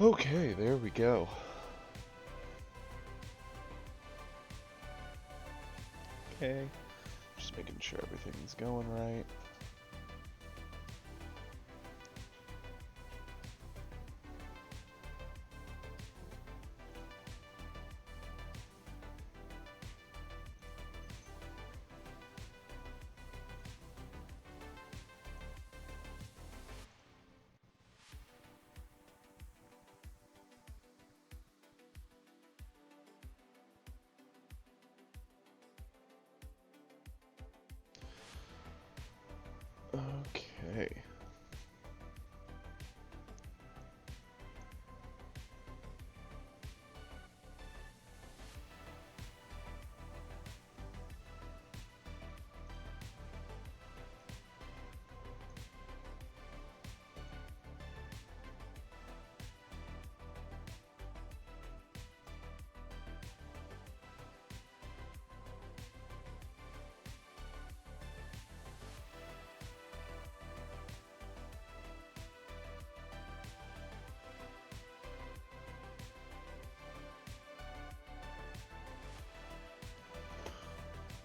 Okay, there we go. Okay, just making sure everything's going right. Okay.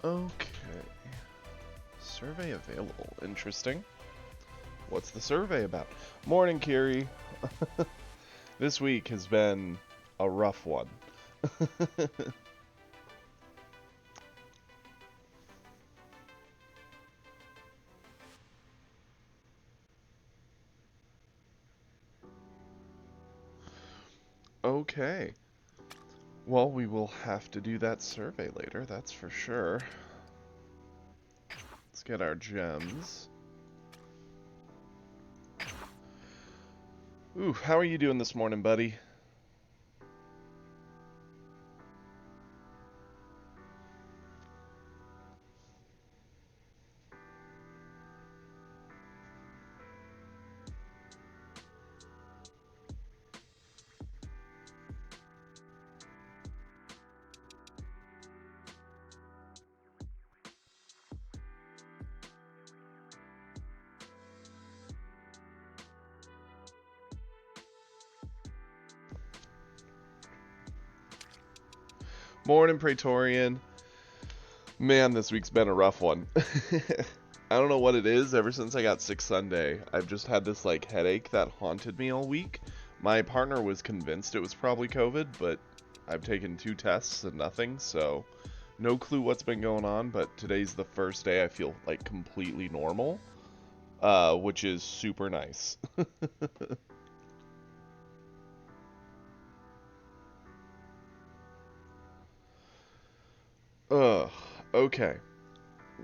Okay. Survey available. Interesting. What's the survey about? Morning, Kiri. This week has been a rough one. Okay. Well, we will have to do that survey later, that's for sure. Let's get our gems. Ooh, how are you doing this morning, buddy? Morning, Praetorian. Man, this week's been a rough one. I don't know what it is. Ever since I got sick Sunday, I've just had this like headache that haunted me all week. My partner was convinced it was probably COVID, but I've taken 2 tests and nothing, so no clue what's been going on, but today's the first day I feel like completely normal, which is super nice. Ugh, okay.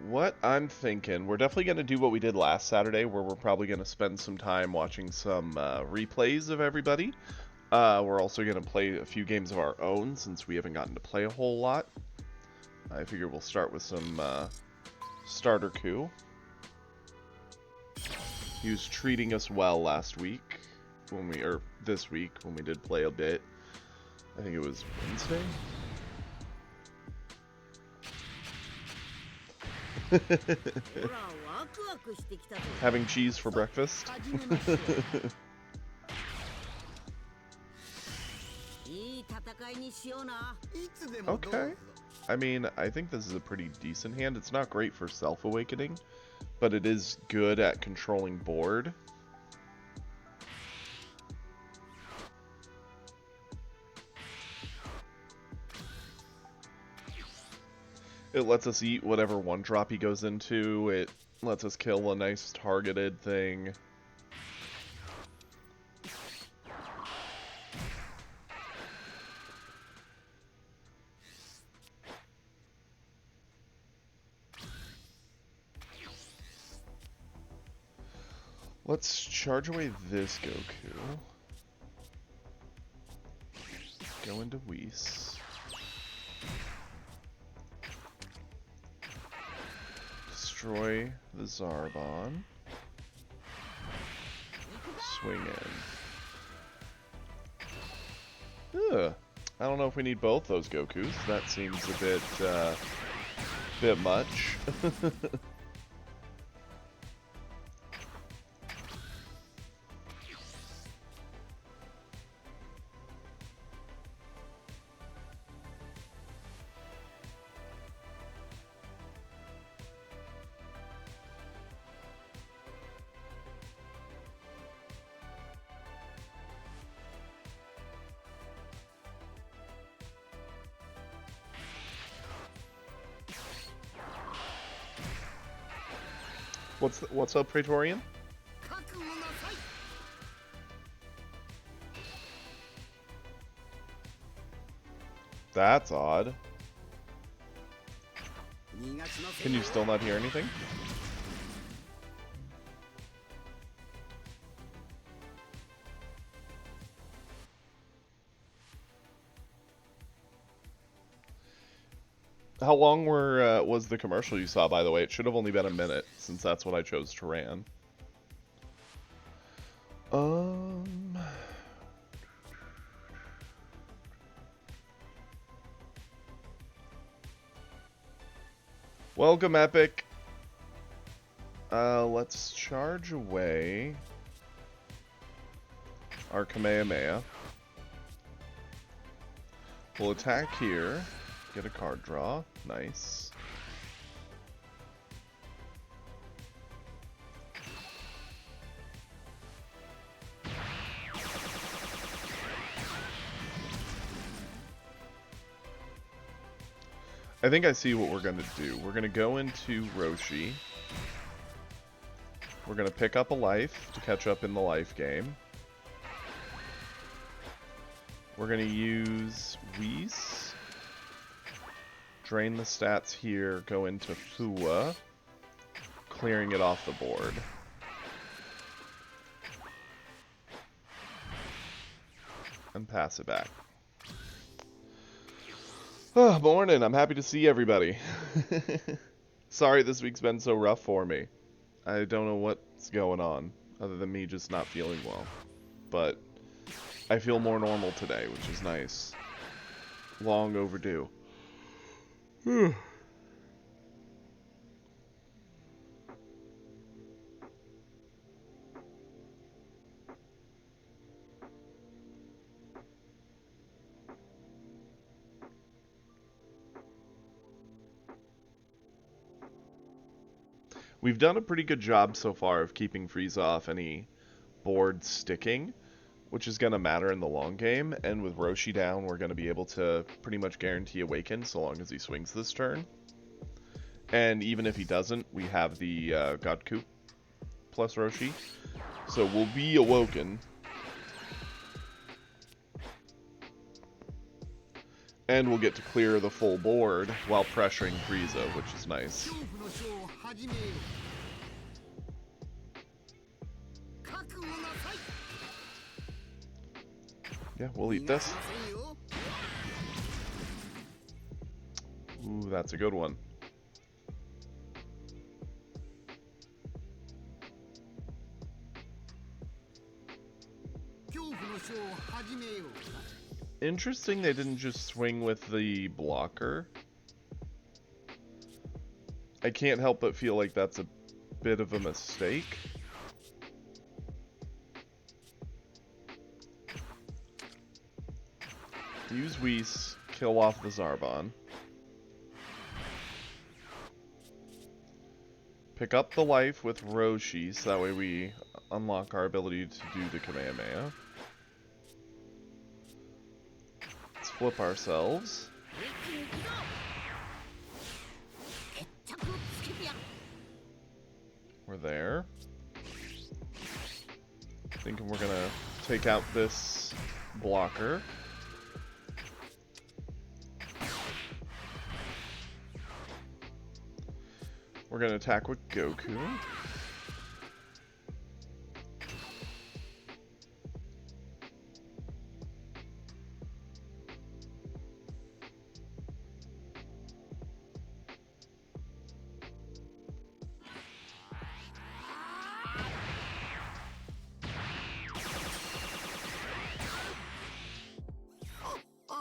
What I'm thinking, we're definitely going to do what we did last Saturday, where we're probably going to spend some time watching some replays of everybody. We're also going to play a few games of our own, since we haven't gotten to play a whole lot. I figure we'll start with some starter coup. He was treating us well last week, or this week, when we did play a bit. I think it was Wednesday? Having cheese for breakfast? Okay. I mean, I think this is a pretty decent hand. It's not great for self-awakening, but it is good at controlling board. It lets us eat whatever one drop he goes into. It lets us kill a nice targeted thing. Let's charge away this Goku. Go into Whis. Destroy the Zarbon. Swing in. Ugh. I don't know if we need both those Gokus. That seems a bit much. What's up, Praetorian? That's odd. Can you still not hear anything? How long was the commercial you saw, by the way? It should have only been a minute, since that's what I chose to ran. Welcome, Epic. Let's charge away our Kamehameha. We'll attack here. Get a card draw. Nice. I think I see what we're going to do. We're going to go into Roshi. We're going to pick up a life to catch up in the life game. We're going to use Whis. Drain the stats here, go into Fua, clearing it off the board. And pass it back. Oh, morning, I'm happy to see everybody. Sorry this week's been so rough for me. I don't know what's going on, other than me just not feeling well. But I feel more normal today, which is nice. Long overdue. We've done a pretty good job so far of keeping Frieza off any board sticking, which is going to matter in the long game, and with Roshi down, we're going to be able to pretty much guarantee Awaken so long as he swings this turn. And even if he doesn't, we have the God Coup plus Roshi, so we'll be Awoken. And we'll get to clear the full board while pressuring Frieza, which is nice. Yeah, we'll eat this. Ooh, that's a good one. Interesting they didn't just swing with the blocker. I can't help but feel like that's a bit of a mistake. Use Whis, kill off the Zarbon. Pick up the life with Roshi, so that way we unlock our ability to do the Kamehameha. Let's flip ourselves. We're there. Thinking we're gonna take out this blocker. We're gonna attack with Goku.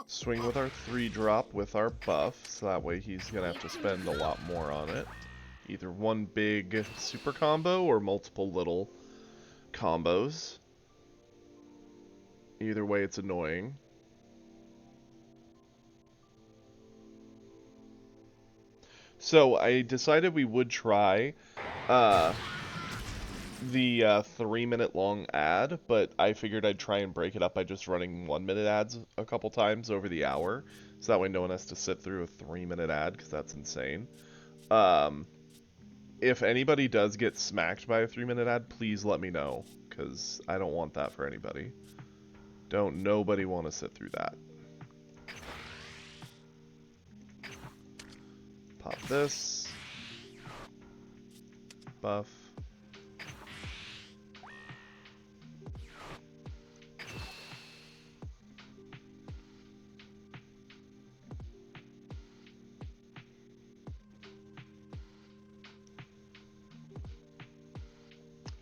Swing with our 3-drop with our buff, so that way he's gonna have to spend a lot more on it. Either one big super combo or multiple little combos. Either way, it's annoying. So I decided we would try the 3-minute long ad, but I figured I'd try and break it up by just running 1-minute ads a couple times over the hour, so that way no one has to sit through a 3-minute ad, because that's insane. if anybody does get smacked by a 3-minute ad, please let me know, because I don't want that for anybody. Don't nobody want to sit through that. Pop this. Buff.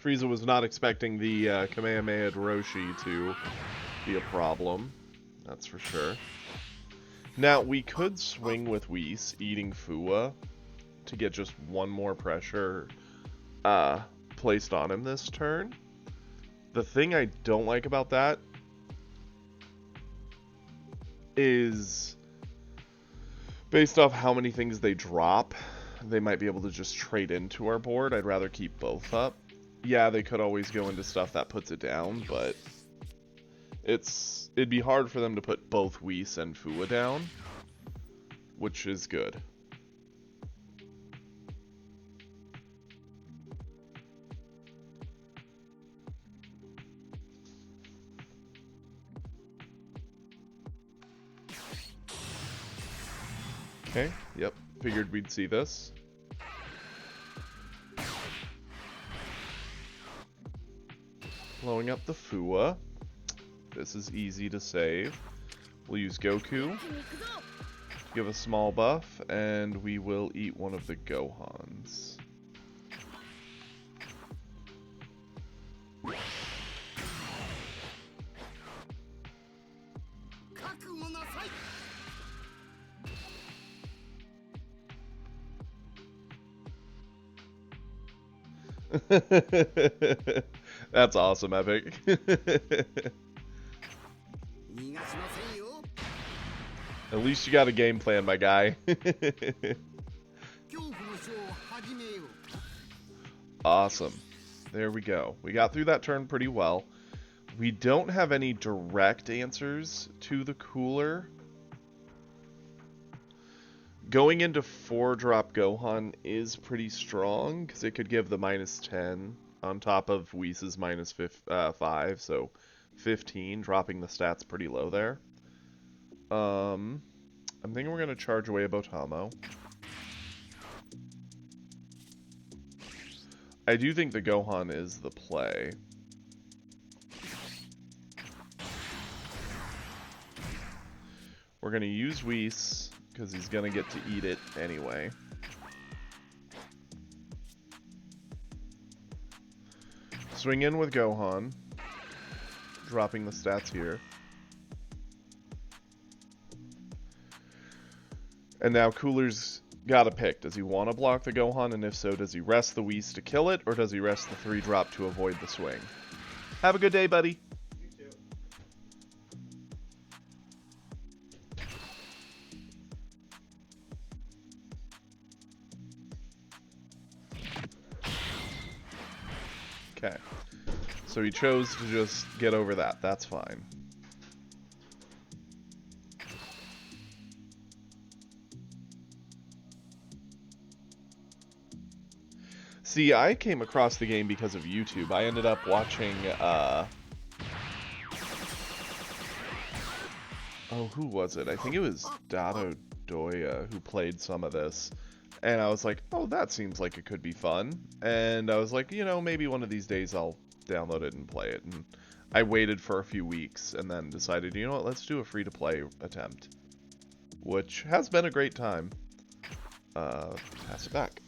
Frieza was not expecting the Kamehameha Roshi to be a problem. That's for sure. Now, we could swing with Whis, eating Fua, to get just one more pressure placed on him this turn. The thing I don't like about that is, based off how many things they drop, they might be able to just trade into our board. I'd rather keep both up. Yeah, they could always go into stuff that puts it down, but it'd be hard for them to put both Whis and Fua down, which is good. Okay, yep, figured we'd see this. Blowing up the Fua. This is easy to save. We'll use Goku. Give a small buff, and we will eat one of the Gohans. That's awesome, Epic. At least you got a game plan, my guy. Awesome. There we go. We got through that turn pretty well. We don't have any direct answers to the cooler. Going into 4-drop Gohan is pretty strong, because it could give the -10 on top of Whis' -5, so 15, dropping the stats pretty low there. I'm thinking we're going to charge away a Botamo. I do think the Gohan is the play. We're going to use Whis, because he's going to get to eat it anyway. Swing in with Gohan, dropping the stats here. And now Cooler's got to pick. Does he want to block the Gohan? And if so, does he rest the Whis to kill it? Or does he rest the 3-drop to avoid the swing? Have a good day, buddy. You too. Okay. So he chose to just get over that. That's fine. See, I came across the game because of YouTube. I ended up watching, oh, who was it? I think it was Dado Doya who played some of this. And I was like, oh, that seems like it could be fun. And I was like, you know, maybe one of these days I'll download it and play it. And I waited for a few weeks and then decided, you know what, let's do a free-to-play attempt. Which has been a great time. Pass it back.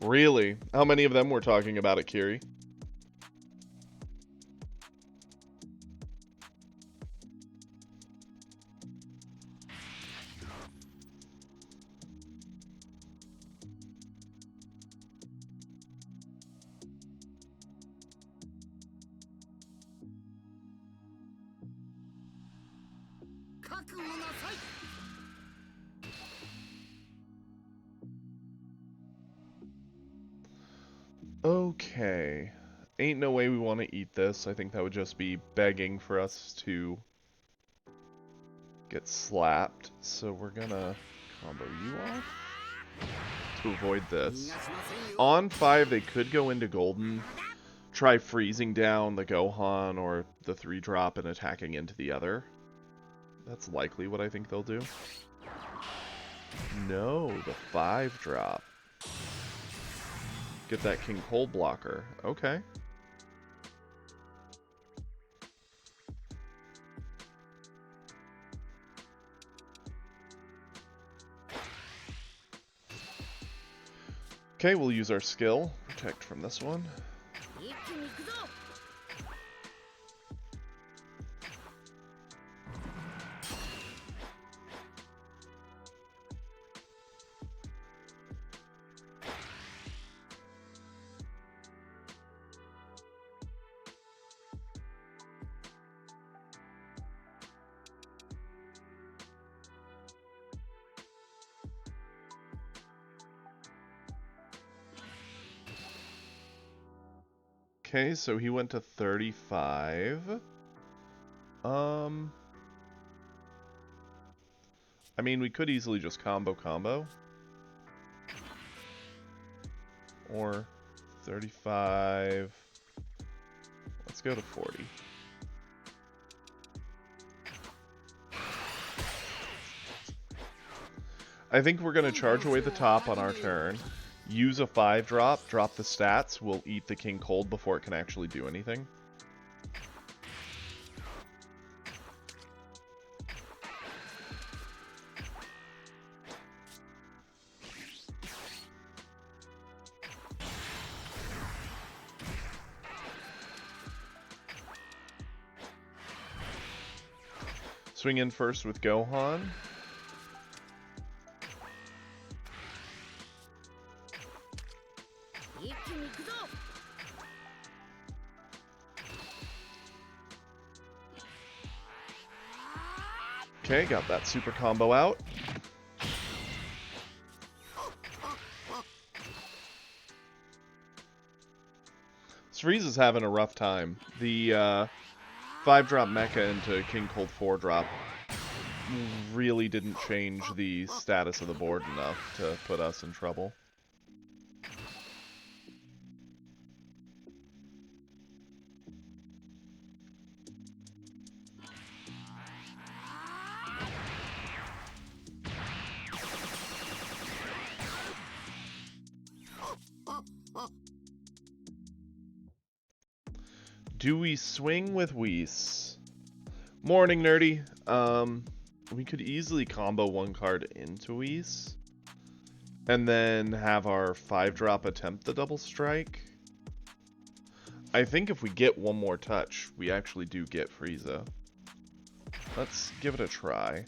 Really? How many of them were talking about it, Kiri? Okay. Ain't no way we want to eat this. I think that would just be begging for us to get slapped. So we're gonna combo you off. to avoid this. On 5, they could go into Golden, try freezing down the Gohan or the 3-drop and attacking into the other. That's likely what I think they'll do. No, the 5-drop. Get that King Cold blocker. Okay. Okay, we'll use our skill. Protect from this one. Okay, so he went to 35. I mean, we could easily just combo. Or 35. Let's go to 40. I think we're going to charge away the top on our turn. Use a 5-drop, drop the stats, we'll eat the King Cold before it can actually do anything. Swing in first with Gohan. Okay, got that super combo out. Frieza's having a rough time. The 5-drop mecha into King Cold 4-drop really didn't change the status of the board enough to put us in trouble. Do we swing with Whis? Morning, Nerdy. We could easily combo one card into Whis. And then have our 5-drop attempt the double strike. I think if we get one more touch, we actually do get Frieza. Let's give it a try.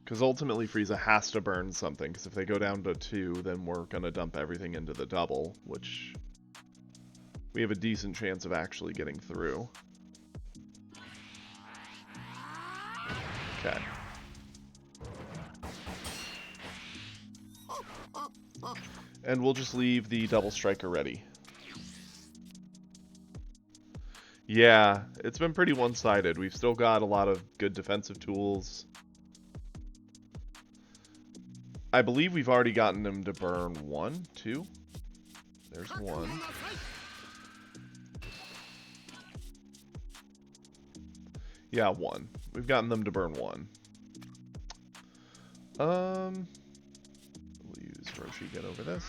Because ultimately Frieza has to burn something, because if they go down to 2, then we're going to dump everything into the double, which we have a decent chance of actually getting through. Okay. And we'll just leave the double striker ready. Yeah, it's been pretty one-sided. We've still got a lot of good defensive tools. I believe we've already gotten him to burn 1, 2. There's 1. Yeah, 1. We've gotten them to burn 1. We'll use Roshi get over this.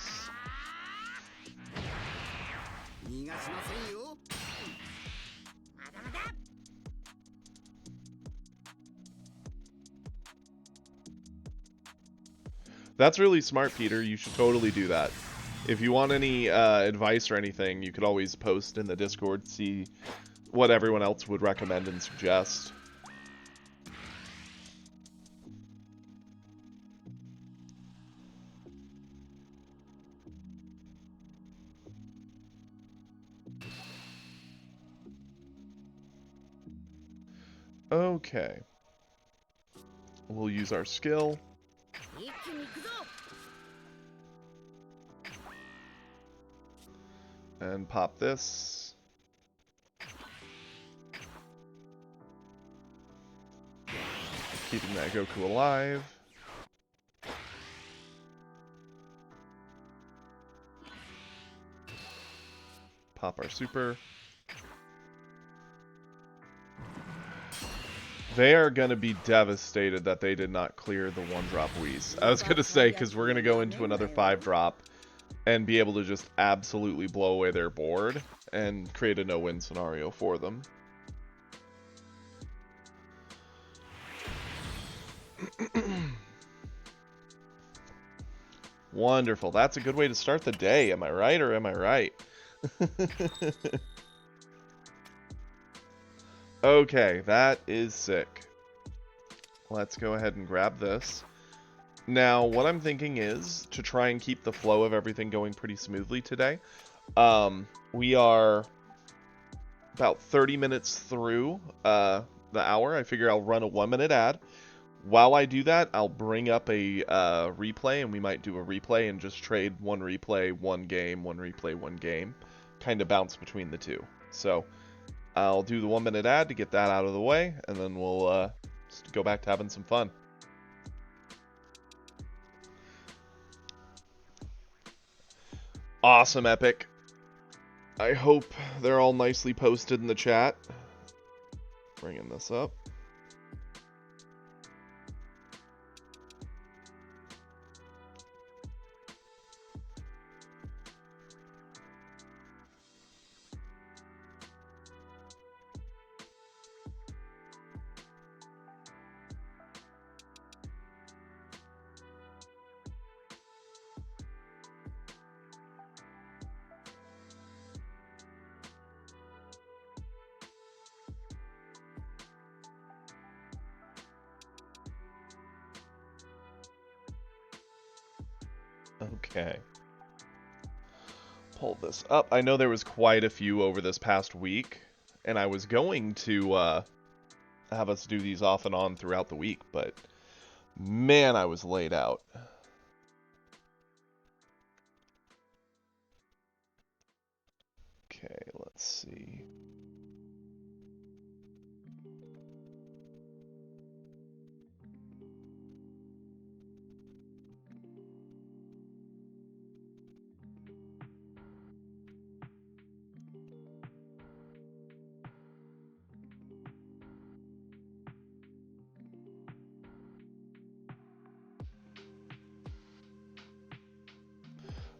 That's really smart, Peter. You should totally do that. If you want any advice or anything, you could always post in the Discord, see what everyone else would recommend and suggest. Okay. We'll use our skill. And and pop this. Keeping that Goku alive. Pop our super. They are going to be devastated that they did not clear the 1-drop Whis. I was going to say, because we're going to go into another 5-drop and be able to just absolutely blow away their board and create a no-win scenario for them. Wonderful. That's a good way to start the day. Am I right or am I right? Okay, that is sick. Let's go ahead and grab this. Now, what I'm thinking is to try and keep the flow of everything going pretty smoothly today. We are about 30 minutes through the hour. I figure I'll run a 1-minute ad. While I do that, I'll bring up a replay, and we might do a replay and just trade one replay, one game, one replay, one game. Kind of bounce between the two. So I'll do the 1-minute ad to get that out of the way, and then we'll just go back to having some fun. Awesome, Epic. I hope they're all nicely posted in the chat. Bringing this up. Okay. Pull this up. I know there was quite a few over this past week, and I was going to have us do these off and on throughout the week, but man, I was laid out. Okay, let's see.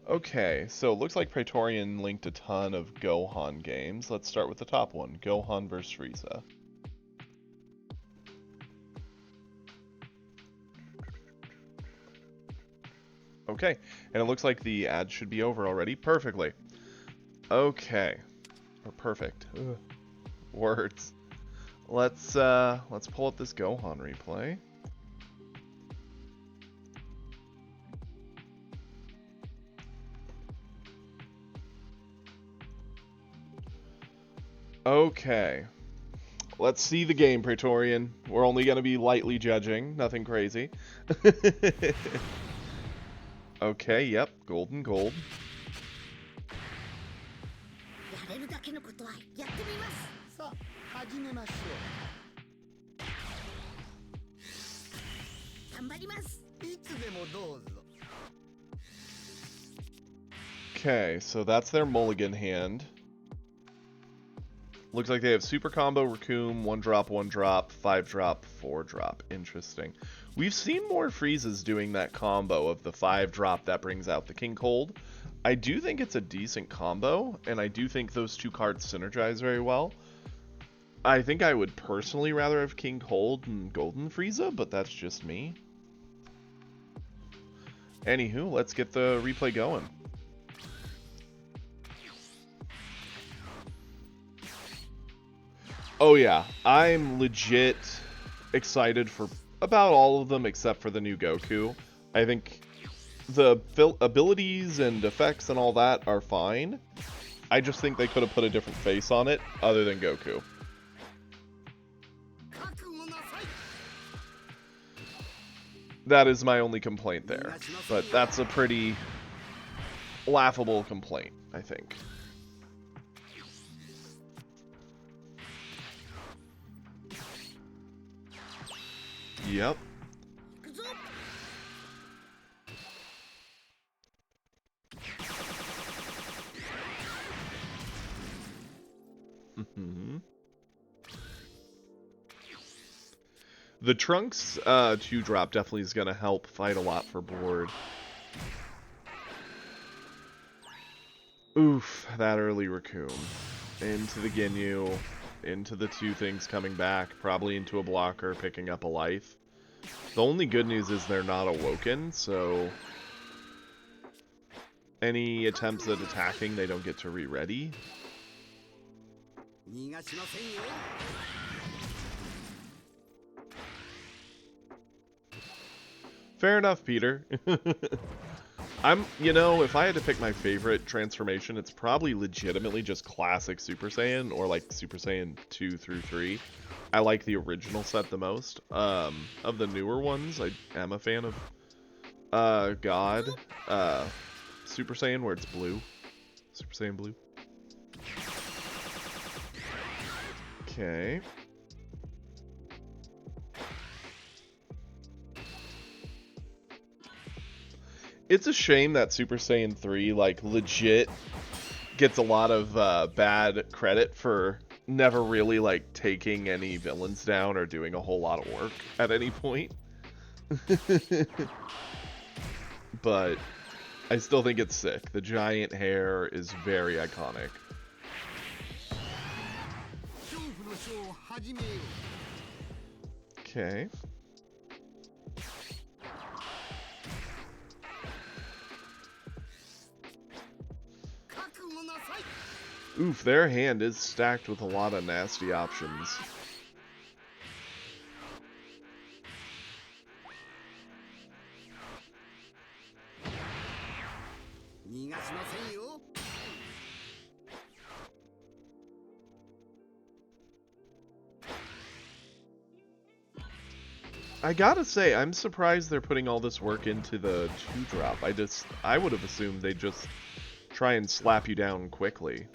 Okay, so it looks like Praetorian linked a ton of Gohan games. Let's start with the top one, Gohan vs. Frieza. Okay, and it looks like the ad should be over already. Perfectly. Okay. Or perfect. Ugh. Words. Let's pull up this Gohan replay. Okay. Let's see the game, Praetorian. We're only going to be lightly judging. Nothing crazy. Okay, yep. Golden gold. Okay, so that's their mulligan hand. Looks like they have Super Combo, Raccoon, 1-drop, 1-drop, 5-drop, 4-drop. Interesting. We've seen more Friezas doing that combo of the 5-drop that brings out the King Cold. I do think it's a decent combo, and I do think those two cards synergize very well. I think I would personally rather have King Cold and Golden Frieza, but that's just me. Anywho, let's get the replay going. Oh yeah, I'm legit excited for about all of them except for the new Goku. I think the abilities and effects and all that are fine. I just think they could have put a different face on it other than Goku. That is my only complaint there, but that's a pretty laughable complaint, I think. Yep. The Trunks 2-drop definitely is going to help fight a lot for board. Oof, that early Raccoon. Into the Ginyu, into the 2 things coming back, probably into a blocker, picking up a life. The only good news is they're not awoken, so any attempts at attacking, they don't get to re-ready. Fair enough, Peter. If I had to pick my favorite transformation, it's probably legitimately just classic Super Saiyan, or like Super Saiyan 2 through 3. I like the original set the most. Of the newer ones, I am a fan of God, Super Saiyan, where it's blue. Super Saiyan Blue. Okay. It's a shame that Super Saiyan 3, like, legit gets a lot of bad credit for never really, like, taking any villains down or doing a whole lot of work at any point. But I still think it's sick. The giant hair is very iconic. Okay. Oof, their hand is stacked with a lot of nasty options. I gotta say, I'm surprised they're putting all this work into the 2-drop. I would have assumed they'd just try and slap you down quickly.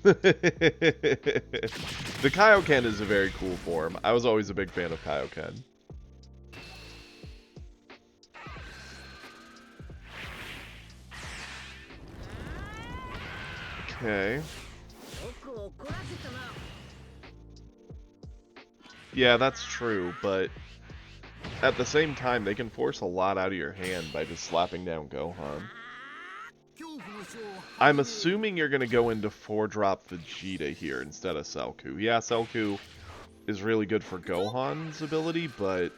The Kaioken is a very cool form. I was always a big fan of Kaioken. Okay. Yeah, that's true, but at the same time, they can force a lot out of your hand by just slapping down Gohan. I'm assuming you're going to go into 4-drop Vegeta here instead of Selku. Yeah, Selku is really good for Gohan's ability, but...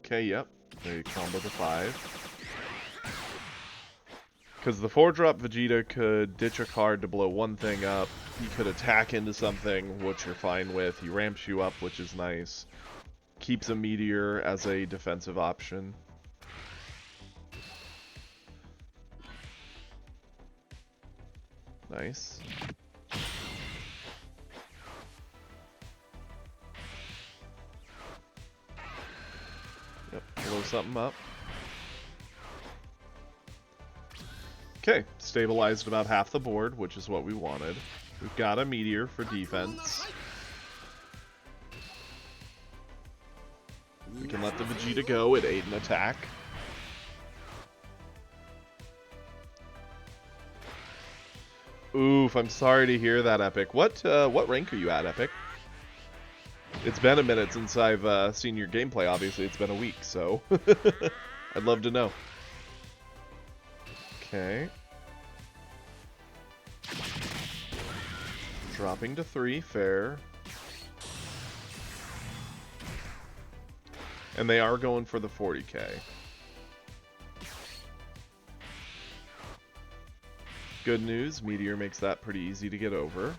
Okay, yep. They combo the 5. Because the 4-drop Vegeta could ditch a card to blow one thing up. He could attack into something, which you're fine with. He ramps you up, which is nice. Keeps a Meteor as a defensive option. Nice. Yep, blow something up. Okay, stabilized about half the board, which is what we wanted. We've got a Meteor for defense. We can let the Vegeta go at 8 in attack. Oof, I'm sorry to hear that, Epic. What rank are you at, Epic? It's been a minute since I've seen your gameplay, obviously. It's been a week, so... I'd love to know. Okay. Dropping to 3, fair. And they are going for the 40k. Good news, Meteor makes that pretty easy to get over.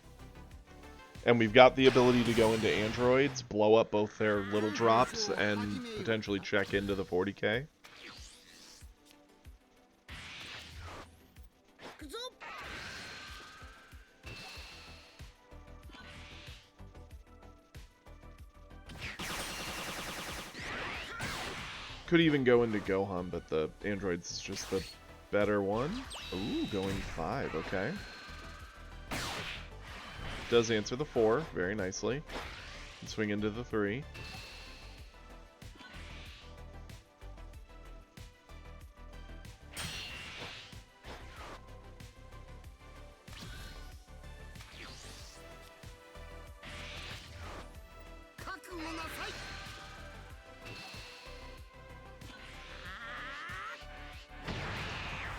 And we've got the ability to go into androids, blow up both their little drops, and potentially check into the 40k. Could even go into Gohan, but the androids is just the better one. Ooh, going 5, okay. Does answer the 4 very nicely. And swing into the 3.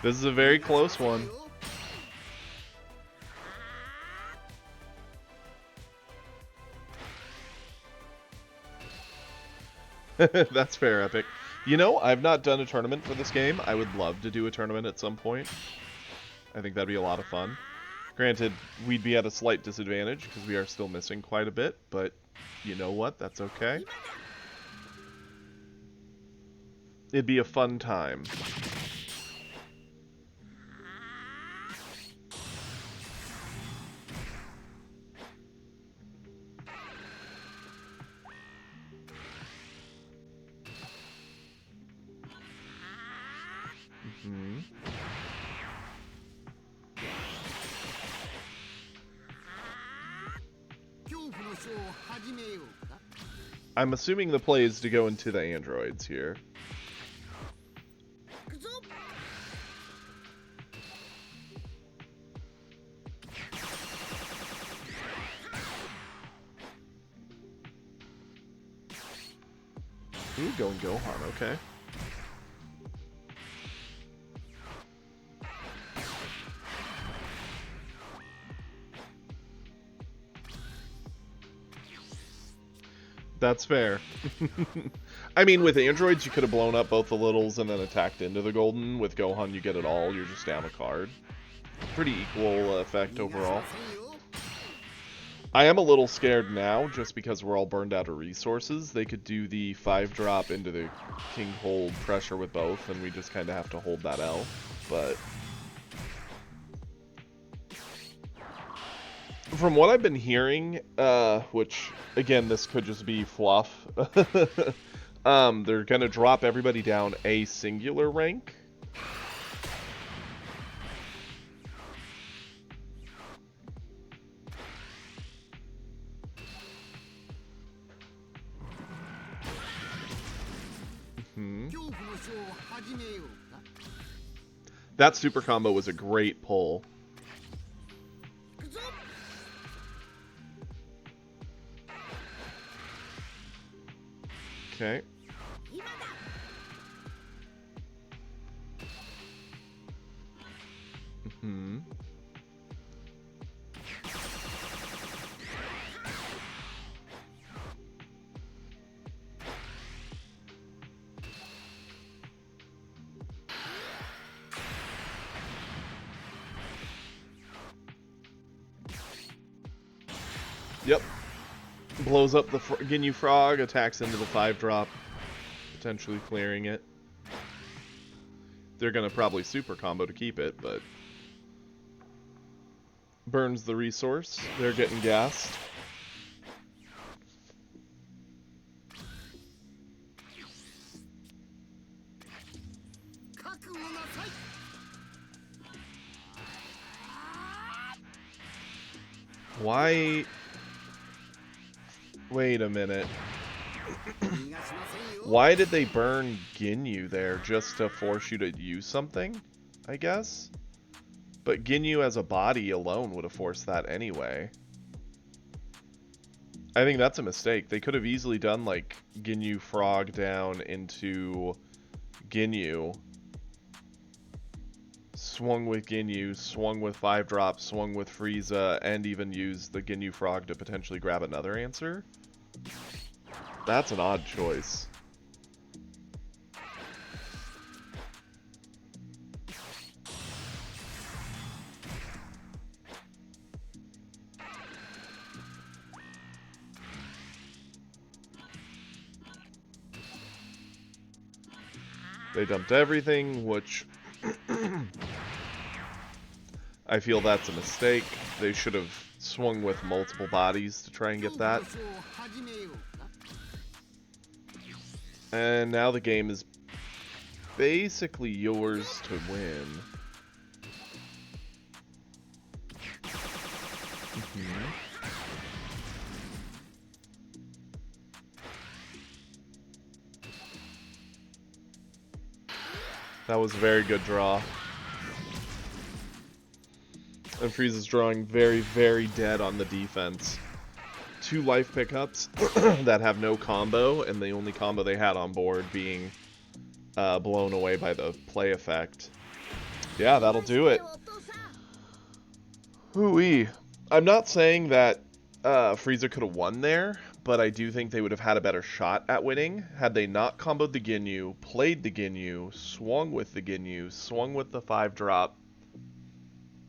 This is a very close one. That's fair, Epic. You know, I've not done a tournament for this game. I would love to do a tournament at some point. I think that'd be a lot of fun. Granted, we'd be at a slight disadvantage because we are still missing quite a bit, but you know what? That's okay. It'd be a fun time. I'm assuming the play is to go into the androids here. Ooh, going Gohan, okay. That's fair. I mean, with androids, you could have blown up both the littles and then attacked into the golden. With Gohan, you get it all. You're just down a card. Pretty equal effect overall. I am a little scared now, just because we're all burned out of resources. They could do the 5-drop into the King Hold pressure with both, and we just kind of have to hold that L. But from what I've been hearing, which, again, this could just be fluff, they're going to drop everybody down a singular rank. That super combo was a great pull. Okay. Yep. Blows up the Ginyu Frog, attacks into the 5-drop, potentially clearing it. They're gonna probably super combo to keep it, but burns the resource. They're getting gassed. Why? Wait a minute. Why did they burn Ginyu there? Just to force you to use something? I guess? But Ginyu as a body alone would have forced that anyway. I think that's a mistake. They could have easily done, like, Ginyu Frog down into Ginyu. Swung with Ginyu, swung with 5-drop, swung with Frieza, and even used the Ginyu Frog to potentially grab another answer. That's an odd choice. They dumped everything, which I feel that's a mistake. They should have swung with multiple bodies to try and get that. And now the game is basically yours to win. That was a very good draw. And Frieza's drawing very, very dead on the defense. 2 life pickups that have no combo, and the only combo they had on board being blown away by the play effect. Yeah, that'll do it. Ooh-wee. I'm not saying that Frieza could have won there, but I do think they would have had a better shot at winning had they not comboed the Ginyu, played the Ginyu, swung with the Ginyu, swung with the 5-drop,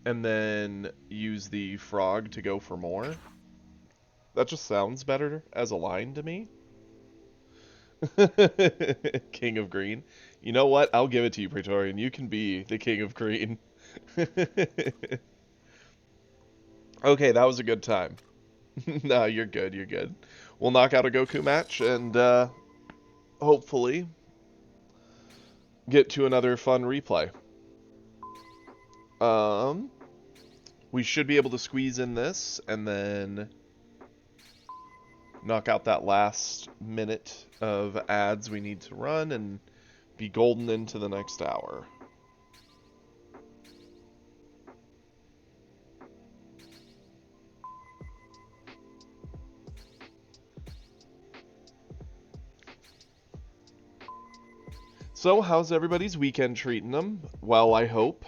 and then use the frog to go for more. That just sounds better as a line to me. King of Green. You know what? I'll give it to you, Praetorian. You can be the King of Green. Okay, that was a good time. No, you're good, you're good. We'll knock out a Goku match and hopefully get to another fun replay. We should be able to squeeze in this and then knock out that last minute of ads we need to run and be golden into the next hour. So, how's everybody's weekend treating them? Well, I hope.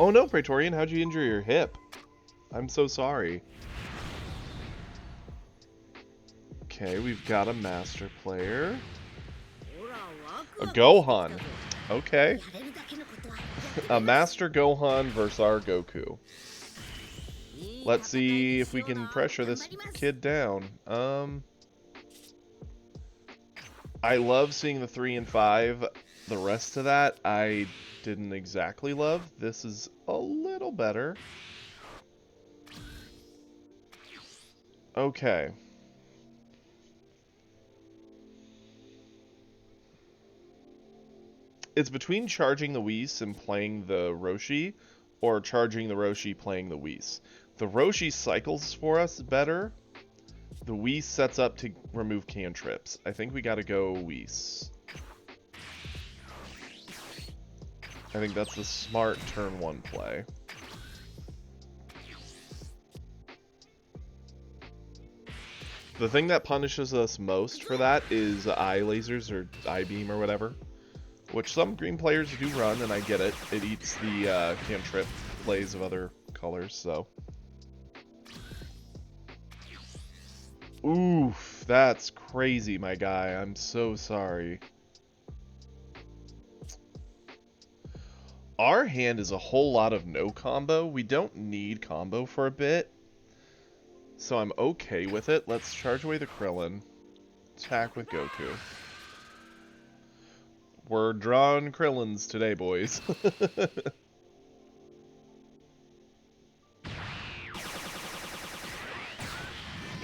Oh no, Praetorian, how'd you injure your hip? I'm so sorry. Okay, we've got a master player. A Gohan. Okay. A master Gohan versus our Goku. Let's see if we can pressure this kid down. I love seeing the 3 and 5. The rest of that, I didn't exactly love. This is a little better. Okay. It's between charging the Whis and playing the Roshi, or charging the Roshi, playing the Whis. The Roshi cycles for us better. The Whis sets up to remove cantrips. I think we gotta go Whis. I think that's the smart turn 1 play. The thing that punishes us most for that is eye lasers or eye beam or whatever, which some green players do run, and I get it. It eats the cantrip plays of other colors, so. Oof, that's crazy, my guy. I'm so sorry. Our hand is a whole lot of no combo. We don't need combo for a bit, so I'm okay with it. Let's charge away the Krillin. Attack with Goku. We're drawing Krillins today, boys.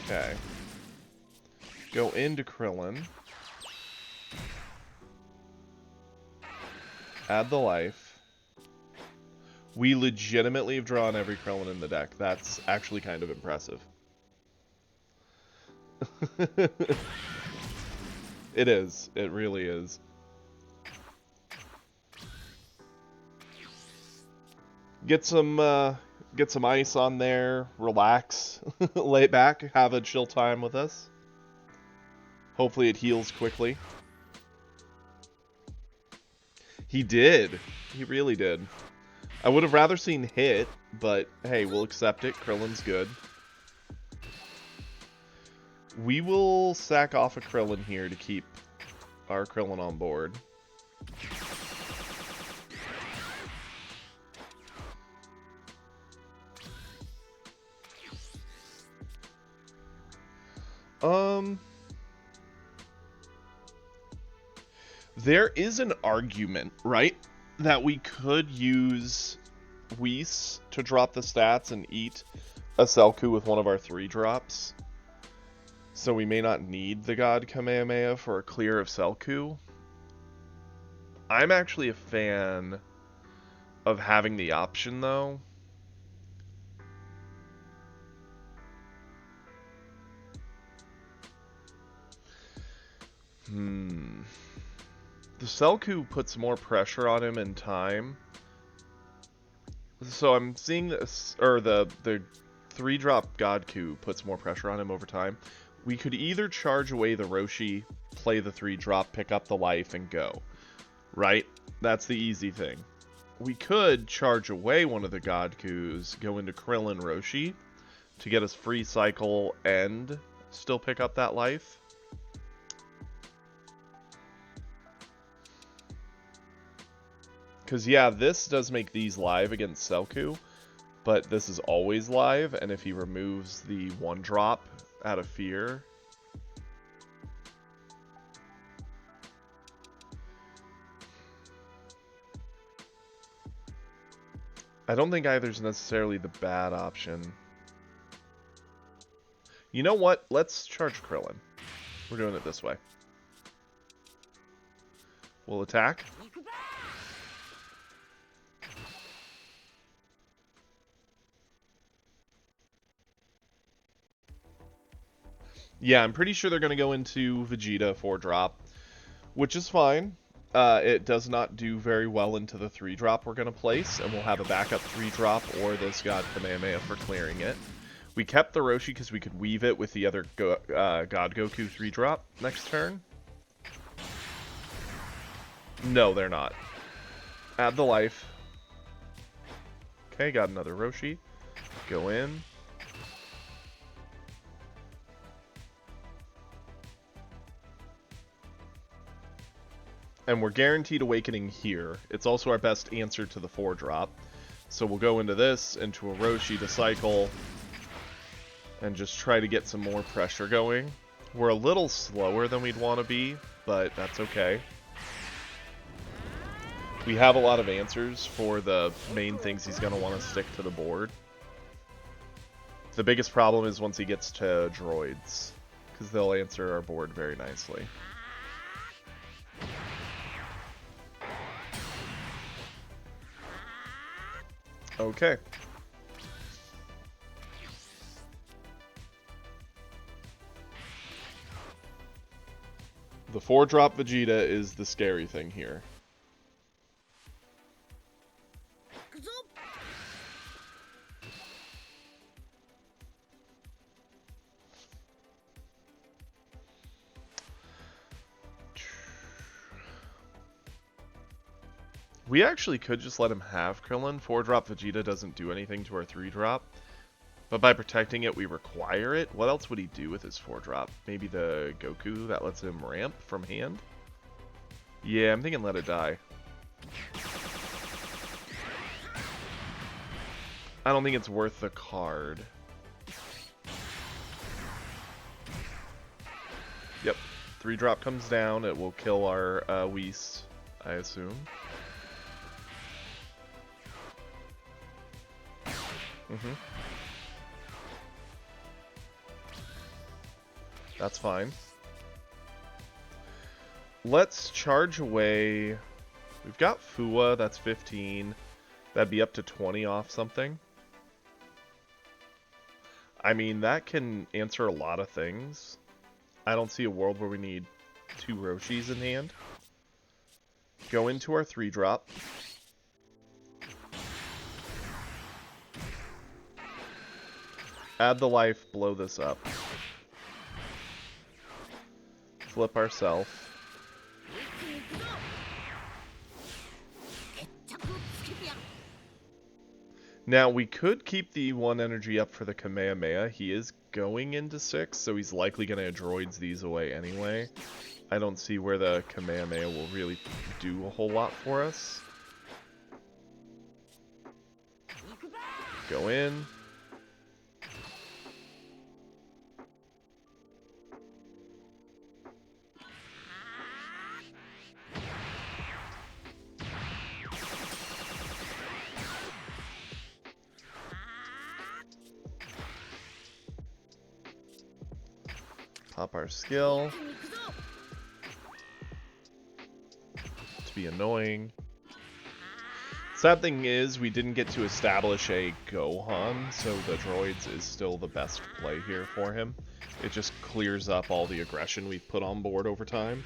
Okay. Go into Krillin. Add the life. We legitimately have drawn every Krillin in the deck. That's actually kind of impressive. It is. It really is. Get some ice on there, relax, lay back, have a chill time with us. Hopefully it heals quickly. He did. He really did. I would have rather seen hit, but hey, we'll accept it. Krillin's good. We will sack off a Krillin here to keep our Krillin on board. There is an argument, right, that we could use Whis to drop the stats and eat a Selku with one of our 3-drops. So we may not need the God Kamehameha for a clear of Selku. I'm actually a fan of having the option, though. The Selku puts more pressure on him in time. So I'm seeing this, or the 3-drop Godku puts more pressure on him over time. We could either charge away the Roshi, play the 3-drop, pick up the life, and go. Right? That's the easy thing. We could charge away one of the Godkus, go into Krillin Roshi to get us free cycle and still pick up that life. Because, yeah, this does make these live against Selku, but this is always live, and if he removes the 1-drop out of fear... I don't think either's necessarily the bad option. You know what? Let's charge Krillin. We're doing it this way. We'll attack. Yeah, I'm pretty sure they're going to go into Vegeta 4-drop, which is fine. It does not do very well into the 3-drop we're going to place, and we'll have a backup 3-drop or this God Kamehameha for clearing it. We kept the Roshi because we could weave it with the other God Goku 3-drop next turn. No, they're not. Add the life. Okay, got another Roshi. Go in. And we're guaranteed awakening here. It's also our best answer to the 4-drop. So we'll go into this, into a Roshi to cycle, and just try to get some more pressure going. We're a little slower than we'd want to be, but that's okay. We have a lot of answers for the main things he's going to want to stick to the board. The biggest problem is once he gets to droids, because they'll answer our board very nicely. Okay. The 4-drop Vegeta is the scary thing here. We actually could just let him have Krillin. 4-drop Vegeta doesn't do anything to our 3-drop. But by protecting it, we require it. What else would he do with his 4-drop? Maybe the Goku that lets him ramp from hand? Yeah, I'm thinking let it die. I don't think it's worth the card. Yep. 3-drop comes down. It will kill our Whis, I assume. That's fine. Let's charge away. We've got Fua, that's 15. That'd be up to 20 off something. I mean, that can answer a lot of things. I don't see a world where we need 2 Roshis in hand. Go into our 3-drop. Add the life, blow this up. Flip ourselves. Now, we could keep the 1 energy up for the Kamehameha. He is going into 6, so he's likely going to droids these away anyway. I don't see where the Kamehameha will really do a whole lot for us. Go in. Pop our skill. To be annoying. Sad thing is, we didn't get to establish a Gohan, so the droids is still the best play here for him. It just clears up all the aggression we've put on board over time.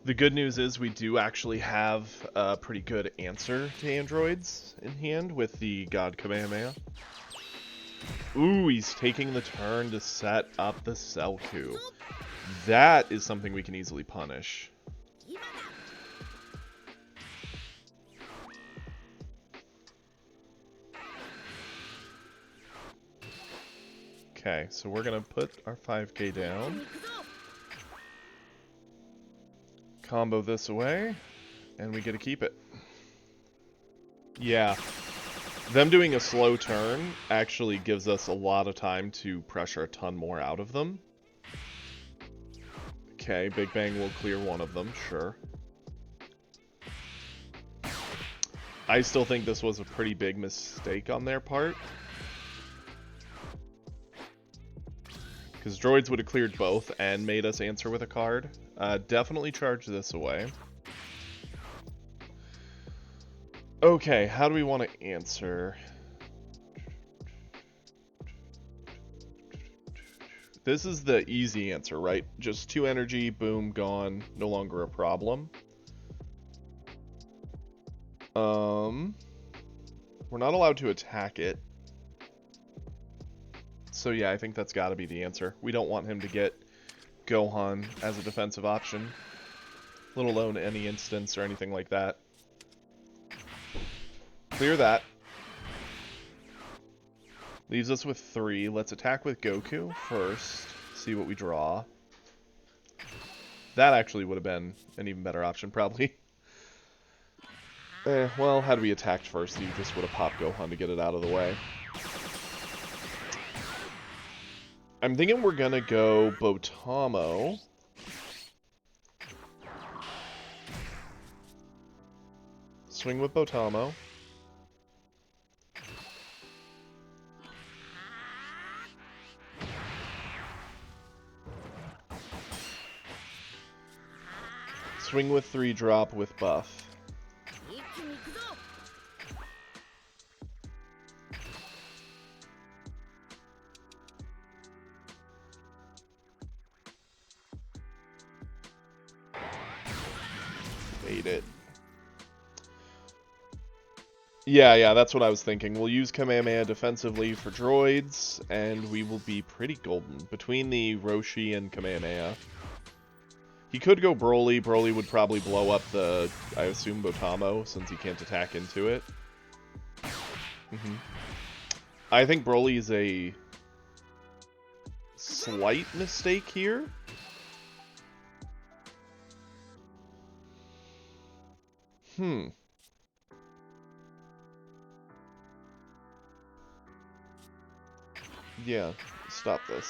The good news is we do actually have a pretty good answer to androids in hand with the God Kamehameha. Ooh, he's taking the turn to set up the Selku. That is something we can easily punish. Okay, so we're gonna put our 5k down. Combo this away, and we get to keep it. Yeah. Them doing a slow turn actually gives us a lot of time to pressure a ton more out of them. Okay, Big Bang will clear one of them, sure. I still think this was a pretty big mistake on their part. Because droids would have cleared both and made us answer with a card. Definitely charge this away. Okay, how do we want to answer? This is the easy answer, right? Just 2 energy, boom, gone, no longer a problem. We're not allowed to attack it. So yeah, I think that's got to be the answer. We don't want him to get Gohan as a defensive option, let alone any instance or anything like that. Clear that. Leaves us with 3. Let's attack with Goku first. See what we draw. That actually would have been an even better option, probably. Well, had we attacked first, you just would have popped Gohan to get it out of the way. I'm thinking we're gonna go Botamo. Swing with Botamo. Swing with 3 drop with buff. Made it. Yeah, that's what I was thinking. We'll use Kamehameha defensively for droids, and we will be pretty golden. Between the Roshi and Kamehameha. He could go Broly. Broly would probably blow up the, I assume, Botamo, since he can't attack into it. I think Broly is a slight mistake here. Yeah, stop this.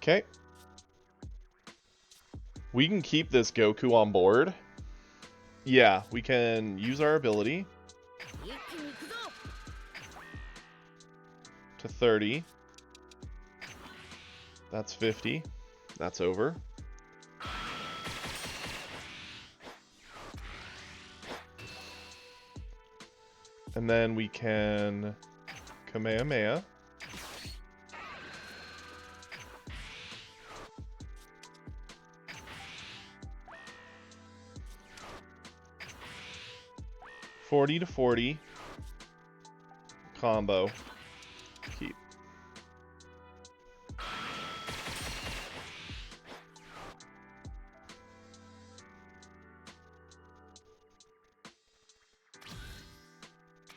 Okay. We can keep this Goku on board. Yeah, we can use our ability to 30. That's 50. That's over. And then we can Kamehameha. $40 to 40 combo. Keep.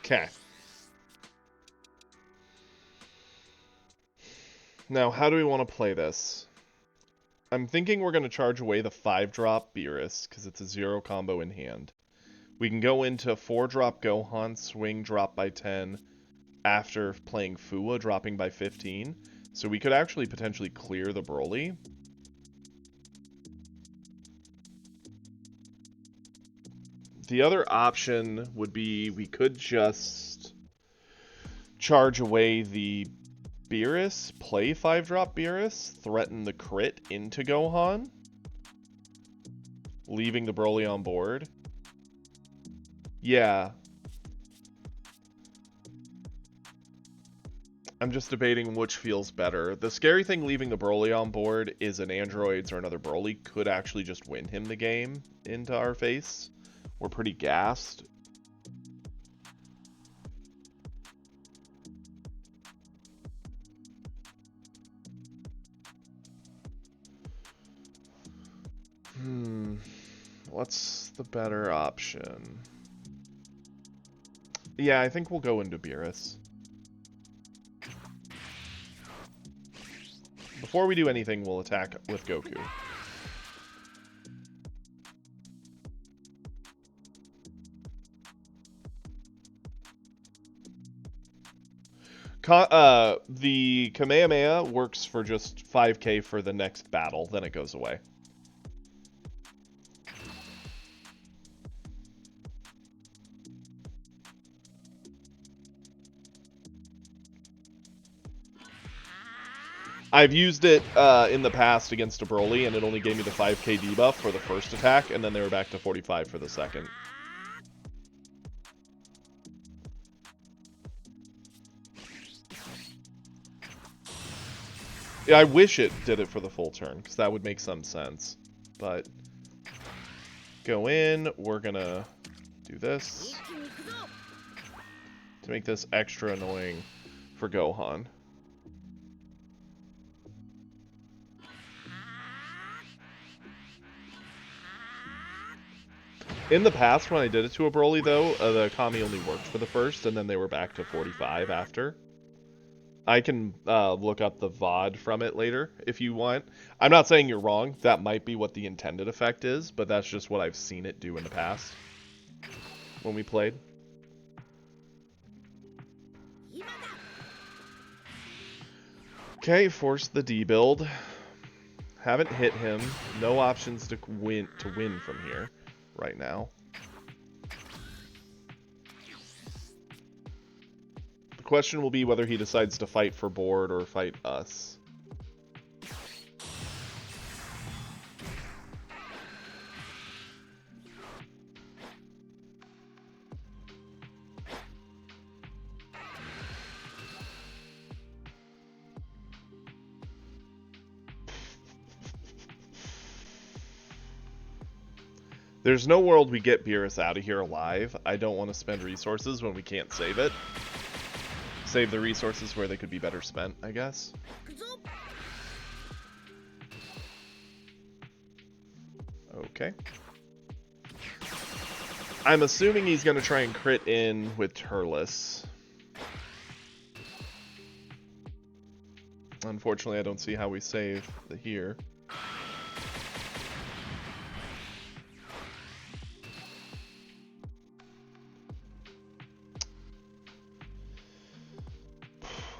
Okay. Now, how do we want to play this? I'm thinking we're going to charge away the 5-drop Beerus, because it's a 0 combo in hand. We can go into 4-drop Gohan, swing, drop by 10, after playing Fua, dropping by 15. So we could actually potentially clear the Broly. The other option would be we could just charge away the Beerus, play 5-drop Beerus, threaten the crit into Gohan, leaving the Broly on board. Yeah. I'm just debating which feels better. The scary thing leaving the Broly on board is an Androids or another Broly could actually just win him the game into our face. We're pretty gassed. What's the better option? Yeah, I think we'll go into Beerus. Before we do anything, we'll attack with Goku. The Kamehameha works for just 5k for the next battle, then it goes away. I've used it in the past against a Broly, and it only gave me the 5k debuff for the first attack, and then they were back to 45 for the second. Yeah, I wish it did it for the full turn, because that would make some sense. But go in, we're gonna do this to make this extra annoying for Gohan. In the past, when I did it to a Broly, though, the Kami only worked for the first, and then they were back to 45 after. I can look up the VOD from it later, if you want. I'm not saying you're wrong. That might be what the intended effect is, but that's just what I've seen it do in the past when we played. Okay, force the D-build. Haven't hit him. No options to win from here right now. The question will be whether he decides to fight for board or fight us. There's no world we get Beerus out of here alive. I don't want to spend resources when we can't save it. Save the resources where they could be better spent, I guess. Okay. I'm assuming he's going to try and crit in with Turles. Unfortunately, I don't see how we save the here.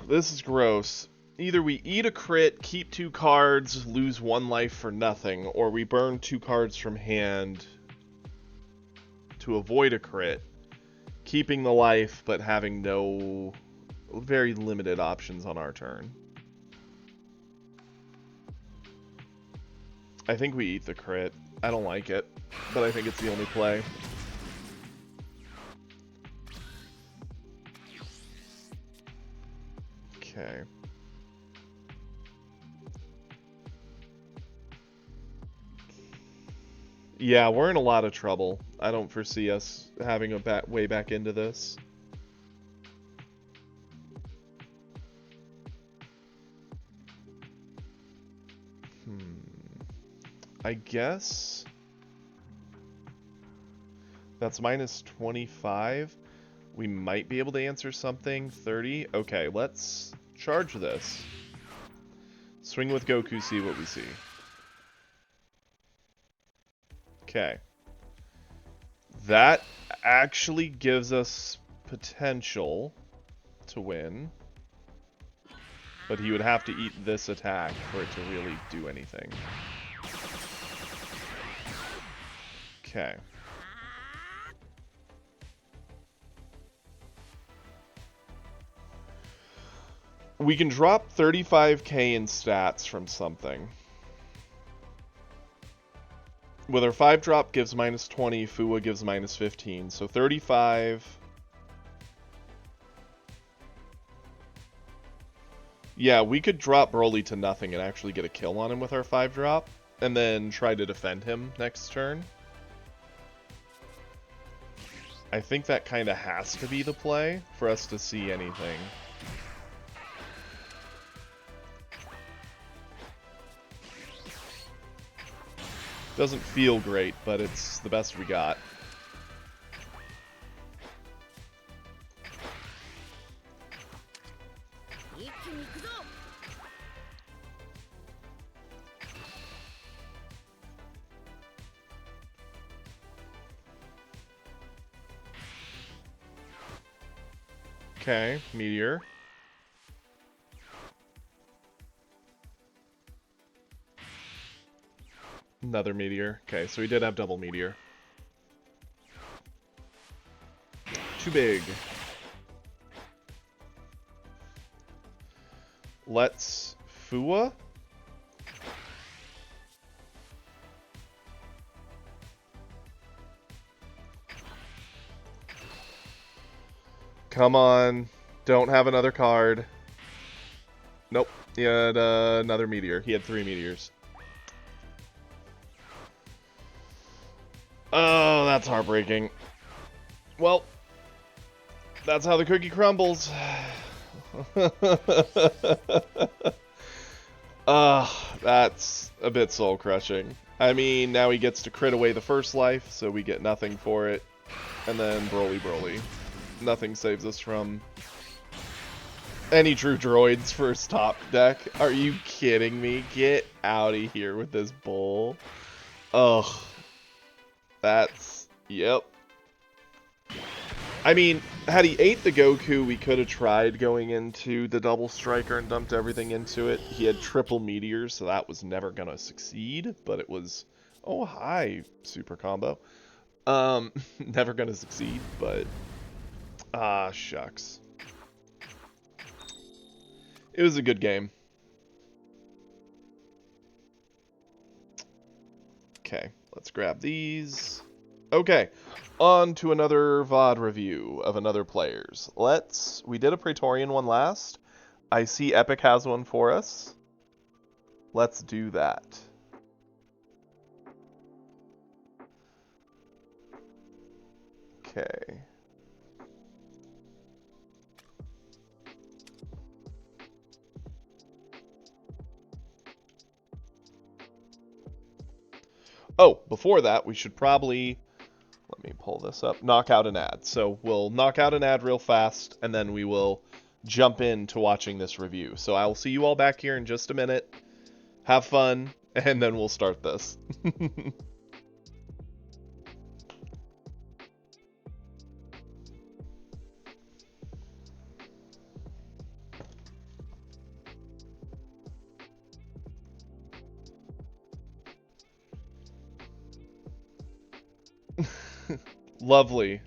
This is gross. Either we eat a crit, keep 2 cards, lose 1 life for nothing, or we burn 2 cards from hand to avoid a crit, keeping the life but having no very limited options on our turn. I think we eat the crit. I don't like it, but I think it's the only play. Okay. Yeah, we're in a lot of trouble. I don't foresee us having a way back into this. I guess that's minus 25. We might be able to answer something. 30. Okay, let's charge this. Swing with Goku, see what we see. Okay. That actually gives us potential to win. But he would have to eat this attack for it to really do anything. Okay. We can drop 35k in stats from something. With our 5-drop gives minus 20, Fuwa gives minus 15. So 35... Yeah, we could drop Broly to nothing and actually get a kill on him with our 5-drop. And then try to defend him next turn. I think that kind of has to be the play for us to see anything. Doesn't feel great, but it's the best we got. Okay, Meteor. Another Meteor. Okay, so we did have double Meteor. Too big. Let's Fuwa. Come on. Don't have another card. Nope. He had another Meteor. He had 3 Meteors. Oh, that's heartbreaking. Well, that's how the cookie crumbles. That's a bit soul-crushing. I mean, now he gets to crit away the first life, so we get nothing for it. And then Broly. Nothing saves us from any true droids for his top deck. Are you kidding me? Get out of here with this bull. Ugh. That's... Yep. I mean, had he ate the Goku, we could have tried going into the double striker and dumped everything into it. He had triple meteors, so that was never going to succeed, but it was... Oh, hi, super combo. Never going to succeed, but... Ah, shucks. It was a good game. Okay, let's grab these. Okay, on to another VOD review of another player's. We did a Praetorian one last. I see Epic has one for us. Let's do that. Okay. Oh, before that, we should probably, let me pull this up, knock out an ad. So we'll knock out an ad real fast, and then we will jump into watching this review. So I will see you all back here in just a minute. Have fun, and then we'll start this. Lovely.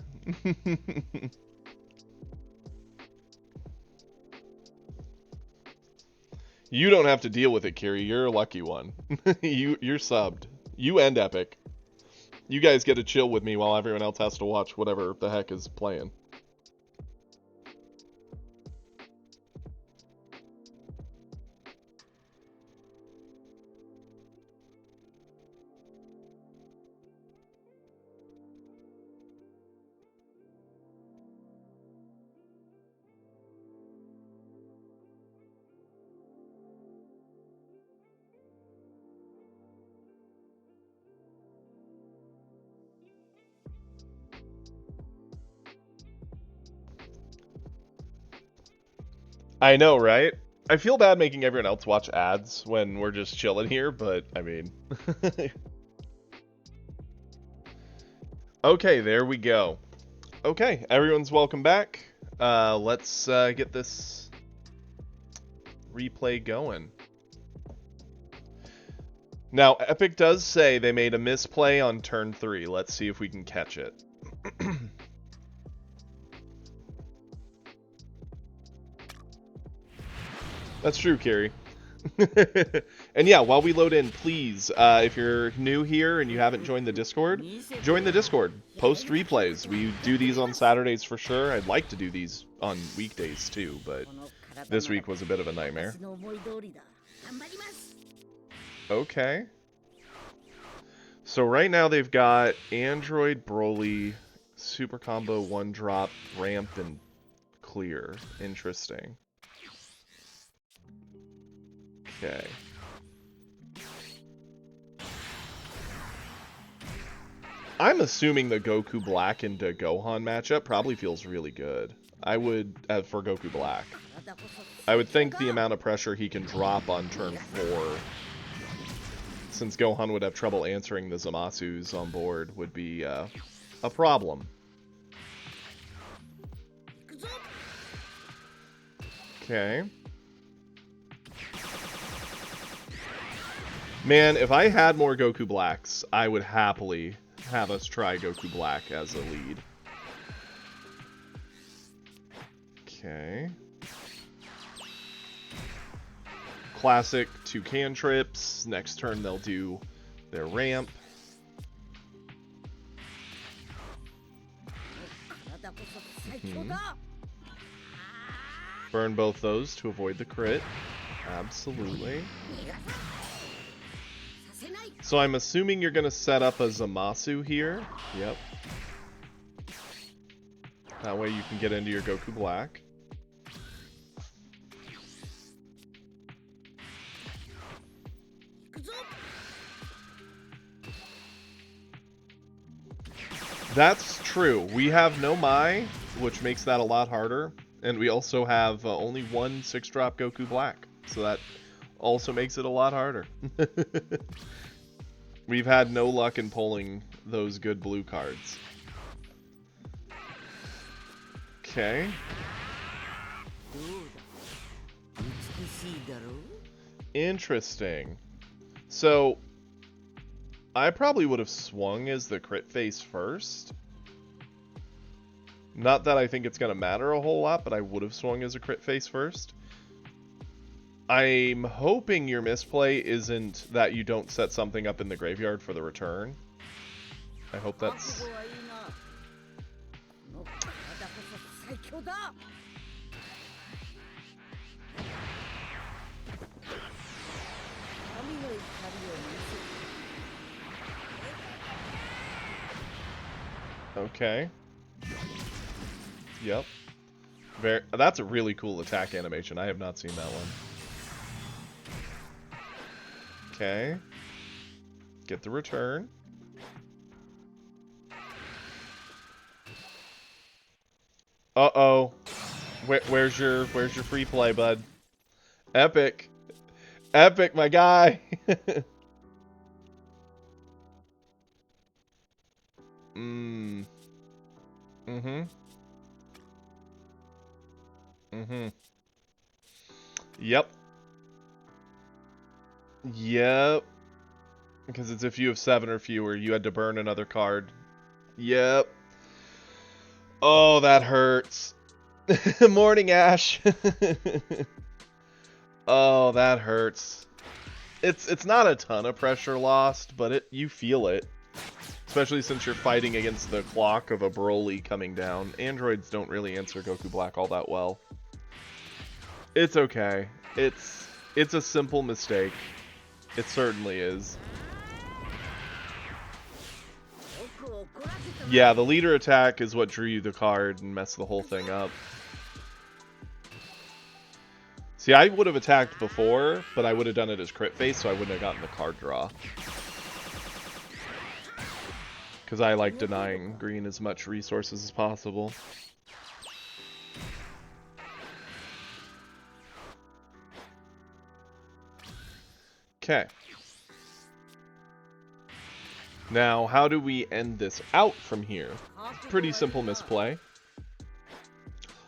You don't have to deal with it, Kiri. You're a lucky one. You're subbed. You and Epic. You guys get to chill with me while everyone else has to watch whatever the heck is playing. I know, right? I feel bad making everyone else watch ads when we're just chilling here, but I mean... Okay, there we go. Okay, everyone's welcome back. Let's get this replay going. Now, Epic does say they made a misplay on turn 3. Let's see if we can catch it. That's true, Carrie. And yeah, while we load in, please, if you're new here and you haven't joined the Discord, join the Discord. Post replays. We do these on Saturdays for sure. I'd like to do these on weekdays too, but this week was a bit of a nightmare. Okay. So right now they've got Android, Broly, Super Combo, One Drop, Ramp, and Clear. Interesting. Okay. I'm assuming the Goku Black into Gohan matchup probably feels really good. I would, for Goku Black. I would think the amount of pressure he can drop on turn 4, since Gohan would have trouble answering the Zamasus on board, would be a problem. Okay. Man, if I had more Goku Blacks, I would happily have us try Goku Black as a lead. Okay. Classic 2 cantrips. Next turn they'll do their ramp. Burn both those to avoid the crit. Absolutely. So I'm assuming you're going to set up a Zamasu here. Yep. That way you can get into your Goku Black. That's true. We have no Mai, which makes that a lot harder. And we also have only one 6-drop Goku Black. So that also makes it a lot harder. We've had no luck in pulling those good blue cards. Okay. Interesting. So, I probably would have swung as the crit face first. Not that I think it's going to matter a whole lot, but I would have swung as a crit face first. I'm hoping your misplay isn't that you don't set something up in the graveyard for the return. I hope that's... Okay. Yep. That's a really cool attack animation. I have not seen that one. Okay. Get the return. Uh-oh. Where's your free play, bud? Epic. Epic, my guy. Yep. Yep. Because it's if you have 7 or fewer, you had to burn another card. Yep. Oh, that hurts. Morning, Ash. Oh, that hurts. It's not a ton of pressure lost, but you feel it. Especially since you're fighting against the clock of a Broly coming down. Androids don't really answer Goku Black all that well. It's okay. It's a simple mistake. It certainly is. Yeah, the leader attack is what drew you the card and messed the whole thing up. See, I would have attacked before, but I would have done it as crit face, so I wouldn't have gotten the card draw. Because I like denying green as much resources as possible. Okay. Now, how do we end this out from here? Pretty simple misplay.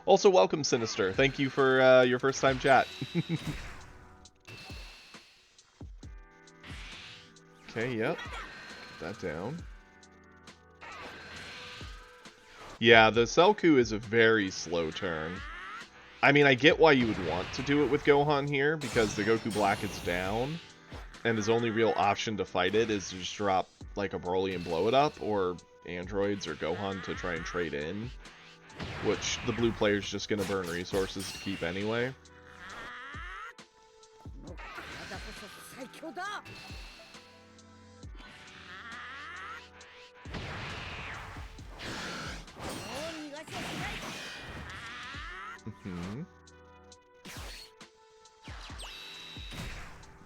Also, welcome, Sinister. Thank you for your first time chat. Okay, yep. Get that down. Yeah, the Selku is a very slow turn. I mean, I get why you would want to do it with Gohan here, because the Goku Black is down, and his only real option to fight it is to just drop, like, a Broly and blow it up, or androids or Gohan to try and trade in, which the blue player's just gonna burn resources to keep anyway.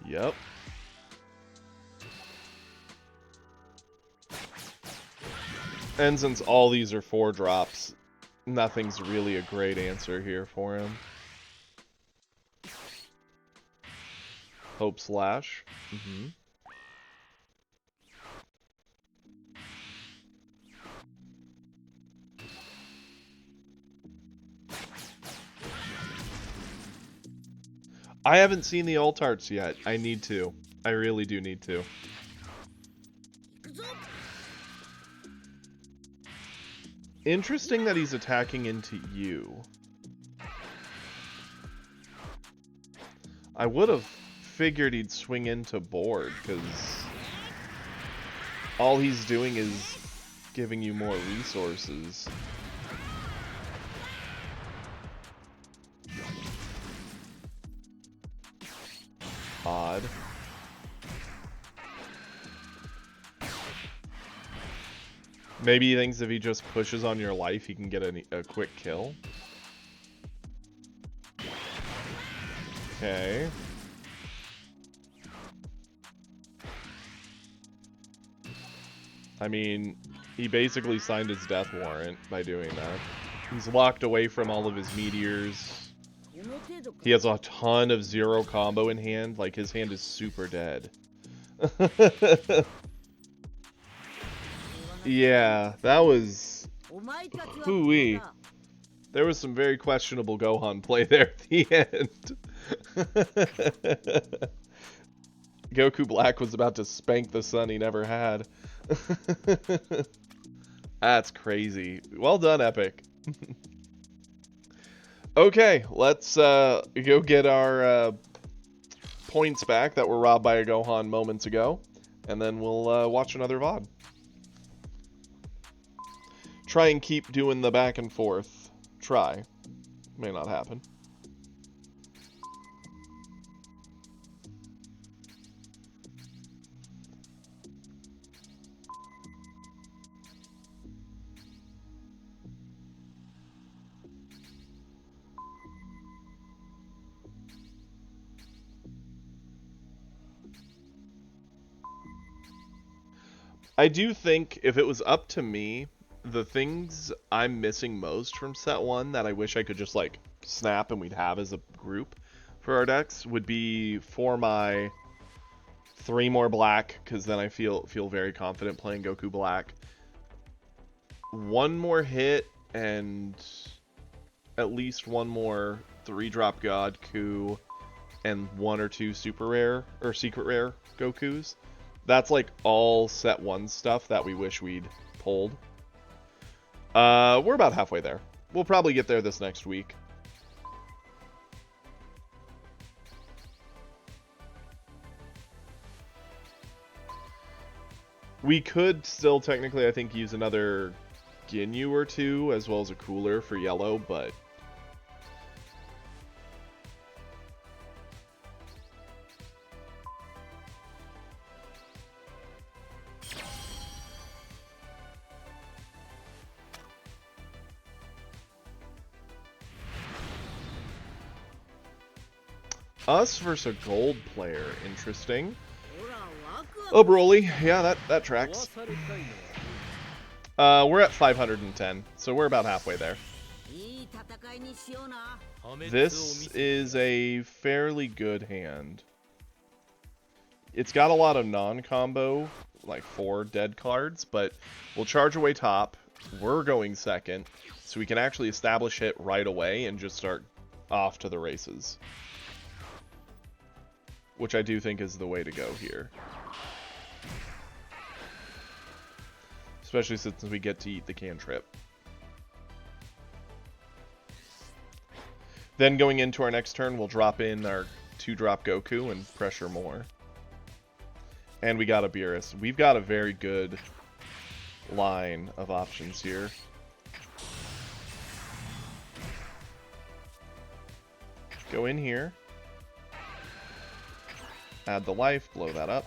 Yep. And since all these are 4 drops, nothing's really a great answer here for him. Hope Slash. I haven't seen the alt arts yet. I need to. I really do need to. Interesting that he's attacking into you. I would have figured he'd swing into board, because all he's doing is giving you more resources. Odd. Maybe he thinks if he just pushes on your life, he can get a quick kill. Okay. I mean, he basically signed his death warrant by doing that. He's locked away from all of his meteors. He has a ton of zero combo in hand. Like, his hand is super dead. Yeah, that was... Hoo-wee. There was some very questionable Gohan play there at the end. Goku Black was about to spank the son he never had. That's crazy. Well done, Epic. Okay, let's go get our points back that were robbed by a Gohan moments ago, and then we'll watch another VOD. Try and keep doing the back and forth. Try. May not happen. I do think if it was up to me, the things I'm missing most from set 1 that I wish I could just like snap and we'd have as a group for our decks would be for my 3 more black, because then I feel very confident playing Goku Black. 1 more hit and at least 1 more 3-drop God Ku and 1 or 2 super rare or secret rare Gokus. That's like all set 1 stuff that we wish we'd pulled. We're about halfway there. We'll probably get there this next week. We could still technically, I think, use another Ginyu or 2, as well as a cooler for yellow, but... Us versus a gold player. Interesting. Oh, Broly. Yeah, that tracks. We're at 510, so we're about halfway there. This is a fairly good hand. It's got a lot of non-combo like 4 dead cards, but we'll charge away top. We're going second, so we can actually establish hit right away and just start off to the races. Which I do think is the way to go here. Especially since we get to eat the cantrip. Then going into our next turn, we'll drop in our 2-drop Goku and pressure more. And we got a Beerus. We've got a very good line of options here. Go in here. Add the life, blow that up.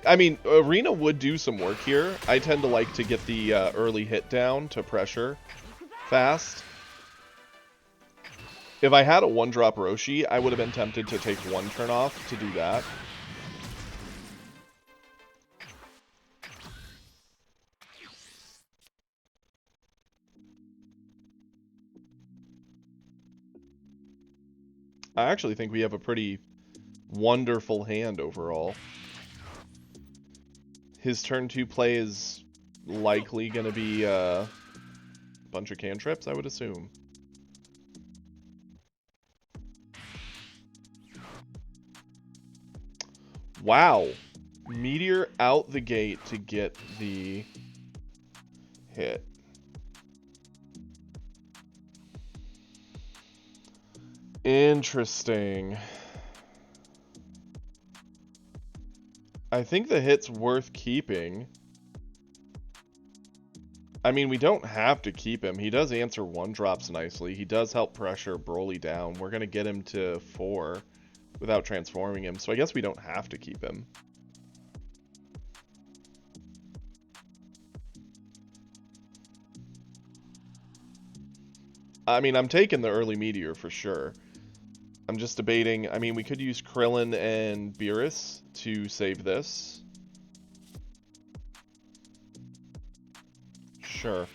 I mean, Arena would do some work here. I tend to like to get the early hit down to pressure fast. If I had a 1-drop Roshi, I would have been tempted to take 1 turn off to do that. I actually think we have a pretty wonderful hand overall. His turn 2 play is likely going to be a bunch of cantrips, I would assume. Wow. Meteor out the gate to get the hit. Interesting. I think the hit's worth keeping. I mean, we don't have to keep him. He does answer 1-drops nicely. He does help pressure Broly down. We're going to get him to 4 without transforming him, so I guess we don't have to keep him. I mean, I'm taking the early Meteor for sure. I'm just debating. I mean, we could use Krillin and Beerus to save this. Sure.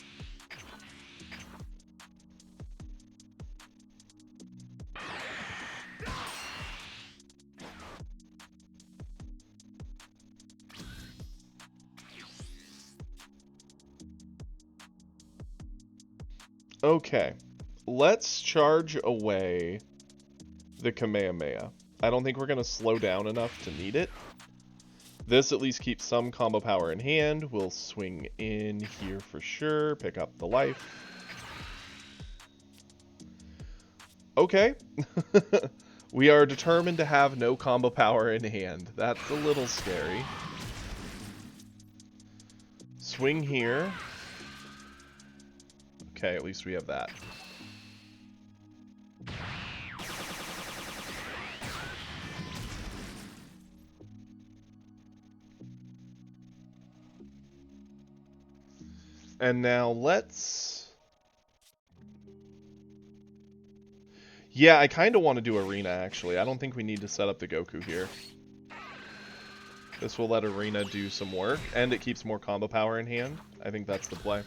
Okay. Let's charge away the Kamehameha. I don't think we're going to slow down enough to need it. This at least keeps some combo power in hand. We'll swing in here for sure. Pick up the life. Okay. We are determined to have no combo power in hand. That's a little scary. Swing here. Okay, at least we have that. And now let's... Yeah, I kind of want to do Arena, actually. I don't think we need to set up the Goku here. This will let Arena do some work, and it keeps more combo power in hand. I think that's the play.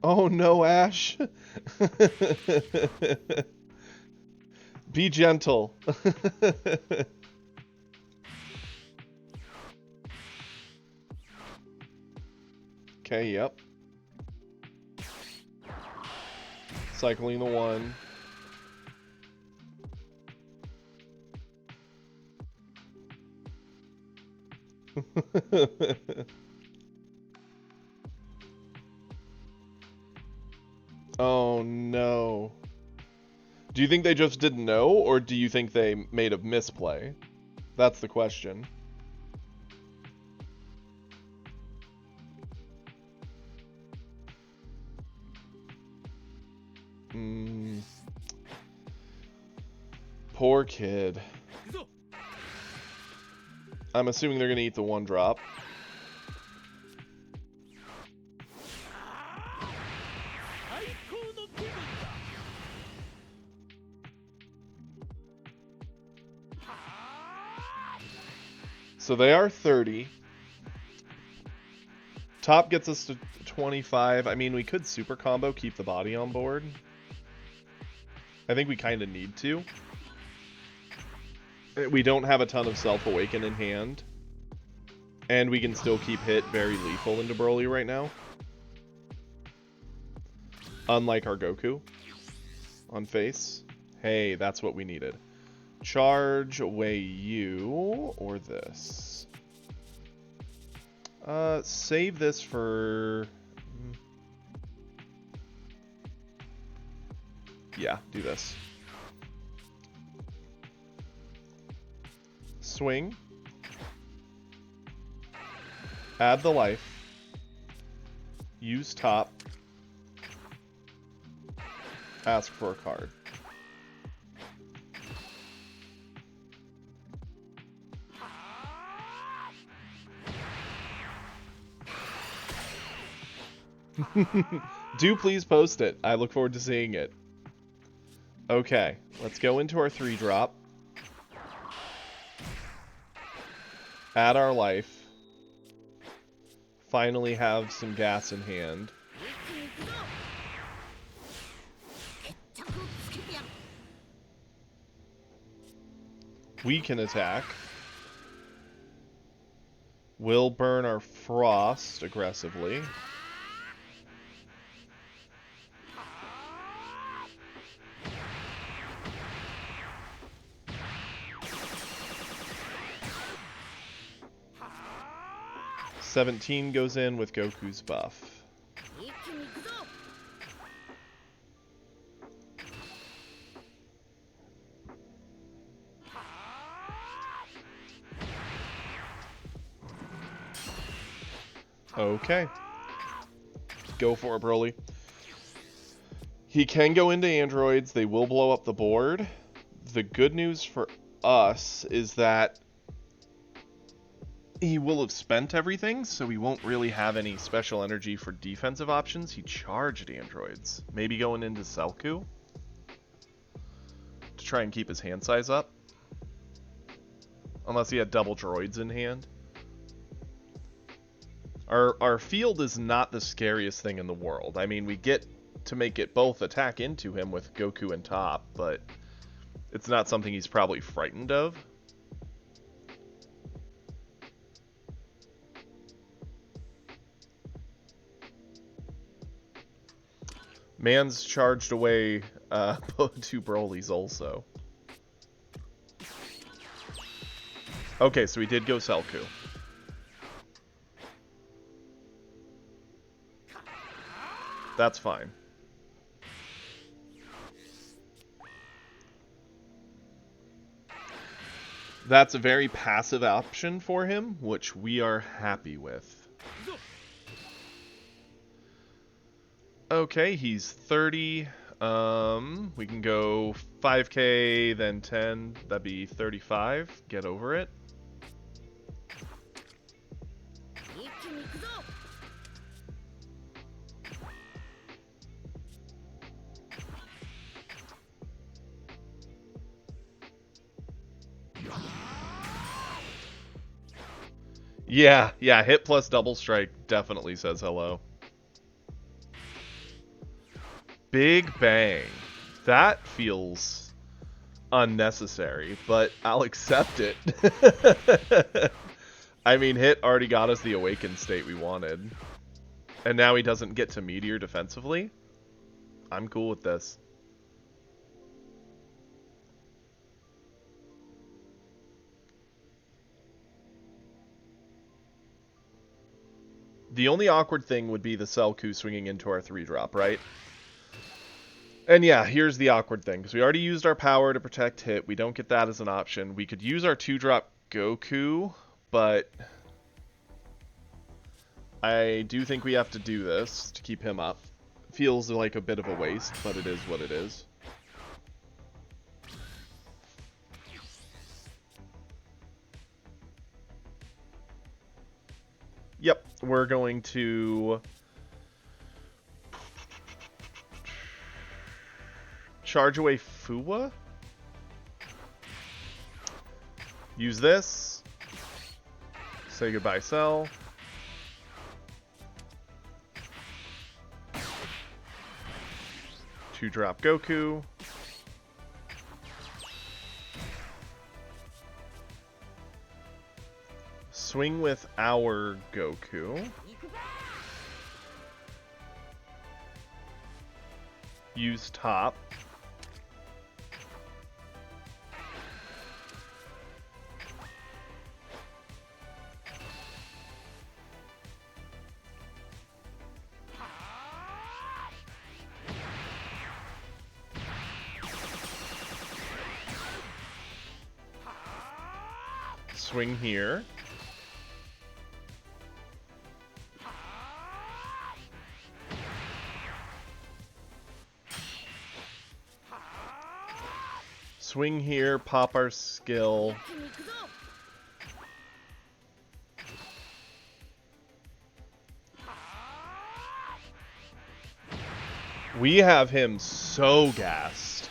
Oh no, Ash! Be gentle. Okay, yep. Cycling the 1. Oh no. Do you think they just didn't know, or do you think they made a misplay? That's the question. Poor kid. I'm assuming they're going to eat the 1-drop. So they are 30. Top gets us to 25. I mean, we could super combo, keep the body on board. I think we kind of need to. We don't have a ton of Self-Awaken in hand. And we can still keep hit very lethal into Broly right now. Unlike our Goku on face. Hey, that's what we needed. Charge away you or this. Save this for... Yeah, do this. Swing. Add the life. Use top. Ask for a card. Do please post it. I look forward to seeing it. Okay, let's go into our 3-drop. Add our life. Finally have some gas in hand. We can attack. We'll burn our frost aggressively. $17 goes in with Goku's buff. Okay. Go for it, Broly. He can go into androids. They will blow up the board. The good news for us is that he will have spent everything, so we won't really have any special energy for defensive options. He charged androids. Maybe going into Selku to try and keep his hand size up. Unless he had double droids in hand. Our field is not the scariest thing in the world. I mean, we get to make it both attack into him with Goku and top, but it's not something he's probably frightened of. Man's charged away 2 Brolys also. Okay, so we did go Selku. That's fine. That's a very passive option for him, which we are happy with. Okay, he's 30. We can go 5k, then 10. That'd be 35. Get over it. Yeah, hit plus double strike definitely says hello. Big Bang. That feels unnecessary, but I'll accept it. I mean, hit already got us the awakened state we wanted. And now he doesn't get to meteor defensively. I'm cool with this. The only awkward thing would be the Selku swinging into our 3-drop, right? And yeah, here's the awkward thing, because we already used our power to protect hit. We don't get that as an option. We could use our 2-drop Goku, but I do think we have to do this to keep him up. Feels like a bit of a waste, but it is what it is. Yep, we're going to charge away Fuwa. Use this. Say goodbye, Cell. 2-drop Goku. Swing with our Goku. Use top. Swing here. Swing here, pop our skill. We have him so gassed.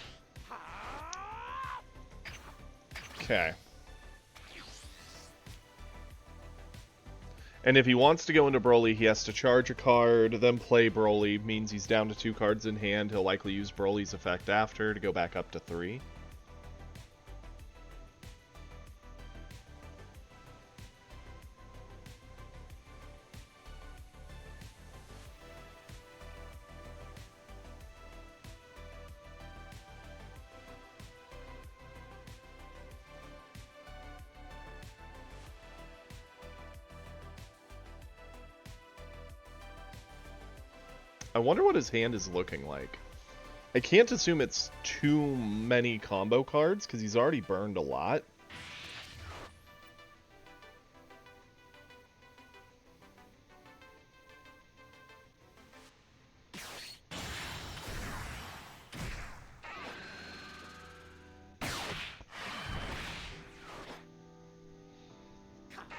Okay. And if he wants to go into Broly, he has to charge a card, then play Broly. Means he's down to 2 cards in hand. He'll likely use Broly's effect after to go back up to 3. I wonder what his hand is looking like. I can't assume it's too many combo cards, because he's already burned a lot.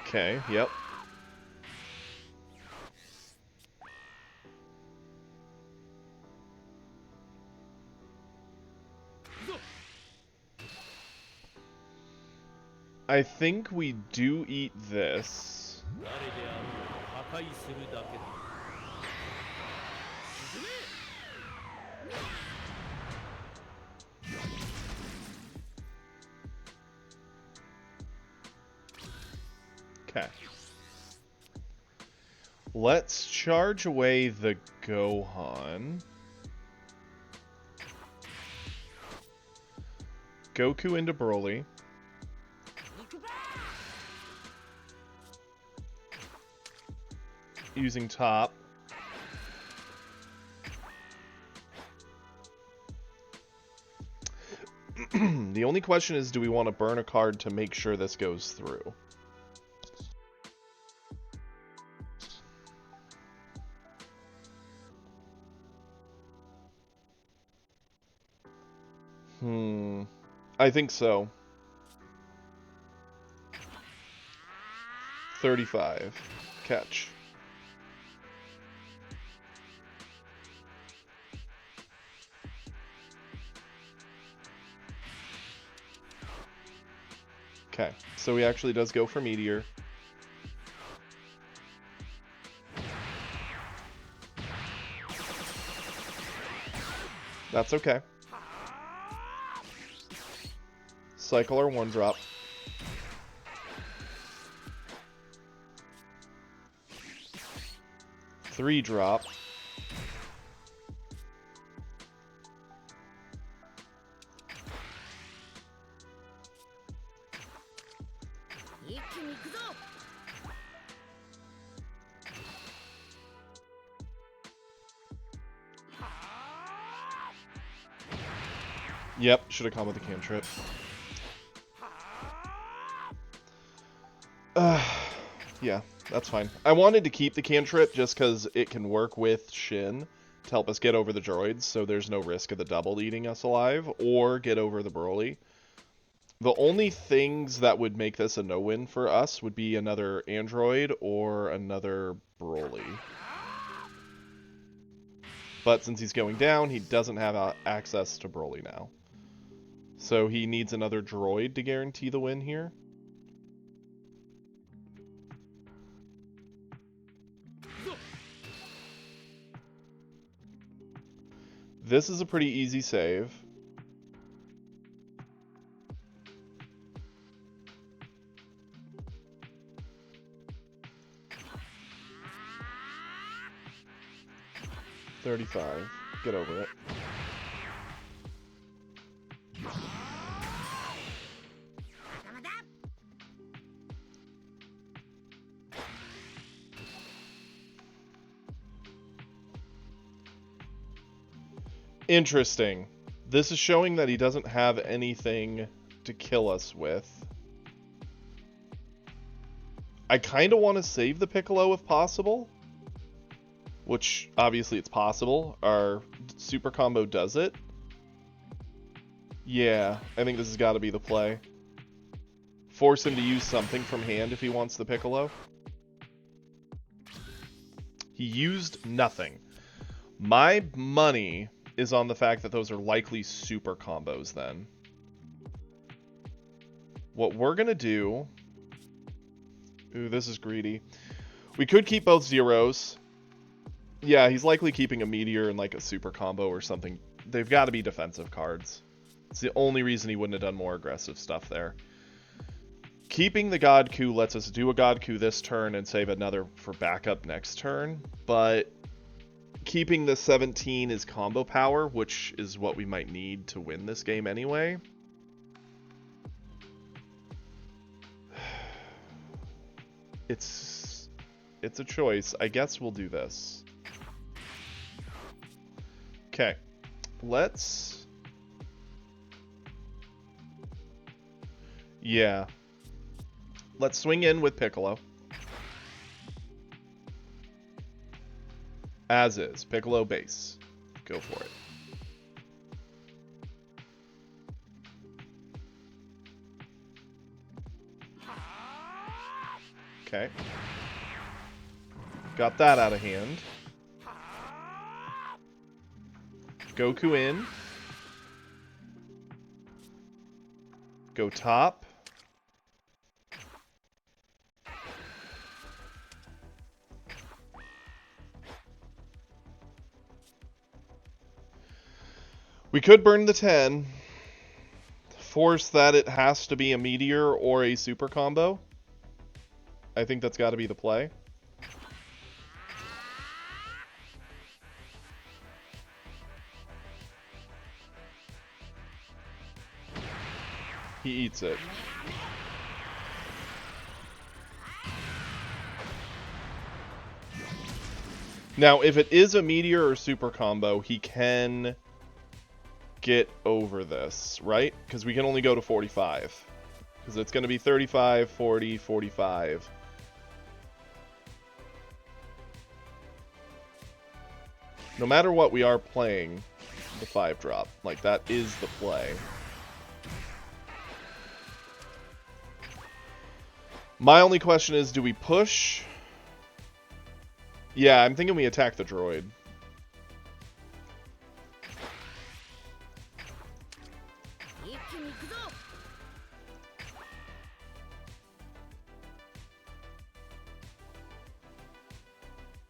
Okay, yep. I think we do eat this. Okay. Let's charge away the Gohan. Goku into Broly. Using top. The only question is, do we want to burn a card to make sure this goes through? I think so. 35. Catch. Okay, so he actually does go for Meteor. That's okay. Cycle our 1-drop. Three drop. Yep, should have come with the cantrip. Yeah, that's fine. I wanted to keep the cantrip just because it can work with Shin to help us get over the droids, so there's no risk of the double eating us alive, or get over the Broly. The only things that would make this a no-win for us would be another android or another Broly. But since he's going down, he doesn't have access to Broly now. So he needs another droid to guarantee the win here. This is a pretty easy save. $35. Get over it. Interesting. This is showing that he doesn't have anything to kill us with. I kind of want to save the Piccolo if possible. Which, obviously, it's possible. Our super combo does it. Yeah, I think this has got to be the play. Force him to use something from hand if he wants the Piccolo. He used nothing. My money is on the fact that those are likely super combos then. What we're going to do... Ooh, this is greedy. We could keep both zeros. Yeah, he's likely keeping a meteor and like a super combo or something. They've got to be defensive cards. It's the only reason he wouldn't have done more aggressive stuff there. Keeping the God Coup lets us do a God Coup this turn and save another for backup next turn, but keeping the 17 is combo power, which is what we might need to win this game anyway. It's a choice. I guess we'll do this. Okay. Let's... Yeah. Let's swing in with Piccolo. As is. Piccolo base. Go for it. Okay. Got that out of hand. Goku in. Go top. We could burn the 10. Force that it has to be a meteor or a super combo. I think that's got to be the play. He eats it. Now, if it is a meteor or super combo, he can get over this, right? Because we can only go to 45. Because it's going to be 35, 40, 45. No matter what, we are playing the 5-drop. Like, that is the play. My only question is, do we push? Yeah, I'm thinking we attack the droid.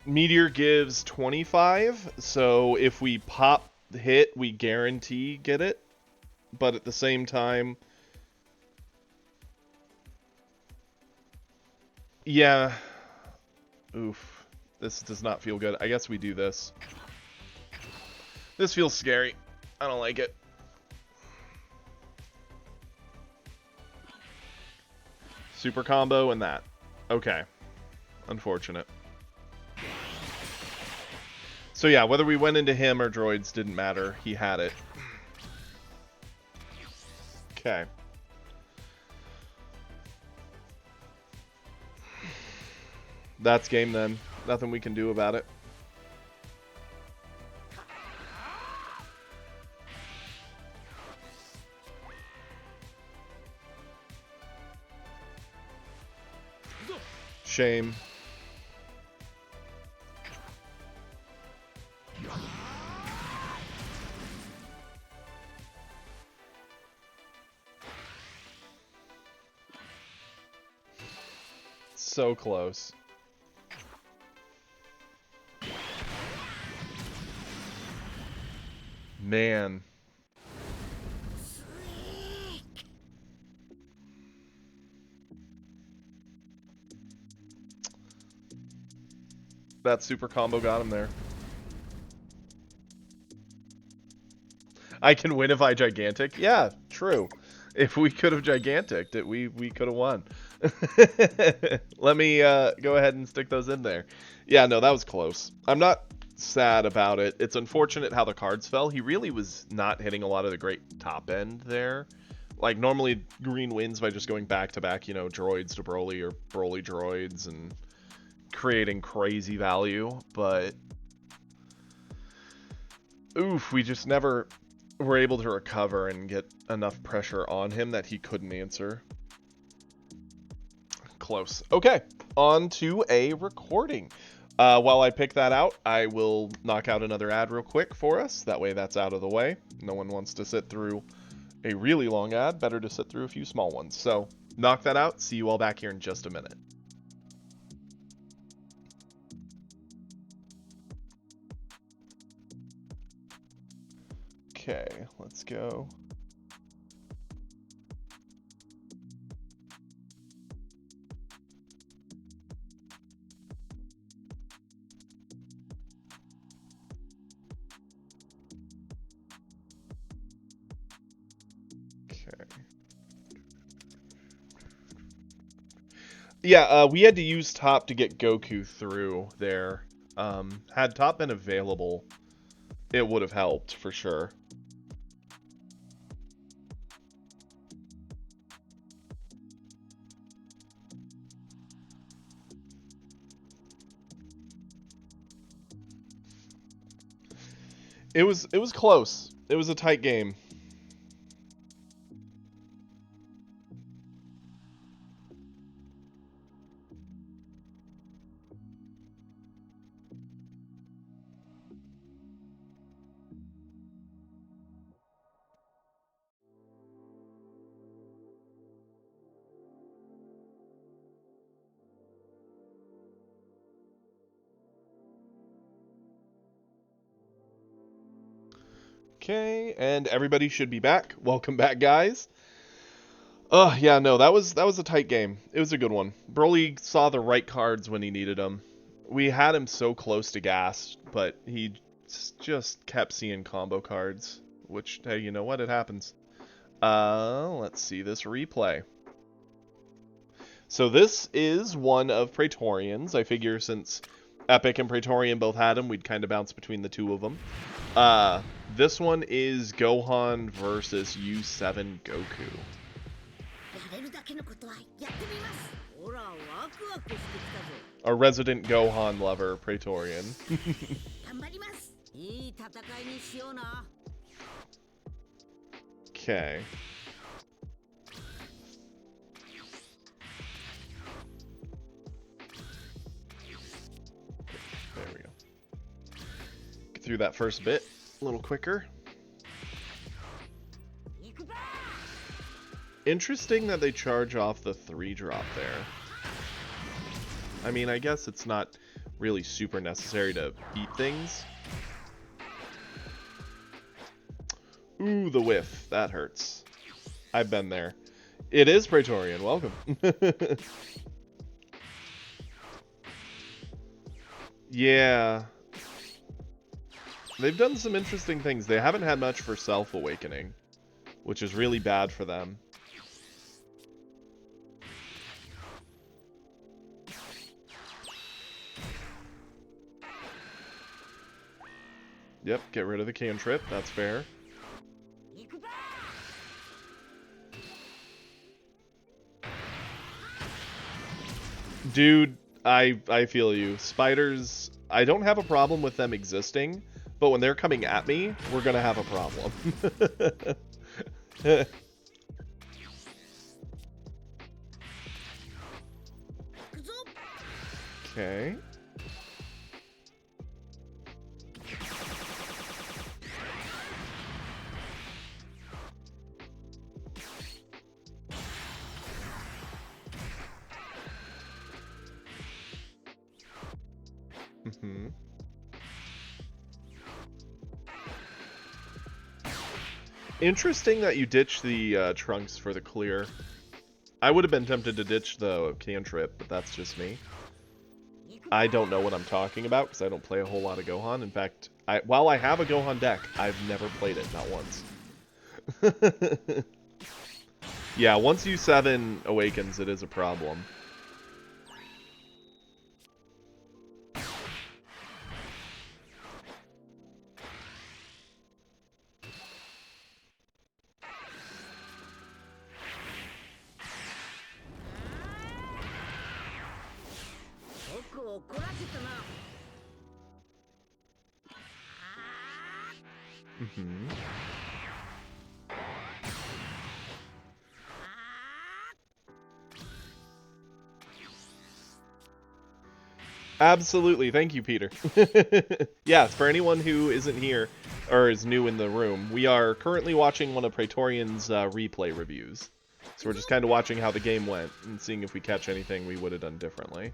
Meteor gives 25, so if we pop hit, we guarantee get it. But at the same time... Yeah. Oof. This does not feel good. I guess we do this. This feels scary. I don't like it. Super combo and that. Okay. Unfortunate. So yeah, whether we went into him or droids didn't matter. He had it. Okay. That's game then. Nothing we can do about it. Shame. So close. Man. That super combo got him there. I can win if I gigantic? Yeah, true. If we could have giganticked it, we could have won. Let me go ahead and stick those in there. Yeah, no, that was close. I'm not sad about it. It's unfortunate how the cards fell. He really was not hitting a lot of the great top end there. Like, normally green wins by just going back-to-back, you know, droids to Broly or Broly droids and creating crazy value, but oof, we just never were able to recover and get enough pressure on him that he couldn't answer. Close. Okay, on to a recording. While I pick that out, I will knock out another ad real quick for us. That way that's out of the way. No one wants to sit through a really long ad. Better to sit through a few small ones. So knock that out. See you all back here in just a minute. Okay, let's go. Yeah, we had to use top to get Goku through there. Had top been available, it would have helped for sure. It was close. It was a tight game. Okay, and everybody should be back. Welcome back, guys. Yeah, no, that was a tight game. It was a good one. Broly saw the right cards when he needed them. We had him so close to gas, but he just kept seeing combo cards, which, hey, you know what? It happens. Let's see this replay. So this is one of Praetorians. I figure since Epic and Praetorian both had him, we'd kind of bounce between the two of them. This one is Gohan versus U7 Goku. A resident Gohan lover, Praetorian. Okay. There we go. Get through that first bit a little quicker. Interesting that they charge off the 3-drop there. I mean, I guess it's not really super necessary to beat things. Ooh, the whiff. That hurts. I've been there. It is Praetorian. Welcome. Yeah. They've done some interesting things. They haven't had much for Self-Awakening, which is really bad for them. Yep, get rid of the cantrip. That's fair. Dude, I feel you. Spiders, I don't have a problem with them existing, but when they're coming at me, we're gonna have a problem. Okay. Interesting that you ditched the Trunks for the clear. I would have been tempted to ditch the cantrip, but that's just me. I don't know what I'm talking about because I don't play a whole lot of Gohan. In fact, while I have a Gohan deck, I've never played it, not once. Yeah, once U7 awakens, it is a problem. Mm-hmm. Absolutely. Thank you, Peter. Yes, for anyone who isn't here or is new in the room, we are currently watching one of Praetorian's replay reviews. So we're just kind of watching how the game went and seeing if we catch anything we would have done differently.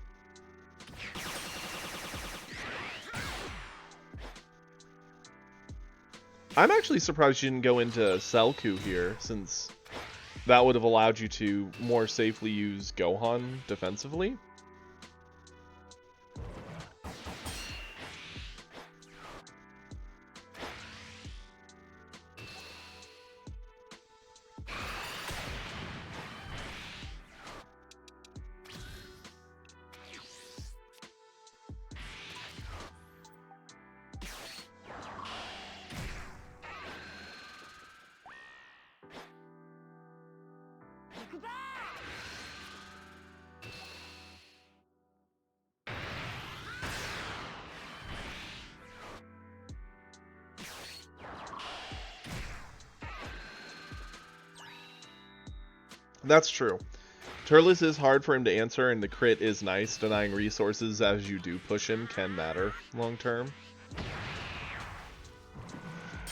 I'm actually surprised you didn't go into Selku here, since that would have allowed you to more safely use Gohan defensively. That's true. Turles is hard for him to answer, and the crit is nice. Denying resources as you do push him can matter long term.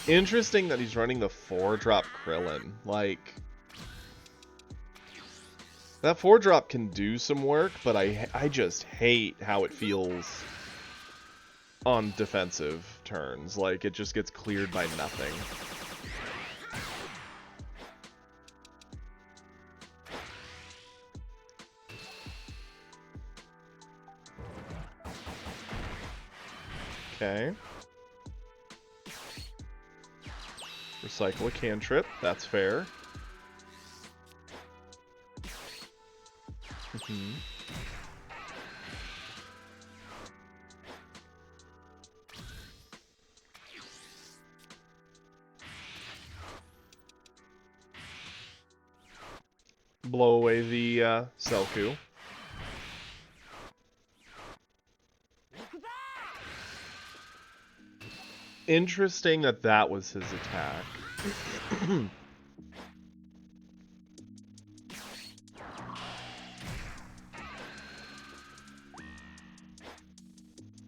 Interesting that he's running the 4-drop Krillin. Like, that 4-drop can do some work, but I just hate how it feels on defensive turns. Like, it just gets cleared by nothing. Okay. Recycle a cantrip. That's fair. Mm-hmm. Blow away the Selku. Interesting that that was his attack.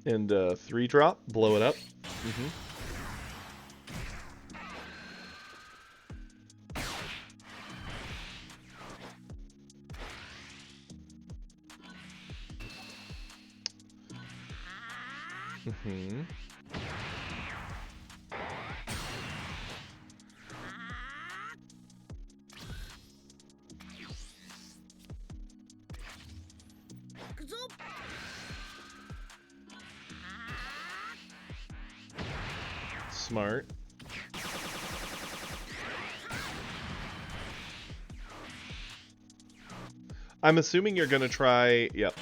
And 3-drop, blow it up. Mm-hmm. Mm-hmm. Smart. I'm assuming you're gonna try, yep,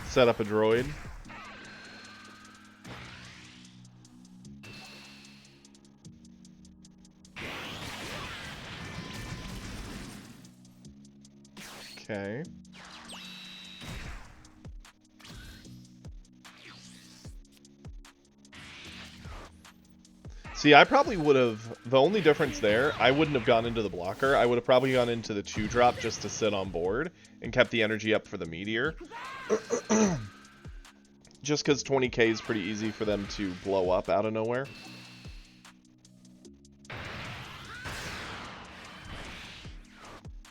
set up a droid. Okay. See, I probably would have, the only difference there, I wouldn't have gone into the blocker. I would have probably gone into the 2-drop just to sit on board and kept the energy up for the meteor. Just because 20k is pretty easy for them to blow up out of nowhere.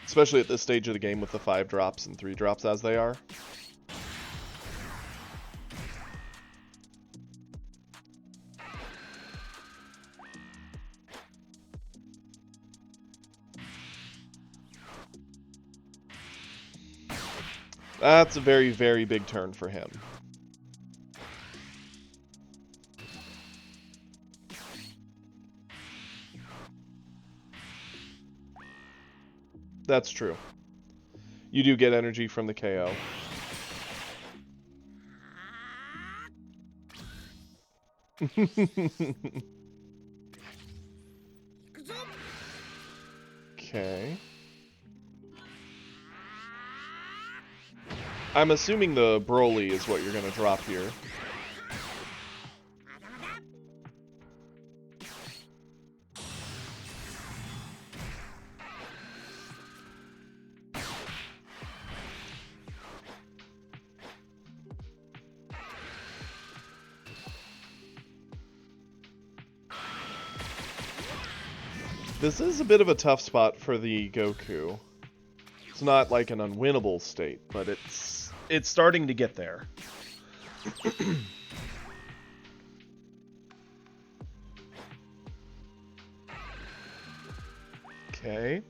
Especially at this stage of the game with the 5-drops and 3-drops as they are. That's a very, very big turn for him. That's true. You do get energy from the KO. Okay. I'm assuming the Broly is what you're going to drop here. This is a bit of a tough spot for the Goku. It's not like an unwinnable state, but it's starting to get there. Okay.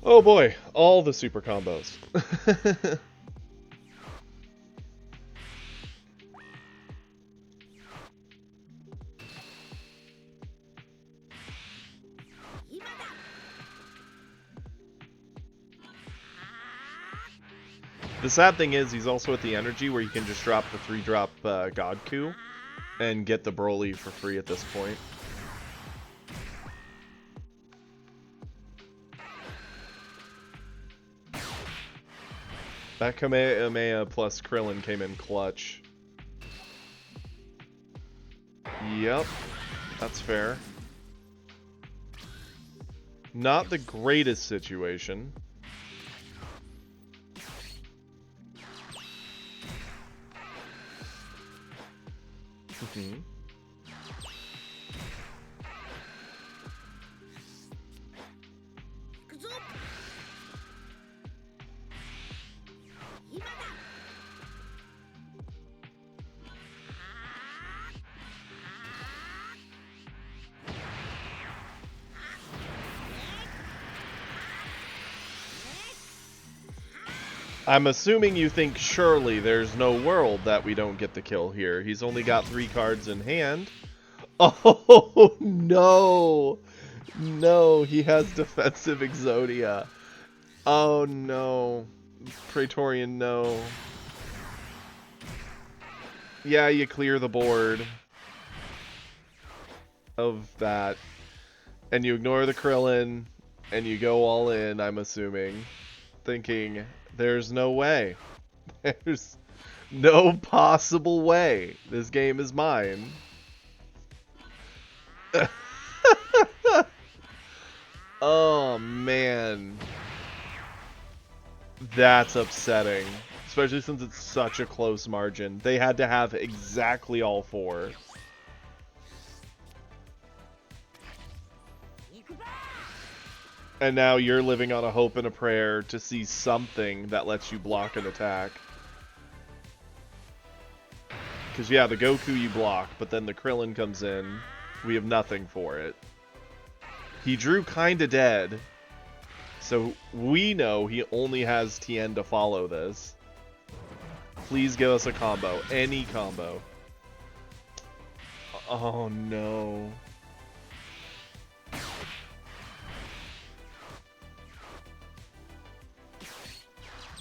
Oh boy, all the super combos. The sad thing is he's also at the energy where you can just drop the 3-drop Godku and get the Broly for free at this point. That Kamehameha plus Krillin came in clutch. Yep, that's fair. Not the greatest situation. Mm-hmm. I'm assuming you think surely there's no world that we don't get the kill here. He's only got 3 cards in hand. Oh, no. No, he has defensive Exodia. Oh, no. Praetorian, no. Yeah, you clear the board of that. And you ignore the Krillin, and you go all in, I'm assuming. Thinking, there's no way. There's no possible way. This game is mine. Oh, man. That's upsetting. Especially since it's such a close margin. They had to have exactly all 4. And now you're living on a hope and a prayer to see something that lets you block an attack. Because, yeah, the Goku you block, but then the Krillin comes in. We have nothing for it. He drew kinda dead. So we know he only has Tien to follow this. Please give us a combo. Any combo. Oh, no.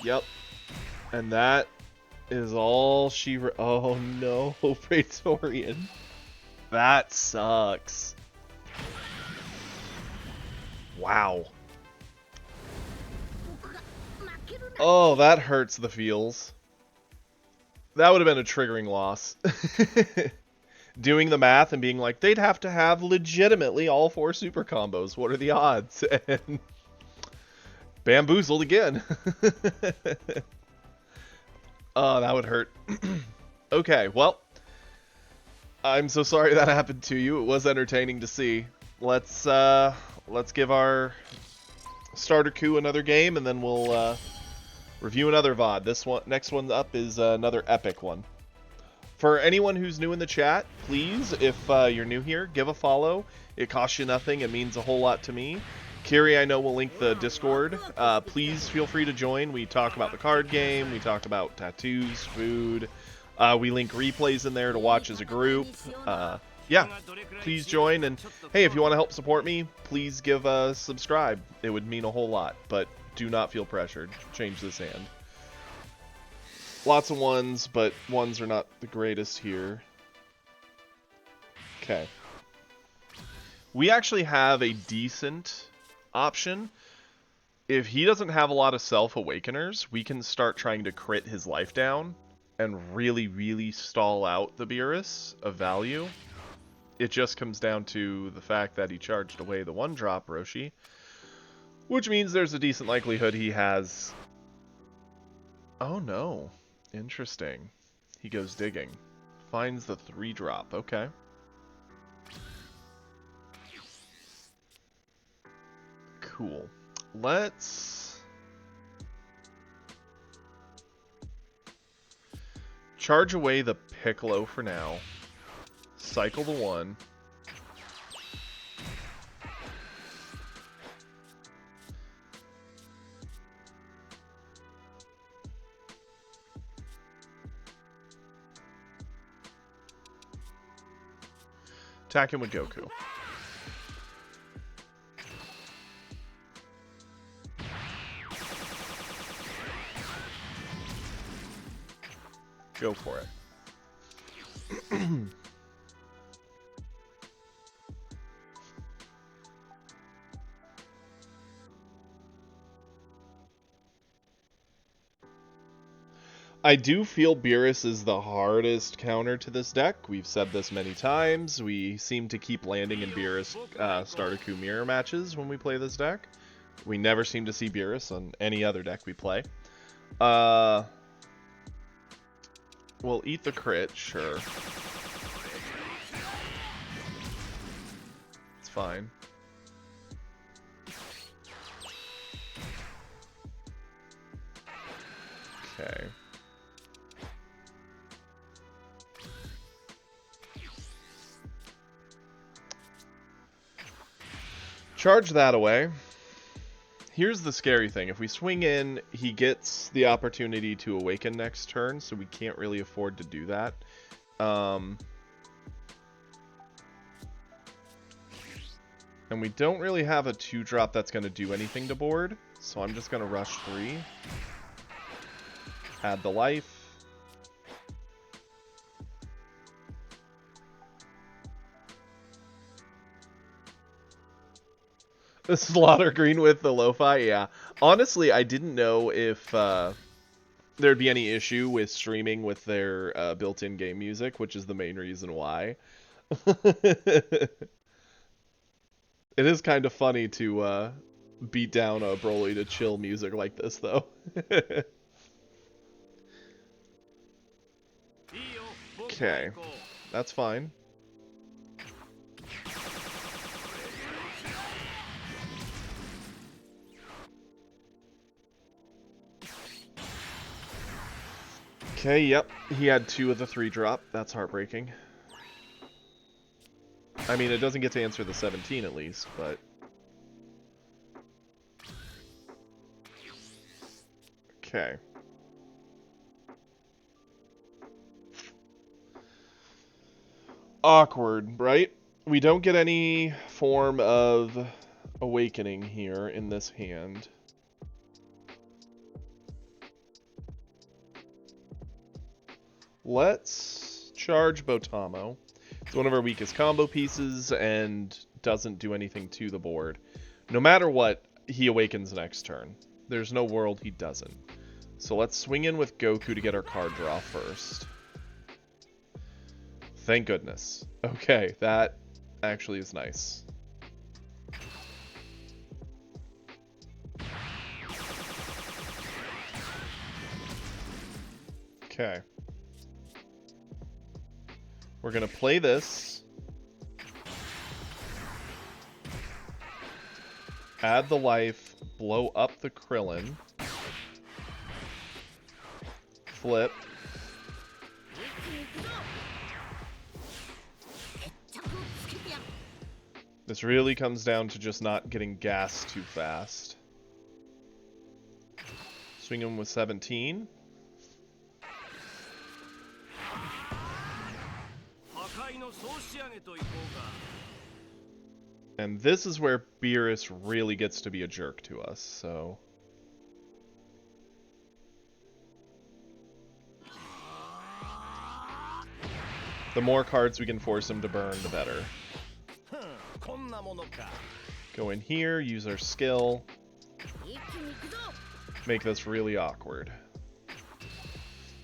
Yep. And that is all she... Oh no, Praetorian. That sucks. Wow. Oh, that hurts the feels. That would have been a triggering loss. Doing the math and being like, they'd have to have legitimately all 4 super combos. What are the odds? And... bamboozled again. Oh, that would hurt. Okay, well, I'm so sorry that happened to you. It was entertaining to see. Let's give our starter coup another game, and then we'll review another VOD. This one, next one up, is another epic one. For anyone who's new in the chat, please, if you're new here, give a follow. It costs you nothing. It means a whole lot to me. Kiri, I know, will link the Discord. Please feel free to join. We talk about the card game. We talk about tattoos, food. We link replays in there to watch as a group. Yeah, please join. And hey, if you want to help support me, please give a subscribe. It would mean a whole lot, but do not feel pressured. Change this hand. Lots of ones, but ones are not the greatest here. Okay. We actually have a decent option. If he doesn't have a lot of self-awakeners, we can start trying to crit his life down and really, really stall out the Beerus of value. It just comes down to the fact that he charged away the 1-drop Roshi, which means there's a decent likelihood he has... Oh no. Interesting. He goes digging. Finds the 3-drop. Okay. Cool. Let's charge away the Piccolo for now. Cycle the 1. Attack him with Goku. Go for it. I do feel Beerus is the hardest counter to this deck. We've said this many times. We seem to keep landing in Beerus Stardaku mirror matches when we play this deck. We never seem to see Beerus on any other deck we play. We'll eat the crit, sure. It's fine. Okay. Charge that away. Here's the scary thing. If we swing in, he gets the opportunity to awaken next turn, so we can't really afford to do that. And we don't really have a 2-drop that's going to do anything to board, so I'm just going to rush 3. Add the life. The Slaughter Green with the lo-fi, yeah. Honestly, I didn't know if there'd be any issue with streaming with their built-in game music, which is the main reason why. It is kind of funny to beat down a Broly to chill music like this, though. Okay, that's fine. Okay, yep. He had 2 of the 3-drop. That's heartbreaking. I mean, it doesn't get to answer the 17 at least, but... Okay. Awkward, right? We don't get any form of awakening here in this hand. Let's charge Botamo. It's one of our weakest combo pieces and doesn't do anything to the board. No matter what, he awakens next turn. There's no world he doesn't. So let's swing in with Goku to get our card draw first. Thank goodness. Okay, that actually is nice. Okay. We're gonna play this. Add the life, blow up the Krillin. Flip. This really comes down to just not getting gassed too fast. Swing him with 17. And this is where Beerus really gets to be a jerk to us, so... The more cards we can force him to burn, the better. Go in here, use our skill. Make this really awkward.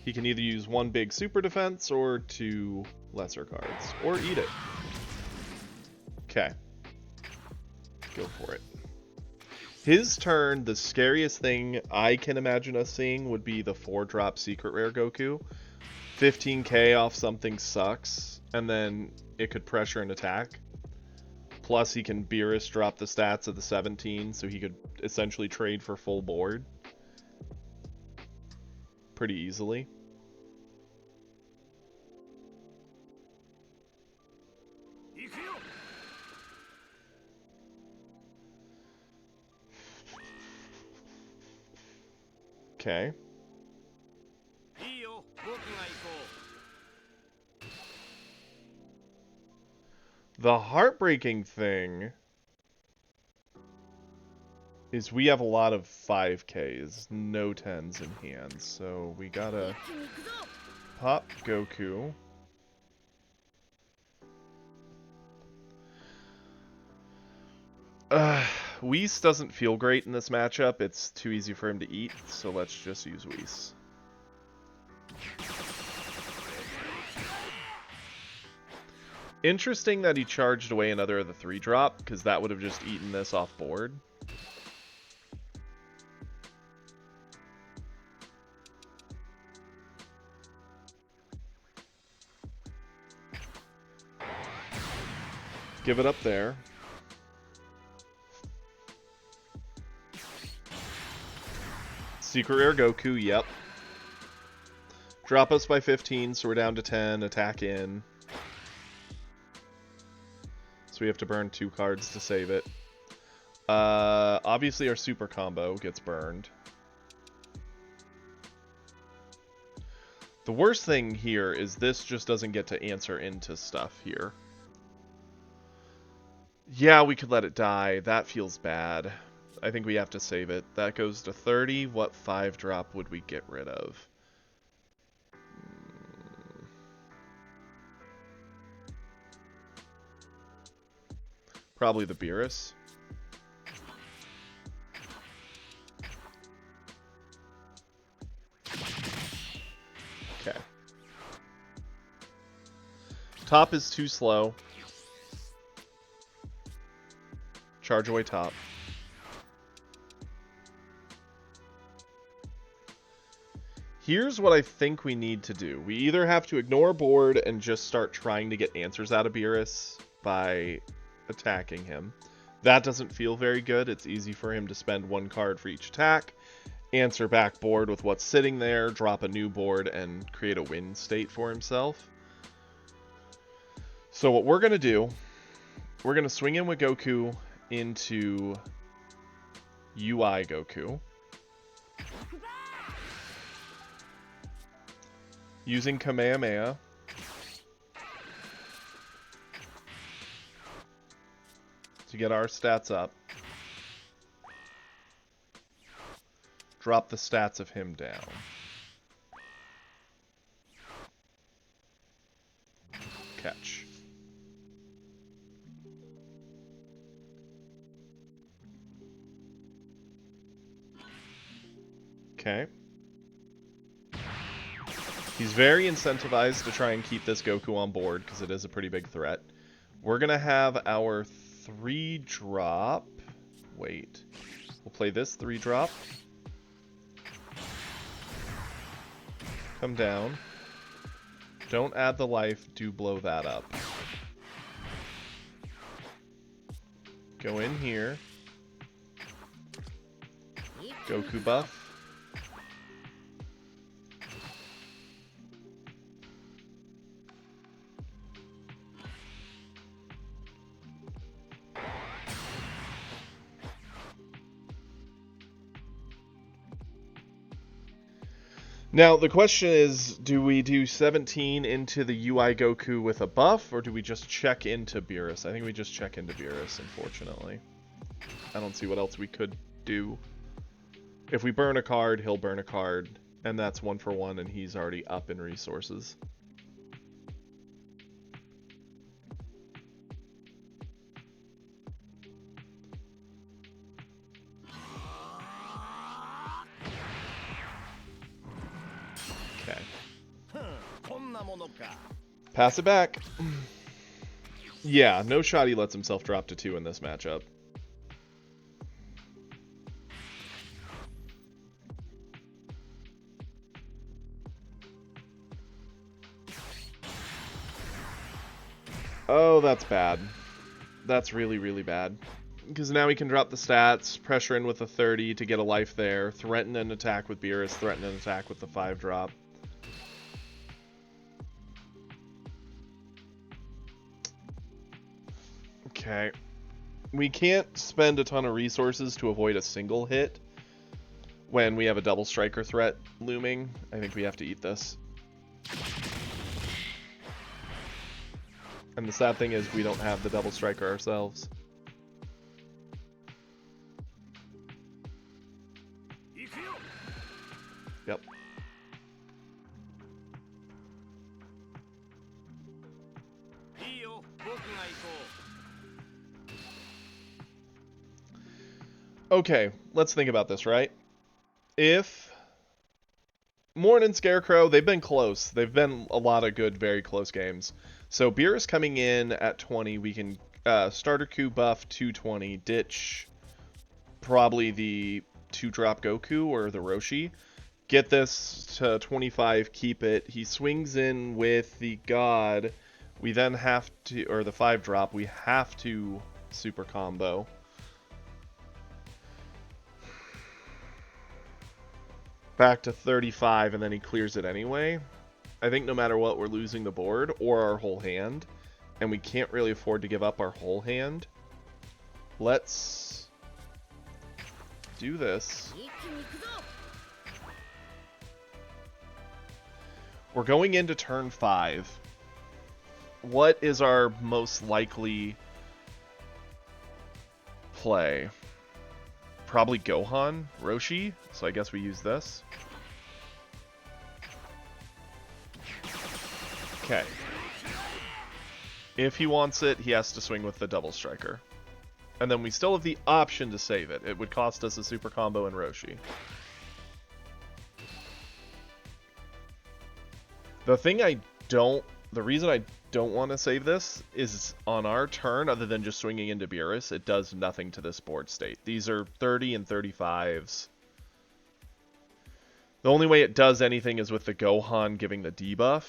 He can either use one big super defense or two lesser cards. Or eat it. Okay. Go for it. His turn, the scariest thing I can imagine us seeing would be the 4-drop Secret Rare Goku. 15k off something sucks, and then it could pressure an attack. Plus he can Beerus drop the stats of the 17, so he could essentially trade for full board. Pretty easily. Okay. The heartbreaking thing is we have a lot of 5Ks, no 10s in hand, so we gotta pop Goku. Whis doesn't feel great in this matchup. It's too easy for him to eat, so let's just use Whis. Interesting that he charged away another of the 3-drop, because that would have just eaten this off board. Give it up there. Secret Rare Goku, yep. Drop us by 15, so we're down to 10. Attack in. So we have to burn 2 cards to save it. Obviously our super combo gets burned. The worst thing here is this just doesn't get to answer into stuff here. Yeah, we could let it die. That feels bad. I think we have to save it. That goes to 30. What 5-drop would we get rid of? Probably the Beerus. Okay. Top is too slow. Charge away top. Here's what I think we need to do. We either have to ignore board and just start trying to get answers out of Beerus by attacking him. That doesn't feel very good. It's easy for him to spend 1 card for each attack, answer back board with what's sitting there, drop a new board, and create a win state for himself. So what we're going to do, we're going to swing in with Goku into UI Goku. Using Kamehameha. To get our stats up. Drop the stats of him down. Catch. Okay. He's very incentivized to try and keep this Goku on board, because it is a pretty big threat. We're going to have our 3-drop. Wait. We'll play this 3-drop. Come down. Don't add the life, do blow that up. Go in here. Goku buff. Now, the question is, do we do 17 into the UI Goku with a buff, or do we just check into Beerus? I think we just check into Beerus, unfortunately. I don't see what else we could do. If we burn a card, he'll burn a card, and that's 1 for 1, and he's already up in resources. Okay. Pass it back. Yeah, no shot he lets himself drop to 2 in this matchup. Oh, that's bad. That's really, really bad. Because now he can drop the stats, pressure in with a 30 to get a life there, threaten an attack with Beerus, threaten an attack with the 5 drop. Okay. We can't spend a ton of resources to avoid a single hit when we have a double striker threat looming. I think we have to eat this. And the sad thing is we don't have the double striker ourselves. Yep. Okay, let's think about this, right? If Morn and Scarecrow, they've been close. They've been a lot of good, very close games. So Beerus coming in at 20, we can starter Q buff 220, ditch probably the 2-drop Goku or the Roshi. Get this to 25, keep it. He swings in with the God. We then have to, or the 5-drop, we have to super combo. Back to 35, and then he clears it anyway. I think no matter what, we're losing the board or our whole hand, and we can't really afford to give up our whole hand. Let's do this. We're going into turn 5. What is our most likely play? Probably Gohan, Roshi, so I guess we use this. Okay. If he wants it, he has to swing with the double striker. And then we still have the option to save it. It would cost us a super combo in Roshi. The reason I don't want to save this is on our turn, other than just swinging into Beerus, it does nothing to this board state. These are 30 and 35s. The only way it does anything is with the Gohan giving the debuff,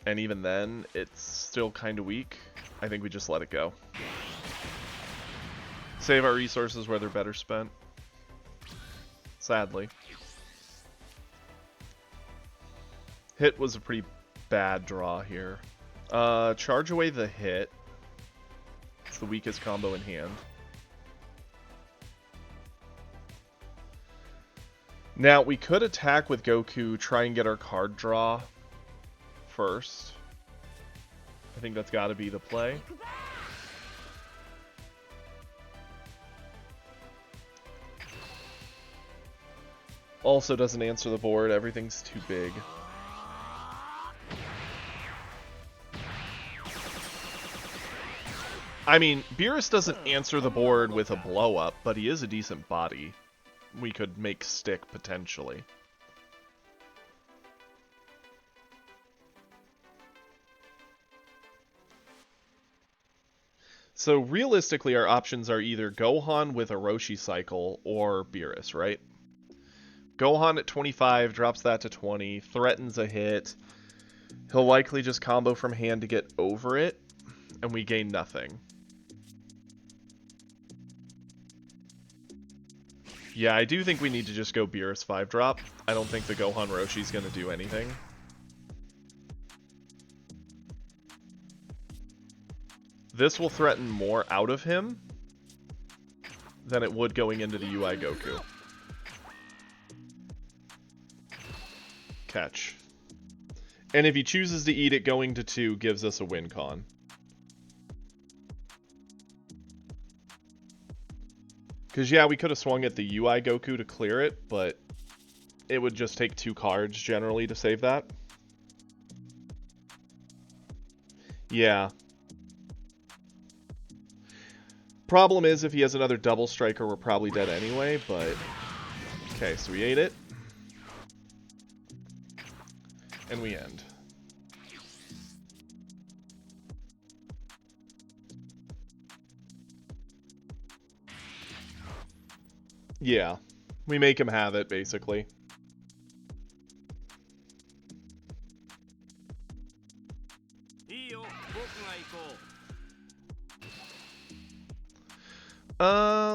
and even then, it's still kind of weak. I think we just let it go. Save our resources where they're better spent. Sadly. Hit was a pretty bad draw here. Charge away the hit. It's the weakest combo in hand. Now, we could attack with Goku, try and get our card draw first. I think that's got to be the play. Also doesn't answer the board. Everything's too big. I mean, Beerus doesn't answer the board with a blow-up, but he is a decent body. We could make stick, potentially. So, realistically, our options are either Gohan with a Roshi cycle or Beerus, right? Gohan at 25, drops that to 20, threatens a hit. He'll likely just combo from hand to get over it, and we gain nothing. Yeah, I do think we need to just go Beerus 5-drop. I don't think the Gohan Roshi's going to do anything. This will threaten more out of him than it would going into the UI Goku. Catch. And if he chooses to eat it, going to 2 gives us a win con. Because, yeah, we could have swung at the UI Goku to clear it, but it would just take 2 cards generally to save that. Yeah. Problem is, if he has another double striker, we're probably dead anyway, but... Okay, so we ate it. And we end. Yeah. We make him have it, basically.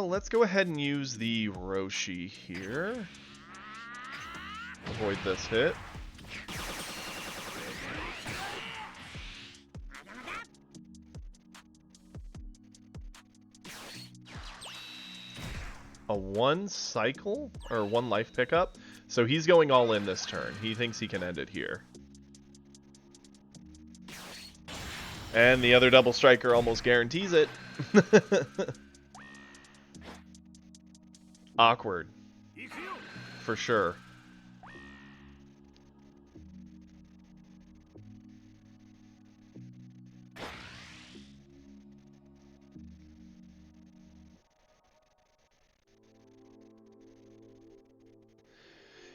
Let's go ahead and use the Roshi here. Avoid this hit. A 1 cycle? Or 1 life pickup? So he's going all in this turn. He thinks he can end it here. And the other double striker almost guarantees it. Awkward. For sure.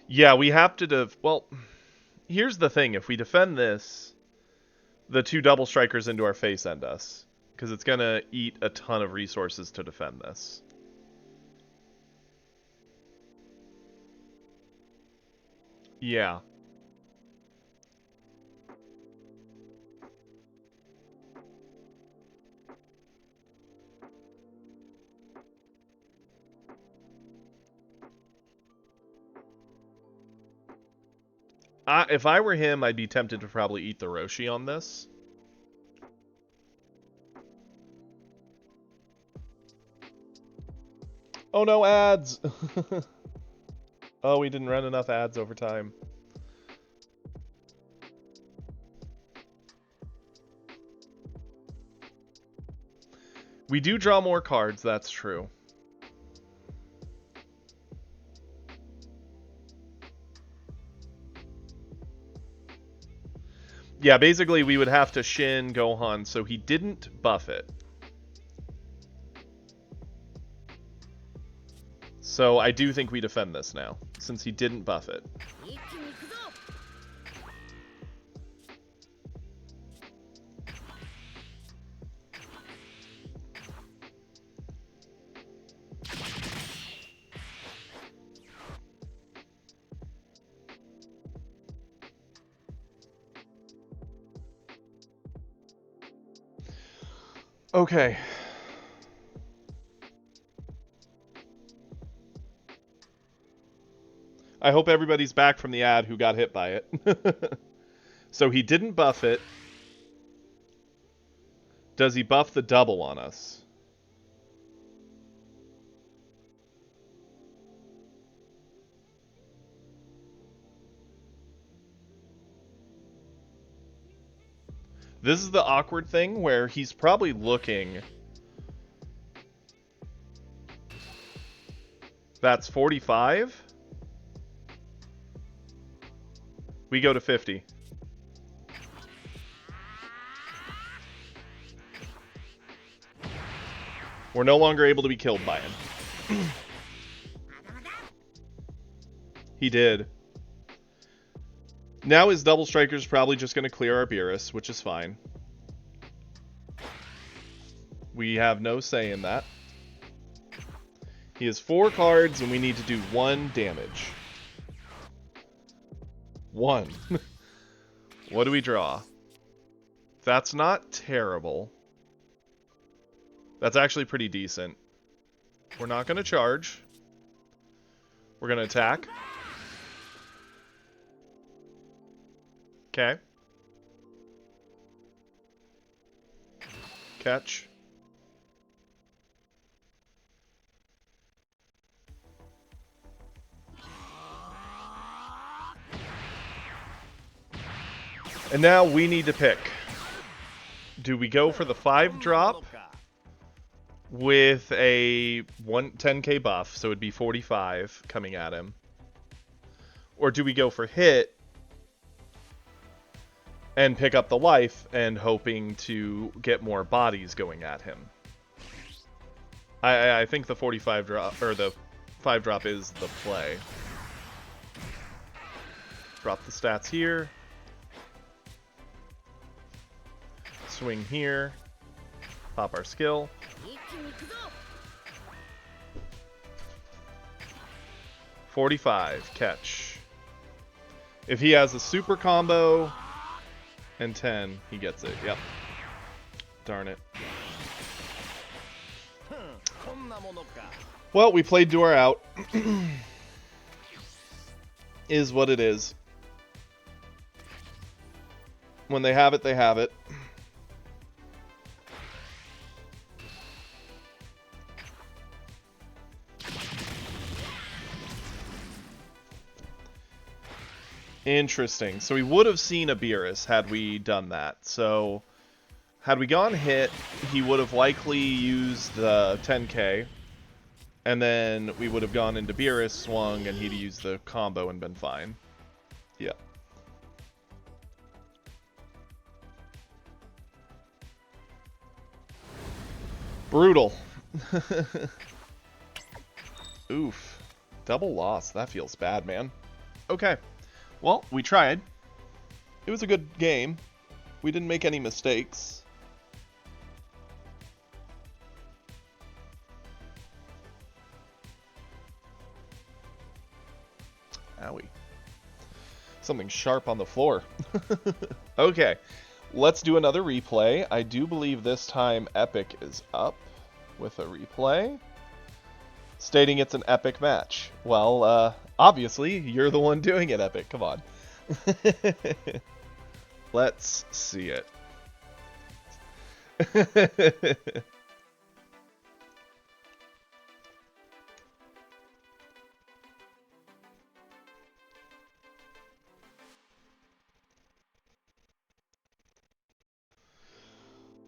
Yeah, we have to well, here's the thing. If we defend this, the 2 double strikers into our face end us. Because it's going to eat a ton of resources to defend this. Yeah. If I were him, I'd be tempted to probably eat the Roshi on this. Oh no, ads! Oh, we didn't run enough ads over time. We do draw more cards, that's true. Yeah, basically we would have to Shin Gohan, so he didn't buff it. So I do think we defend this now, since he didn't buff it. Okay. I hope everybody's back from the ad who got hit by it. So he didn't buff it. Does he buff the double on us? This is the awkward thing where he's probably looking. That's 45. We go to 50. We're no longer able to be killed by him. He did. Now his double striker's probably just going to clear our Beerus, which is fine. We have no say in that. He has 4 cards, and we need to do 1 damage. 1. What do we draw? That's not terrible. That's actually pretty decent. We're not going to charge. We're going to attack. Okay. Catch. And now we need to pick. Do we go for the 5-drop with a 10k buff, so it'd be 45 coming at him? Or do we go for hit and pick up the life and hoping to get more bodies going at him? I think the 45 drop, or the 5-drop is the play. Drop the stats here. Swing here. Pop our skill. 45 catch. If he has a super combo and 10, he gets it. Yep. Darn it. Well, we played Dwar out. Is what it is. When they have it, they have it. Interesting. So we would have seen a Beerus had we done that. So had we gone hit, he would have likely used the 10k. And then we would have gone into Beerus, swung, and he'd used the combo and been fine. Yeah. Brutal. Oof. Double loss. That feels bad, man. Okay. Well, we tried. It was a good game. We didn't make any mistakes. Owie. Something sharp on the floor. Okay. Let's do another replay. I do believe this time Epic is up with a replay, stating it's an epic match. Well, obviously, you're the one doing it, Epic. Come on. Let's see it.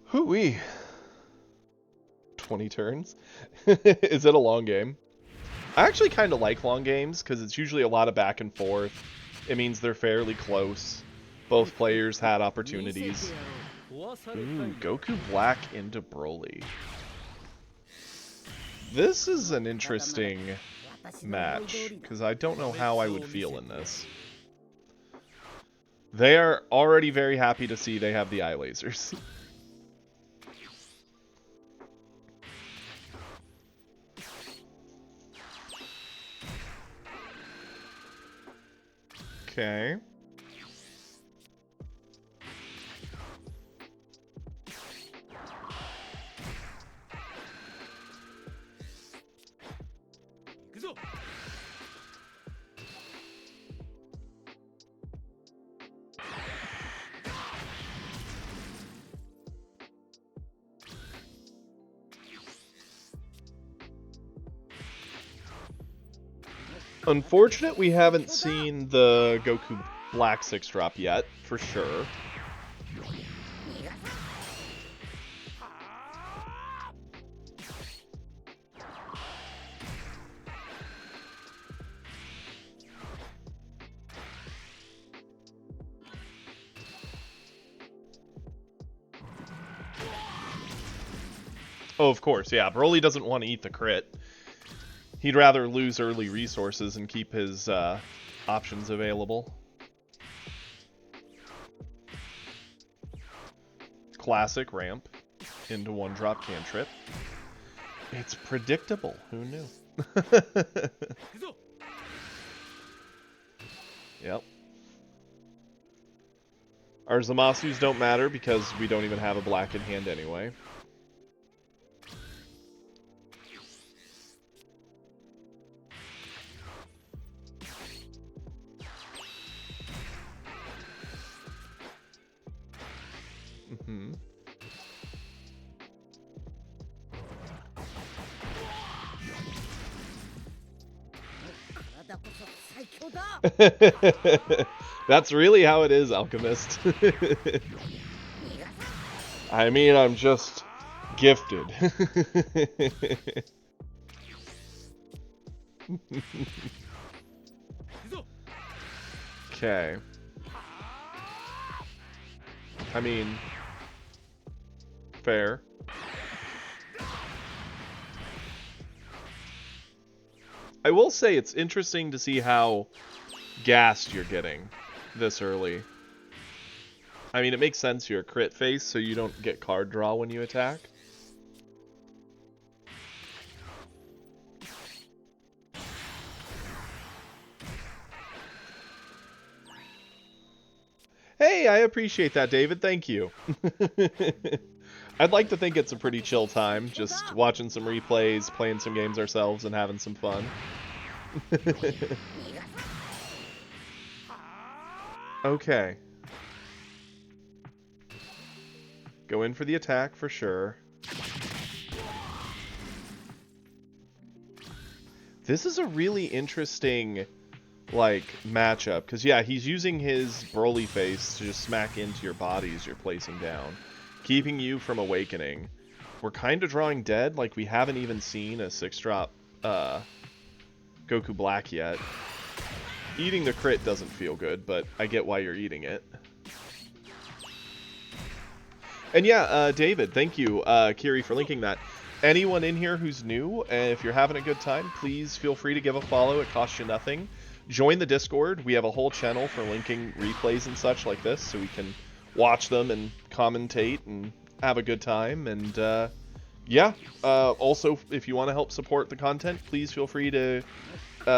Hoo-wee. 20 turns? Is it a long game? I actually kind of like long games because it's usually a lot of back and forth. It means they're fairly close. Both players had opportunities. Ooh, Goku Black into Broly. This is an interesting match because I don't know how I would feel in this. They are already very happy to see they have the eye lasers. Okay. Unfortunate we haven't seen the Goku Black 6-drop yet, for sure. Oh, of course, yeah. Broly doesn't want to eat the crit. He'd rather lose early resources and keep his options available. Classic ramp into 1-drop cantrip. It's predictable. Who knew? Yep. Our Zamasus don't matter because we don't even have a black in hand anyway. That's really how it is, Alchemist. I mean, I'm just gifted. Okay. I mean, fair. I will say it's interesting to see how gassed you're getting this early. I mean, it makes sense you're a crit face, so you don't get card draw when you attack. Hey, I appreciate that, David. Thank you. I'd like to think it's a pretty chill time, just watching some replays, playing some games ourselves, and having some fun. Okay. Go in for the attack for sure. This is a really interesting, like, matchup. Because, yeah, he's using his Broly face to just smack into your bodies you're placing down, keeping you from awakening. We're kind of drawing dead. Like, we haven't even seen a 6-drop Goku Black yet. Eating the crit doesn't feel good, but I get why you're eating it. And yeah, David, thank you, Kiri, for linking that. Anyone in here who's new, if you're having a good time, please feel free to give a follow. It costs you nothing. Join the Discord. We have a whole channel for linking replays and such like this, so we can watch them and commentate and have a good time. And yeah, also, if you want to help support the content, please feel free to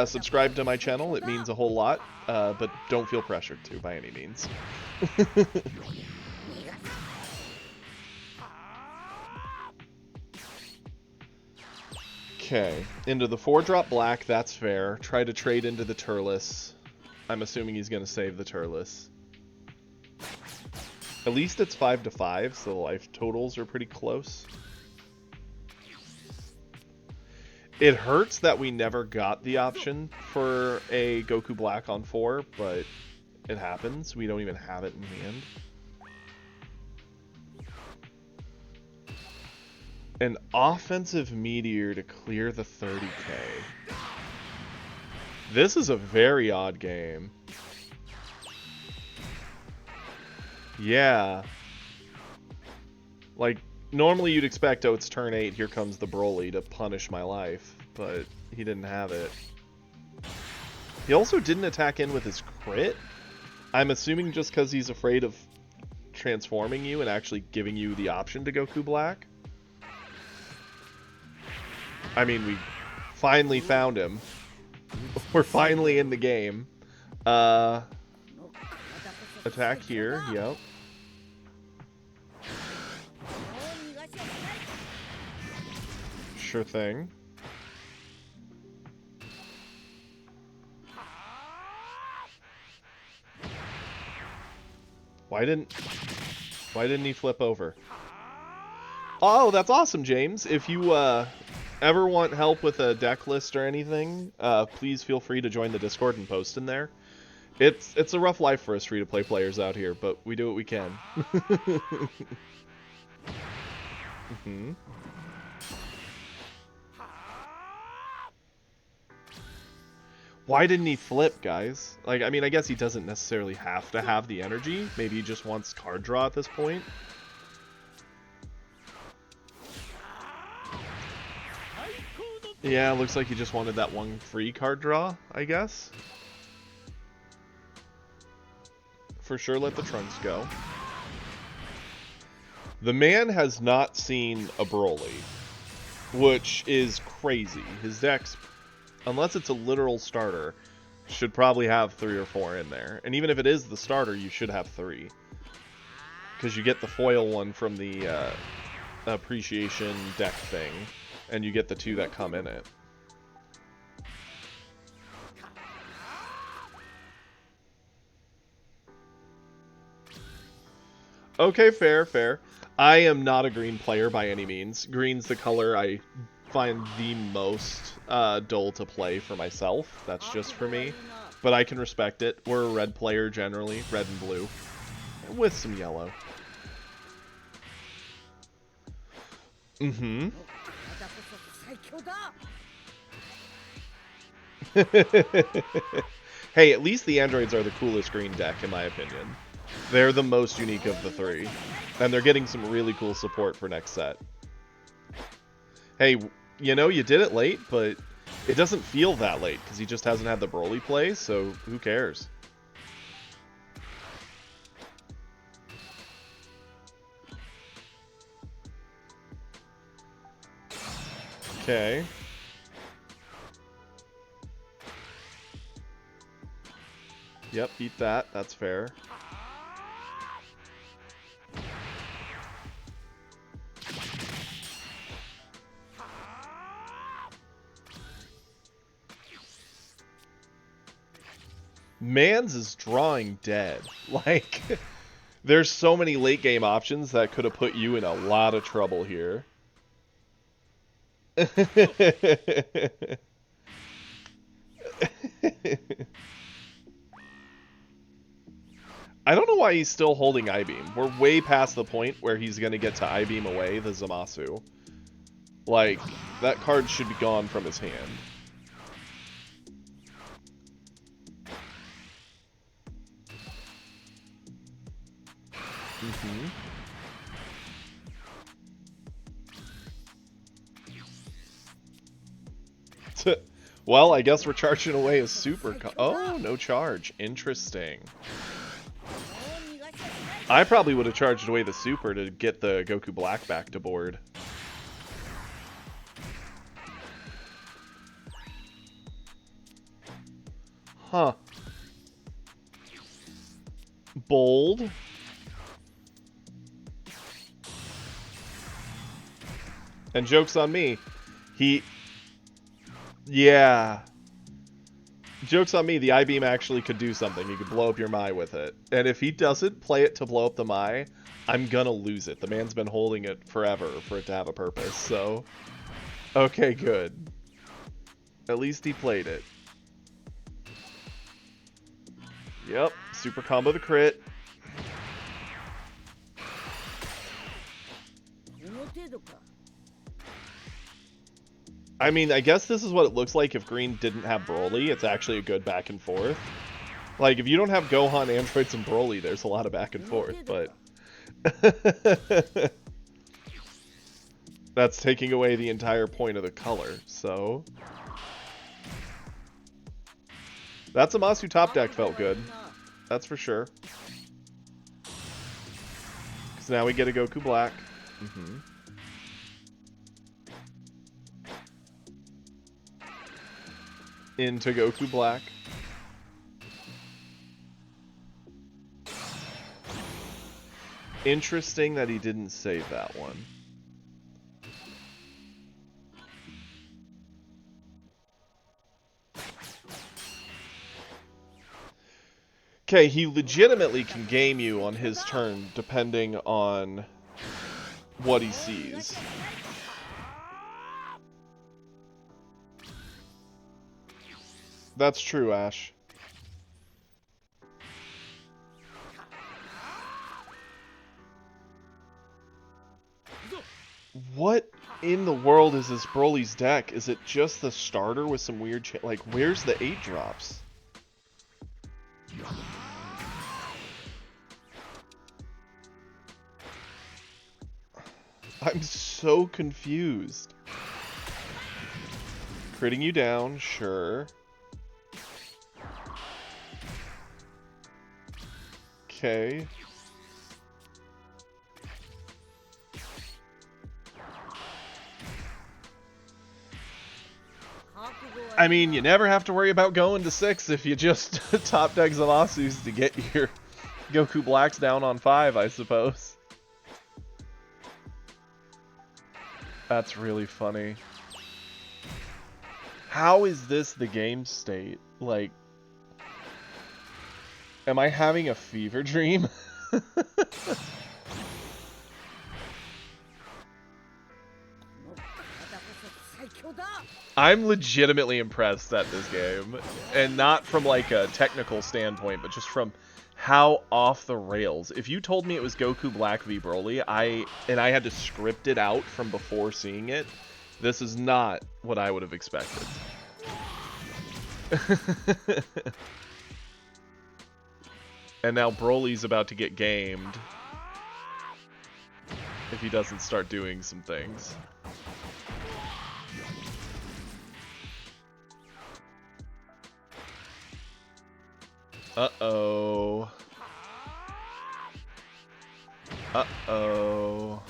subscribe to my channel. It means a whole lot, but don't feel pressured to by any means. Okay, into the 4-drop black, that's fair. Try to trade into the Turles. I'm assuming he's going to save the Turles. At least it's 5-5, so the life totals are pretty close. It hurts that we never got the option for a Goku Black on 4, but it happens. We don't even have it in hand. An offensive meteor to clear the 30k. This is a very odd game. Yeah. Like, normally you'd expect, oh, it's turn 8, here comes the Broly to punish my life, but he didn't have it. He also didn't attack in with his crit. I'm assuming just because he's afraid of transforming you and actually giving you the option to Goku Black. I mean, we finally found him. We're finally in the game. Attack here, yep. Sure thing. Why didn't he flip over? Oh, that's awesome, James. If you ever want help with a deck list or anything, please feel free to join the Discord and post in there. It's a rough life for us free-to-play players out here, but we do what we can. Mm-hmm. Why didn't he flip, guys? Like, I mean, I guess he doesn't necessarily have to have the energy. Maybe he just wants card draw at this point. Yeah, looks like he just wanted that one free card draw, I guess. For sure, let the Trunks go. The man has not seen a Broly, which is crazy. His deck's, unless it's a literal starter, should probably have 3 or 4 in there. And even if it is the starter, you should have 3. Because you get the foil one from the appreciation deck thing, and you get the 2 that come in it. Okay, fair, fair. I am not a green player by any means. Green's the color I find the most dull to play for myself. That's just for me. But I can respect it. We're a red player generally, red and blue, with some yellow. Mm-hmm. Hey, at least the androids are the coolest green deck, in my opinion. They're the most unique of the three. And they're getting some really cool support for next set. Hey, you know, you did it late, but it doesn't feel that late, because he just hasn't had the Broly play, so who cares? Okay. Yep, beat that. That's fair. Mans is drawing dead. Like, there's so many late game options that could have put you in a lot of trouble here. I don't know why he's still holding I-Beam. We're way past the point where he's going to get to I-Beam away the Zamasu. Like, that card should be gone from his hand. Mm-hmm. Well, I guess we're charging away a super... Oh, no charge. Interesting. I probably would have charged away the super to get the Goku Black back to board. Huh. Bold. And joke's on me. Yeah. Joke's on me, the I-Beam actually could do something. He could blow up your Mai with it. And if he doesn't play it to blow up the Mai, I'm gonna lose it. The man's been holding it forever for it to have a purpose, so... Okay, good. At least he played it. Yep, super combo the crit. I mean, I guess this is what it looks like if Green didn't have Broly. It's actually a good back and forth. Like, if you don't have Gohan, Androids, and Broly, there's a lot of back and forth, but... That's taking away the entire point of the color, so... That Zamasu top deck felt good. That's for sure. Because now we get a Goku Black. Mm-hmm. Into Goku Black. Interesting that he didn't save that one. Okay, he legitimately can game you on his turn depending on what he sees. That's true, Ash. What in the world is this Broly's deck? Is it just the starter with some weird like, where's the 8 drops? I'm so confused. Critting you down, sure. Okay. I mean, you never have to worry about going to 6 if you just top deck Zamasus to get your Goku Blacks down on 5, I suppose. That's really funny. How is this the game state? Like, am I having a fever dream? I'm legitimately impressed at this game, and not from like a technical standpoint, but just from how off the rails. If you told me it was Goku Black v Broly, I had to script it out from before seeing it, this is not what I would have expected. And now Broly's about to get gamed if he doesn't start doing some things. Uh-oh. Uh-oh.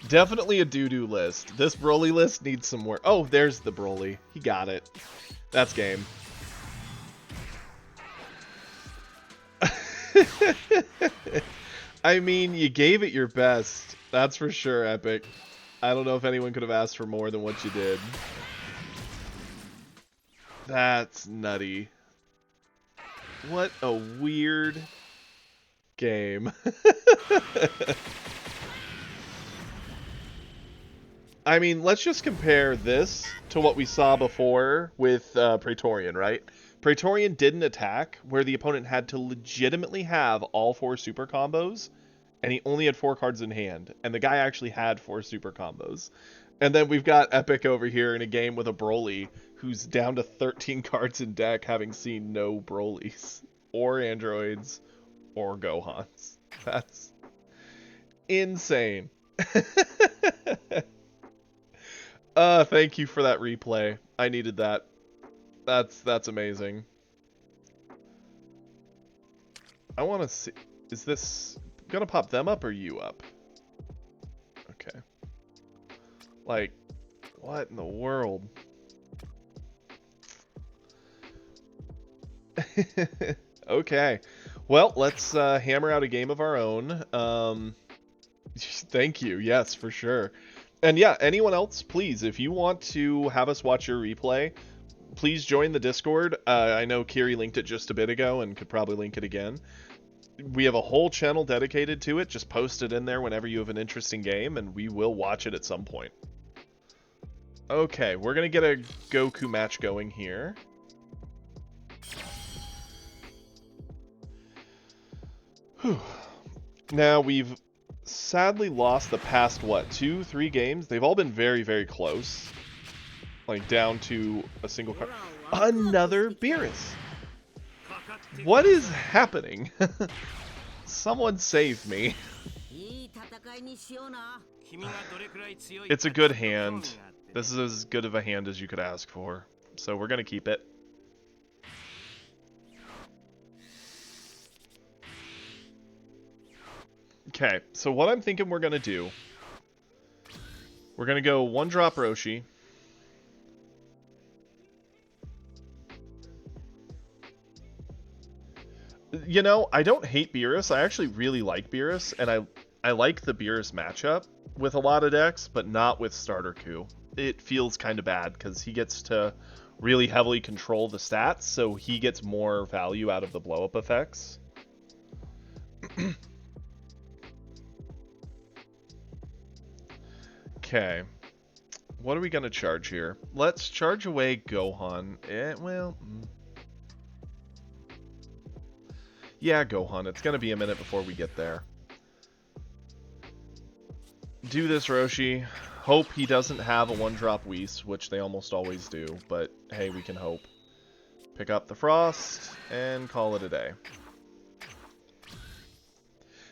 Definitely a doo-doo list. This Broly list needs some work. Oh, there's the Broly. He got it. That's game. I mean, you gave it your best. That's for sure, Epic. I don't know if anyone could have asked for more than what you did. That's nutty. What a weird game. I mean, let's just compare this to what we saw before with Praetorian, right? Praetorian didn't attack, where the opponent had to legitimately have all 4 super combos, and he only had 4 cards in hand, and the guy actually had 4 super combos. And then we've got Epic over here in a game with a Broly, who's down to 13 cards in deck, having seen no Brolys, or Androids, or Gohans. That's insane. Thank you for that replay. I needed that. That's amazing. I want to see... Is this gonna pop them up or you up? Okay. Like, what in the world? Okay. Well, let's hammer out a game of our own. Thank you. Yes, for sure. And yeah, anyone else, please, if you want to have us watch your replay, please join the Discord. I know Kiri linked it just a bit ago and could probably link it again. We have a whole channel dedicated to it. Just post it in there whenever you have an interesting game, and we will watch it at some point. Okay, we're going to get a Goku match going here. Whew. Now, we've sadly lost the past, what, 2-3 games? They've all been very, very close. Like, down to a single card. Another Beerus! What is happening? Someone save me. It's a good hand. This is as good of a hand as you could ask for. So we're going to keep it. Okay, so what I'm thinking we're going to do... We're going to go 1-drop Roshi. You know, I don't hate Beerus. I actually really like Beerus, and I like the Beerus matchup with a lot of decks, but not with Starter Coup. It feels kind of bad, because he gets to really heavily control the stats, so he gets more value out of the blow-up effects. Okay. What are we going to charge here? Let's charge away Gohan. Yeah, Gohan. It's going to be a minute before we get there. Do this, Roshi. Hope he doesn't have a 1-drop Whis, which they almost always do, but hey, we can hope. Pick up the Frost, and call it a day.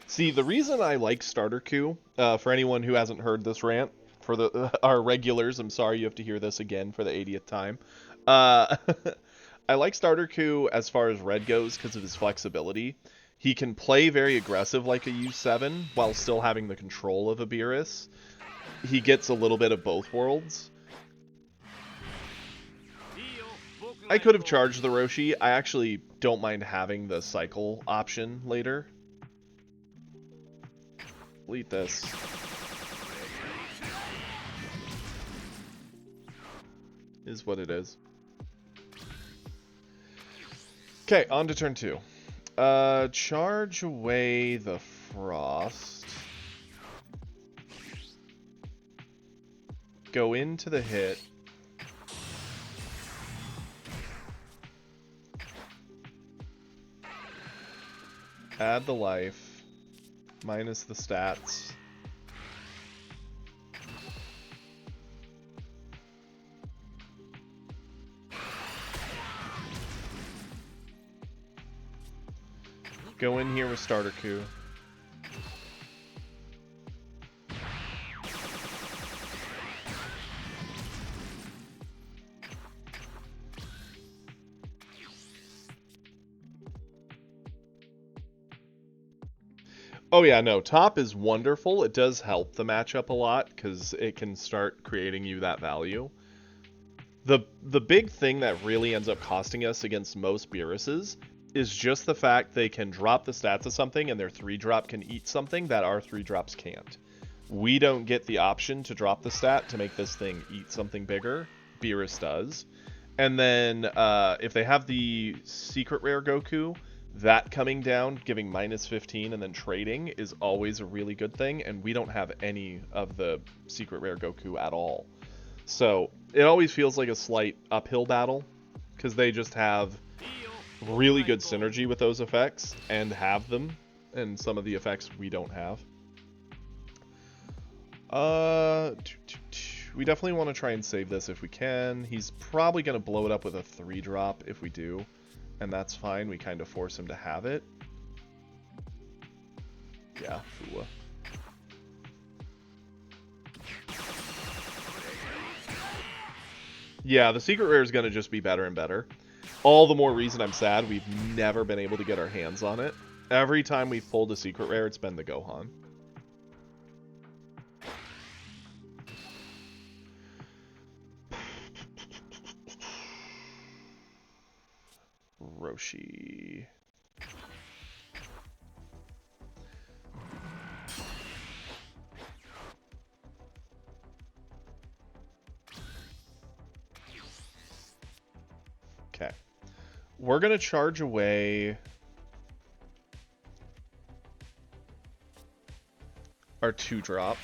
See, the reason I like Starter Coup, for anyone who hasn't heard this rant, for our regulars, I'm sorry you have to hear this again for the 80th time. I like Starter Coup as far as red goes because of his flexibility. He can play very aggressive like a U7 while still having the control of a Beerus. He gets a little bit of both worlds. I could have charged the Roshi. I actually don't mind having the cycle option later. Delete this. Is what it is. Okay, on to turn 2. Charge away the Frost. go into the hit. Add the life. Minus the stats. Go in here with starter coup. Oh yeah, no, top is wonderful. It does help the matchup a lot because it can start creating you that value. The big thing that really ends up costing us against most Beeruses is just the fact they can drop the stats of something and their 3-drop can eat something that our 3-drops can't. We don't get the option to drop the stat to make this thing eat something bigger. Beerus does. And then if they have the secret rare Goku, that coming down, giving minus 15 and then trading is always a really good thing, and we don't have any of the secret rare Goku at all. So it always feels like a slight uphill battle, because they just have really good synergy with those effects, and have them, and some of the effects we don't have. We definitely want to try and save this if we can. He's probably going to blow it up with a 3-drop if we do. And that's fine, we kind of force him to have it. Yeah, Fua. Yeah, the secret rare is going to just be better and better. All the more reason I'm sad we've never been able to get our hands on it. Every time we've pulled a secret rare, it's been the Gohan. Roshi. Okay. We're going to charge away our 2-drop.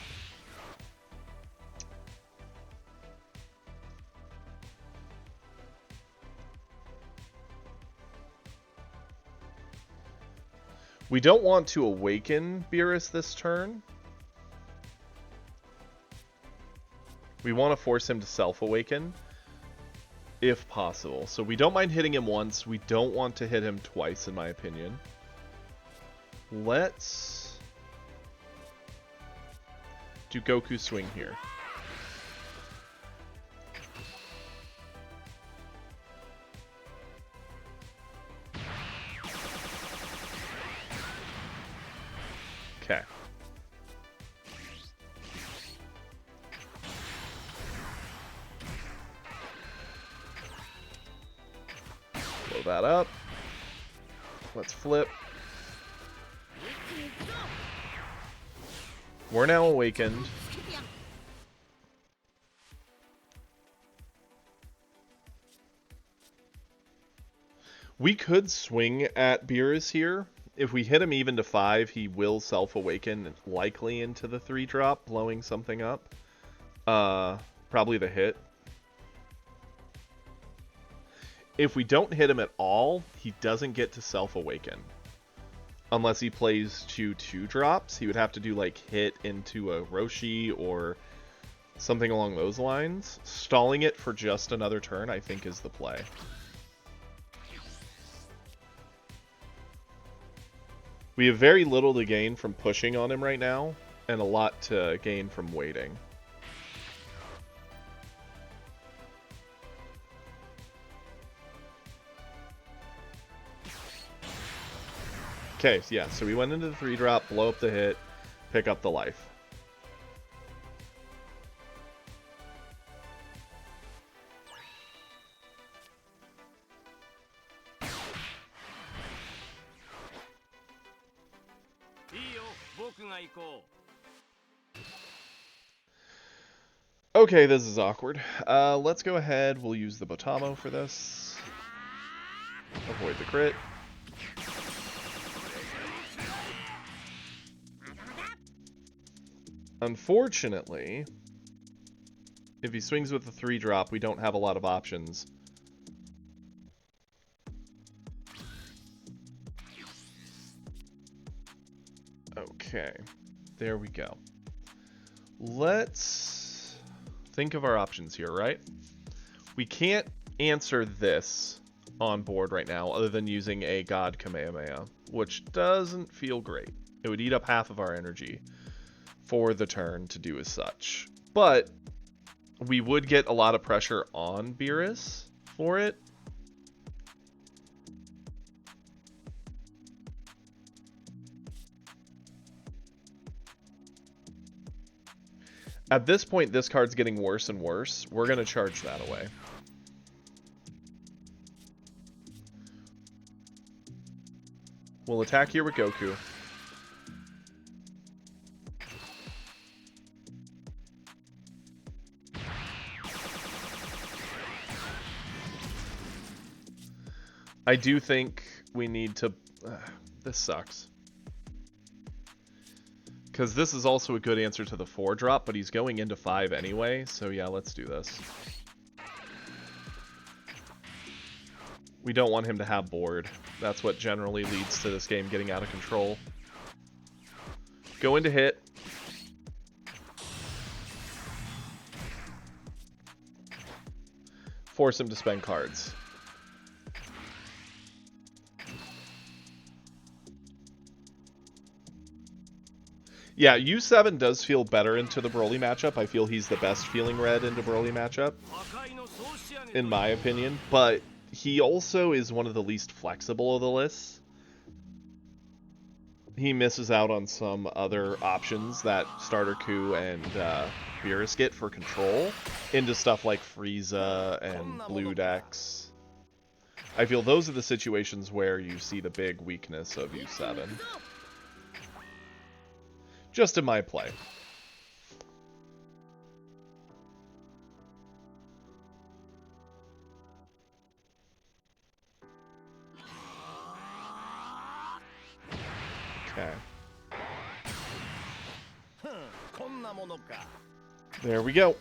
We don't want to awaken Beerus this turn. We want to force him to self-awaken, if possible. So we don't mind hitting him once. We don't want to hit him twice, in my opinion. Let's do Goku swing here. Okay. Blow that up. Let's flip. We're now awakened. We could swing at Beerus here. If we hit him even to 5, he will self-awaken, likely into the 3-drop, blowing something up. Probably the hit. If we don't hit him at all, he doesn't get to self-awaken. Unless he plays 2-2-drops, he would have to do, like, hit into a Roshi or something along those lines. Stalling it for just another turn, I think, is the play. We have very little to gain from pushing on him right now, and a lot to gain from waiting. Okay, so yeah, so we went into the 3-drop, blow up the hit, pick up the life. Okay, this is awkward. Let's go ahead. We'll use the Botamo for this. Avoid the crit. Unfortunately, If he swings with the 3-drop, we don't have a lot of options. Okay, there we go. Let's think of our options here, right? We can't answer this on board right now other than using a God Kamehameha, which doesn't feel great. It would eat up half of our energy for the turn to do as such. But we would get a lot of pressure on Beerus for it. At this point, this card's getting worse and worse. We're going to charge that away. We'll attack here with Goku. I do think we need to... this sucks. Because this is also a good answer to the 4-drop, but he's going into 5 anyway, so yeah, let's do this. We don't want him to have board. That's what generally leads to this game getting out of control. Go into hit. Force him to spend cards. Yeah, U7 does feel better into the Broly matchup. I feel he's the best feeling red into Broly matchup, in my opinion. But he also is one of the least flexible of the lists. He misses out on some other options that Starter Ku and Beerus get for control into stuff like Frieza and Blue Dex. I feel those are the situations where you see the big weakness of U7. Just in my play. Okay. There we go.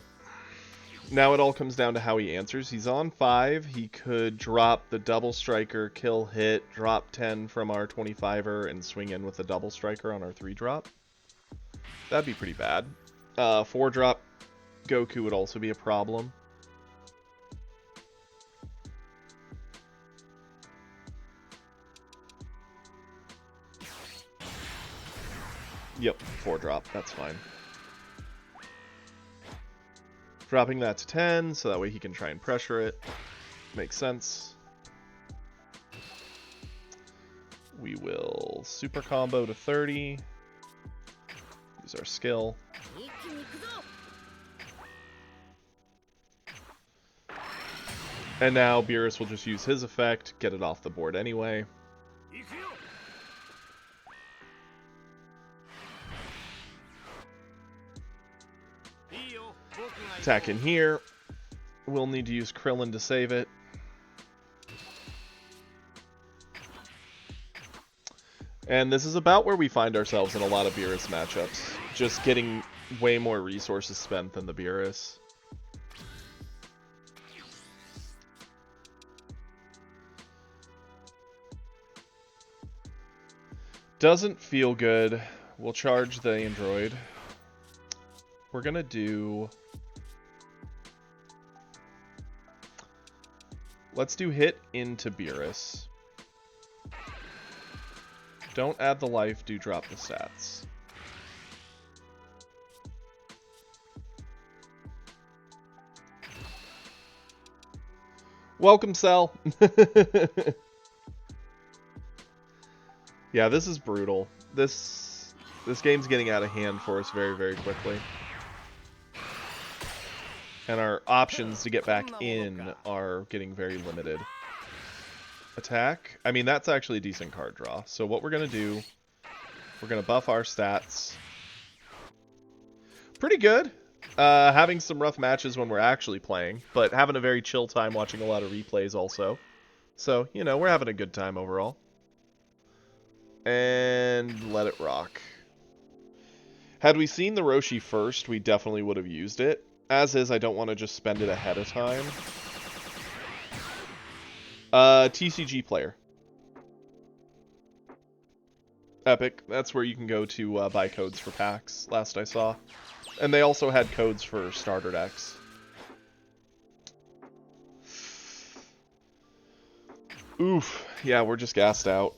Now it all comes down to how he answers. He's on 5. He could drop the double striker, kill hit, drop 10 from our 25er, and swing in with a double striker on our 3-drop. That'd be pretty bad. 4-drop Goku would also be a problem. Yep, 4-drop. That's fine. Dropping that to 10, so that way he can try and pressure it. Makes sense. We will super combo to 30. Use our skill. And now Beerus will just use his effect, get it off the board anyway. Attack in here. We'll need to use Krillin to save it. And this is about where we find ourselves in a lot of Beerus matchups. Just getting way more resources spent than the Beerus. Doesn't feel good. We'll charge the Android. We're gonna do... let's do hit into Beerus. Don't add the life, do drop the stats. Welcome, Cell. Yeah, this is brutal. This game's getting out of hand for us very, very quickly. And our options to get back in are getting very limited. Attack. I mean, that's actually a decent card draw. So what we're going to do, we're going to buff our stats. Pretty good. Having some rough matches when we're actually playing, but having a very chill time watching a lot of replays also. So, you know, we're having a good time overall. And let it rock. Had we seen the Roshi first, we definitely would have used it. As is, I don't want to just spend it ahead of time. TCG player. Epic. That's where you can go to buy codes for packs, last I saw. And they also had codes for starter decks. Oof. Yeah, we're just gassed out.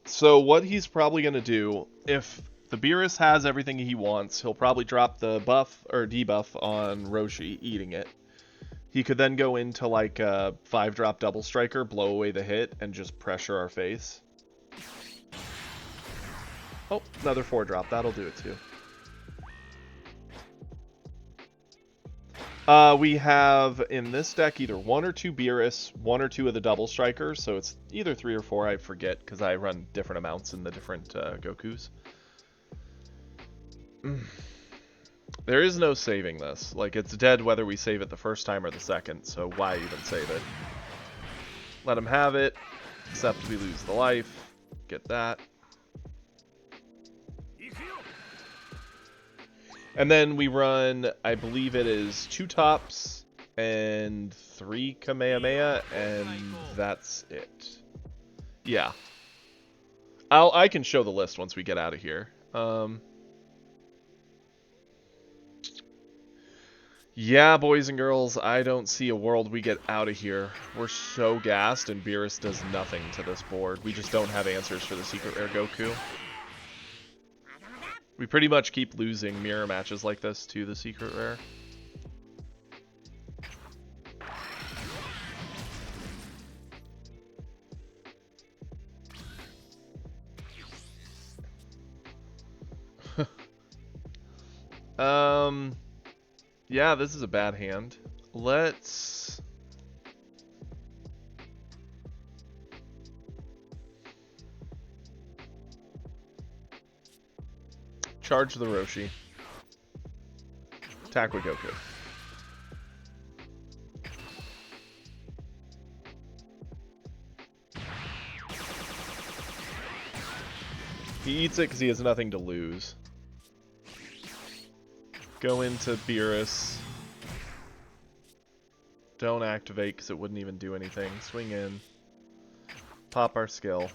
So what he's probably going to do, if the Beerus has everything he wants, he'll probably drop the buff or debuff on Roshi, eating it. He could then go into like a 5-drop double striker, blow away the hit, and just pressure our face. Oh, another 4-drop. That'll do it too. We have in this deck either 1 or 2 Beerus, 1 or 2 of the double strikers, so it's either 3 or 4, I forget, because I run different amounts in the different Gokus. There is no saving this. Like, it's dead whether we save it the first time or the second, so why even save it? Let him have it, except we lose the life. Get that. And then we run, I believe it is 2 tops and 3 Kamehameha, and that's it. Yeah. I can show the list once we get out of here. Yeah, boys and girls, I don't see a world we get out of here. We're so gassed, and Beerus does nothing to this board. We just don't have answers for the Secret Rare Goku. We pretty much keep losing mirror matches like this to the Secret Rare. Yeah, this is a bad hand. Let's... charge the Roshi. Attack with Goku. He eats it because he has nothing to lose. Go into Beerus. Don't activate because it wouldn't even do anything. Swing in. Pop our skill.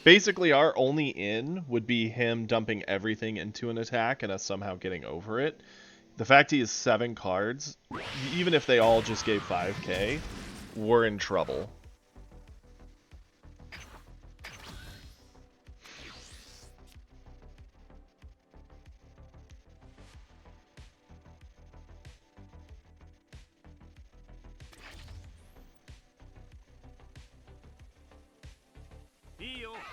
Basically, our only in would be him dumping everything into an attack and us somehow getting over it. The fact he has 7 cards, even if they all just gave 5k, we're in trouble.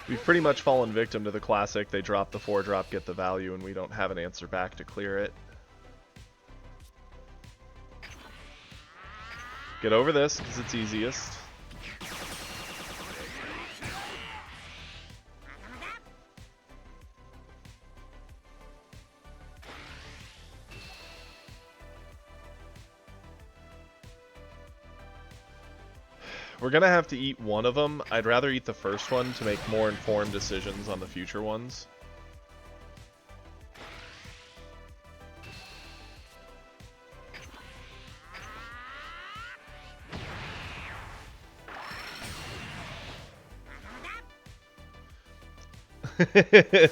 We've pretty much fallen victim to the classic. They drop the 4-drop, get the value, and we don't have an answer back to clear it. Get over this, because it's easiest. We're gonna have to eat one of them. I'd rather eat the first one to make more informed decisions on the future ones.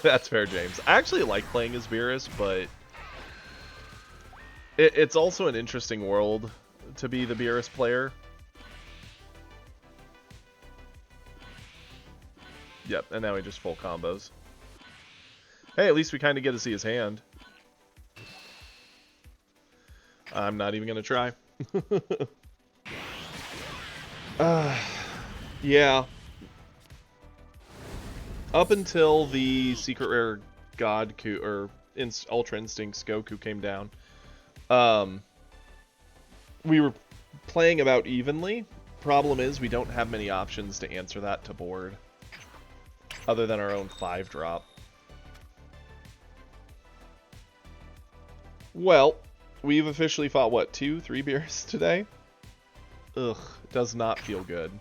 That's fair, James. I actually like playing as Beerus, but it's also an interesting world to be the Beerus player. Yep, and now he just full combos. Hey, at least we kind of get to see his hand. I'm not even going to try. Yeah. Up until the Secret Rare Godku, or Ultra Instincts Goku came down, we were playing about evenly. Problem is, we don't have many options to answer that to board, other than our own 5-drop. Well, we've officially fought, what, 2, 3 Beerus today? Ugh, does not feel good.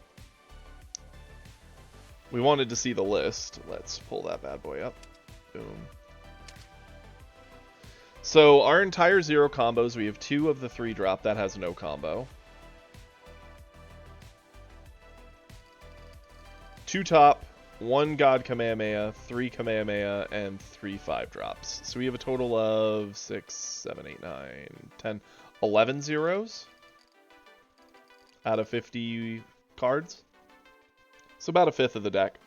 We wanted to see the list. Let's pull that bad boy up. Boom. So our entire 0 combos, we have 2 of the 3 drop. That has no combo. 2 top, 1 God Kamehameha, 3 Kamehameha, and 3 5 drops. So we have a total of 6, 7, 8, 9, 10, 11 zeros out of 50 cards. So about a fifth of the deck.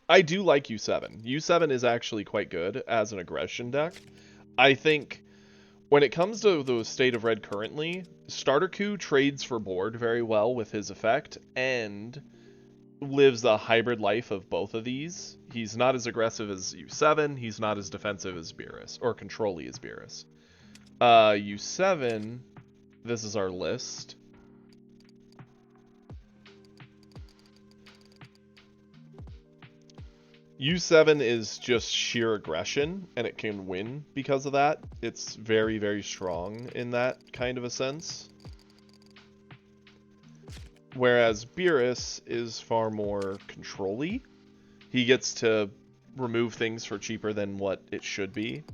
I do like U7. U7 is actually quite good as an aggression deck. I think when it comes to the state of red currently, Starter Coup trades for board very well with his effect and lives a hybrid life of both of these. He's not as aggressive as U7. He's not as defensive as Beerus, or control-y as Beerus. U7, this is our list. U7 is just sheer aggression, and it can win because of that. It's very, very strong in that kind of a sense. Whereas Beerus is far more control-y. He gets to remove things for cheaper than what it should be.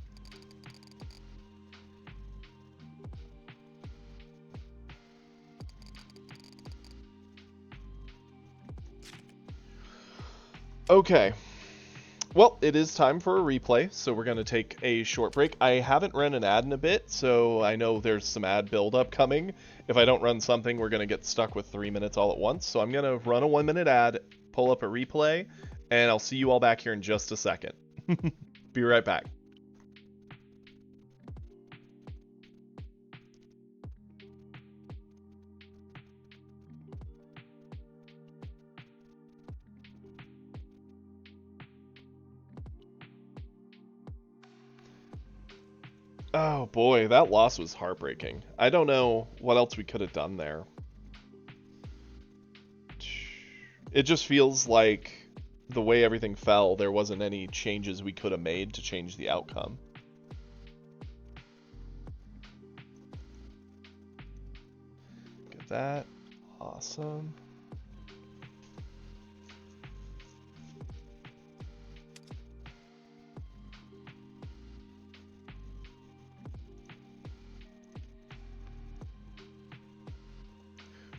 Okay. Well, it is time for a replay, so we're going to take a short break. I haven't run an ad in a bit, so I know there's some ad buildup coming. If I don't run something, we're going to get stuck with 3 minutes all at once. So I'm going to run a 1-minute ad, pull up a replay, and I'll see you all back here in just a second. Be right back. Oh boy, that loss was heartbreaking. I don't know what else we could have done there. It just feels like the way everything fell, there wasn't any changes we could have made to change the outcome. Get that. Awesome.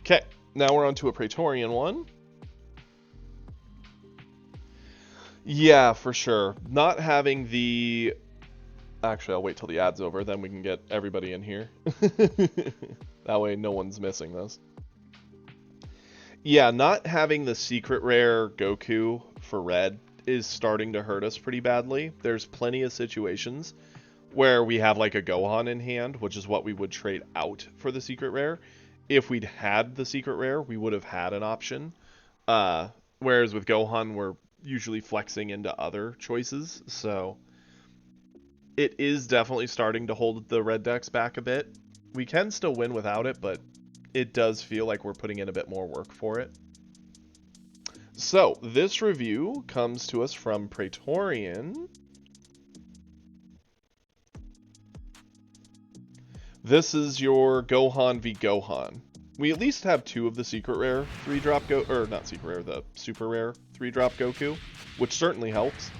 Okay, now we're on to a Praetorian one. Yeah, for sure. Not having the... Actually, I'll wait till the ad's over, then we can get everybody in here. That way no one's missing this. Yeah, not having the secret rare Goku for red is starting to hurt us pretty badly. There's plenty of situations where we have like a Gohan in hand, which is what we would trade out for the secret rare. If we'd had the secret rare, we would have had an option. Whereas with Gohan, we're usually flexing into other choices. So it is definitely starting to hold the red decks back a bit. We can still win without it, but it does feel like we're putting in a bit more work for it. So this review comes to us from Praetorian. This is your Gohan v Gohan. We at least have 2 of the secret rare 3-drop or not secret rare, the super rare 3-drop Goku, which certainly helps.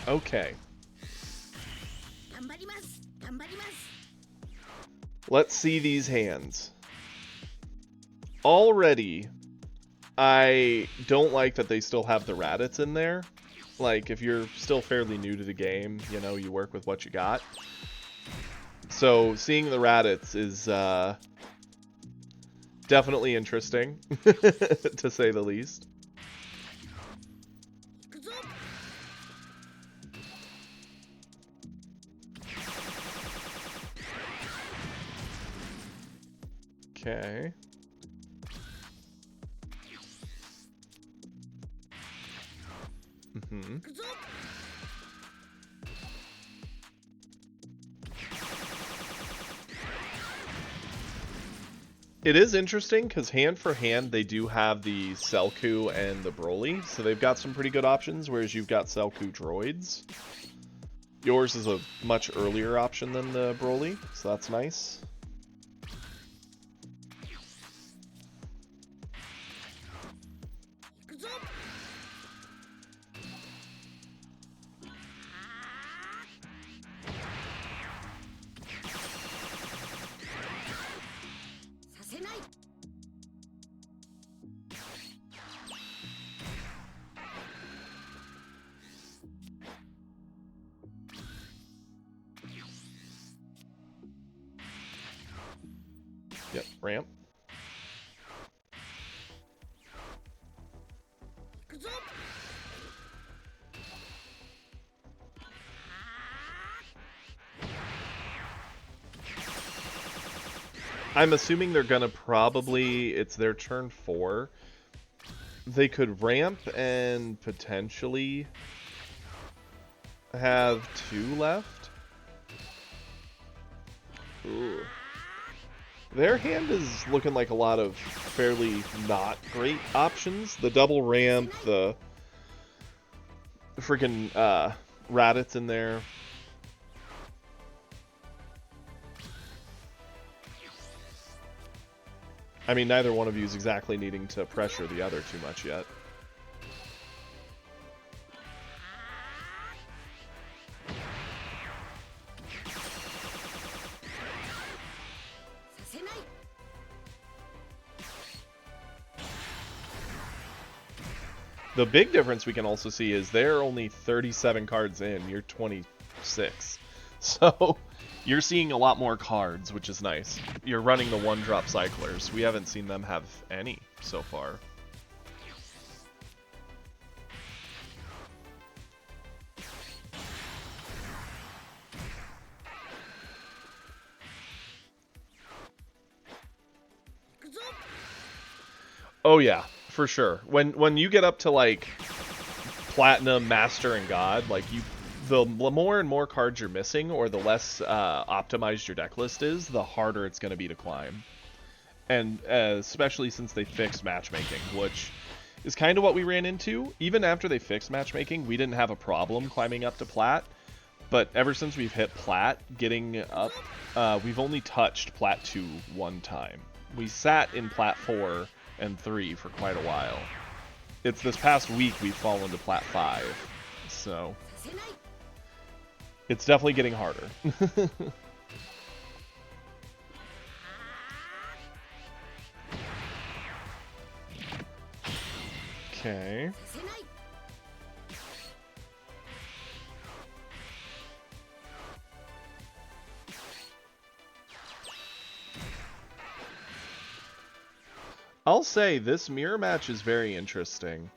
Okay. Let's see these hands. Already, I don't like that they still have the Raditz in there. Like, if you're still fairly new to the game, you know, you work with what you got. So, seeing the Raditz is definitely interesting, to say the least. Okay. Mm-hmm. It is interesting because hand for hand they do have the Selku and the Broly, so they've got some pretty good options, whereas you've got Selku droids. Yours is a much earlier option than the Broly, so that's nice. Yep, ramp. I'm assuming they're gonna probably, it's their turn 4. They could ramp and potentially have 2 left. Ooh. Their hand is looking like a lot of fairly not great options. The double ramp, the freaking Raditz in there. I mean, neither one of you is exactly needing to pressure the other too much yet. The big difference we can also see is they're only 37 cards in, you're 26. So you're seeing a lot more cards, which is nice. You're running the one-drop cyclers. We haven't seen them have any so far. Oh yeah, for sure. When you get up to like Platinum, Master, and God, like the more and more cards you're missing, or the less optimized your deck list is, the harder it's going to be to climb. And especially since they fixed matchmaking, which is kind of what we ran into. Even after they fixed matchmaking, we didn't have a problem climbing up to Plat. But ever since we've hit Plat, getting up, we've only touched Plat 2 one time. We sat in Plat 4 and 3 for quite a while. It's this past week we've fallen to Plat 5, so it's definitely getting harder. Okay. I'll say this mirror match is very interesting.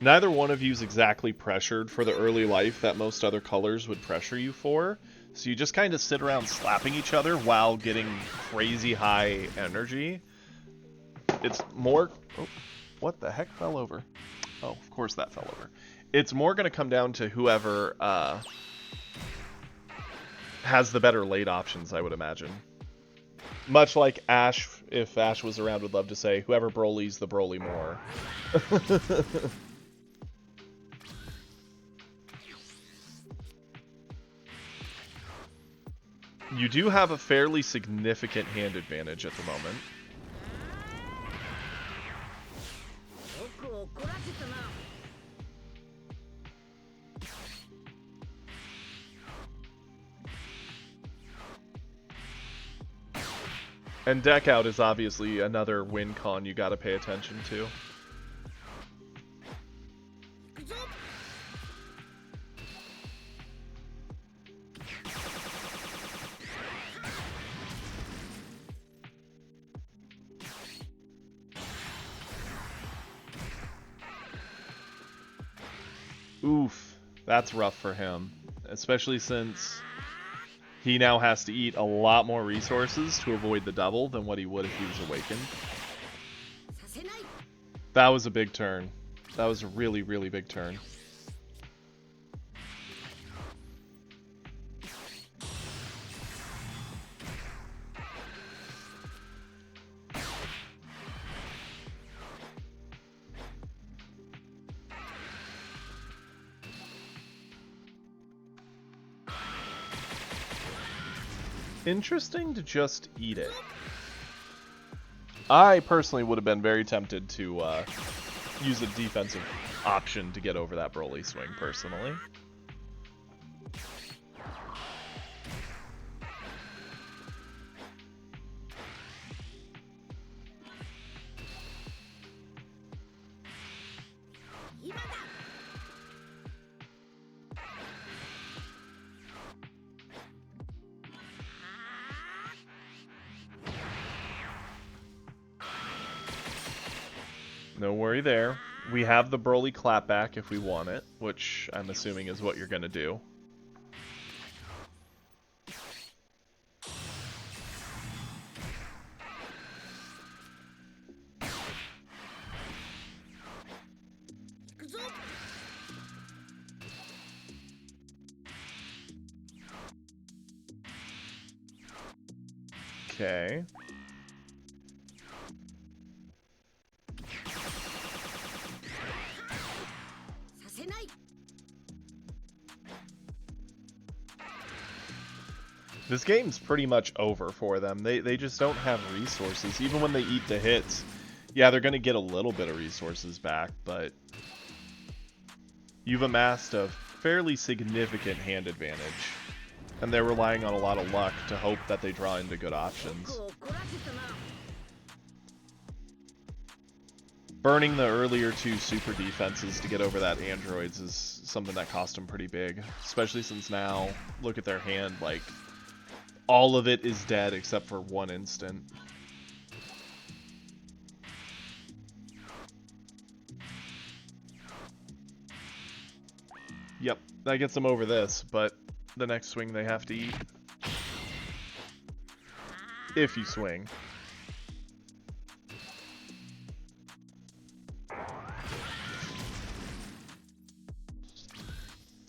Neither one of you is exactly pressured for the early life that most other colors would pressure you for, so you just kind of sit around slapping each other while getting crazy high energy. It's more... Oh, what the heck fell over? Oh, of course that fell over. It's more going to come down to whoever has the better late options, I would imagine. Much like Ash, if Ash was around, would love to say, whoever Broly's the Broly more. You do have a fairly significant hand advantage at the moment. And Deck Out is obviously another win con you gotta pay attention to. Oof, that's rough for him, especially since he now has to eat a lot more resources to avoid the double than what he would if he was awakened. That was a big turn. That was a really, really big turn. Interesting to just eat it. I personally would have been very tempted to use a defensive option to get over that Broly swing, personally. No worry there. We have the Broly clapback if we want it, which I'm assuming is what you're going to do. Okay. This game's pretty much over for them. They just don't have resources. Even when they eat the hits, yeah, they're going to get a little bit of resources back, but you've amassed a fairly significant hand advantage. And they're relying on a lot of luck to hope that they draw into good options. Burning the earlier two super defenses to get over that androids is something that cost them pretty big. Especially since now, look at their hand, like, all of it is dead except for one instant. Yep, that gets them over this, but the next swing they have to eat. If you swing.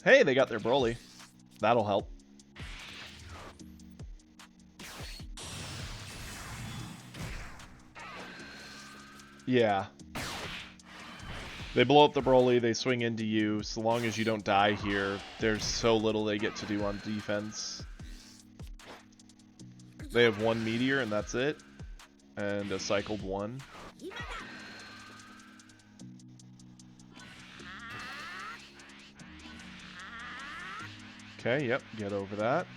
Hey, they got their Broly. That'll help. Yeah. They blow up the Broly, they swing into you. So long as you don't die here, there's so little they get to do on defense. They have one meteor and that's it. And a cycled one. Okay, yep, get over that.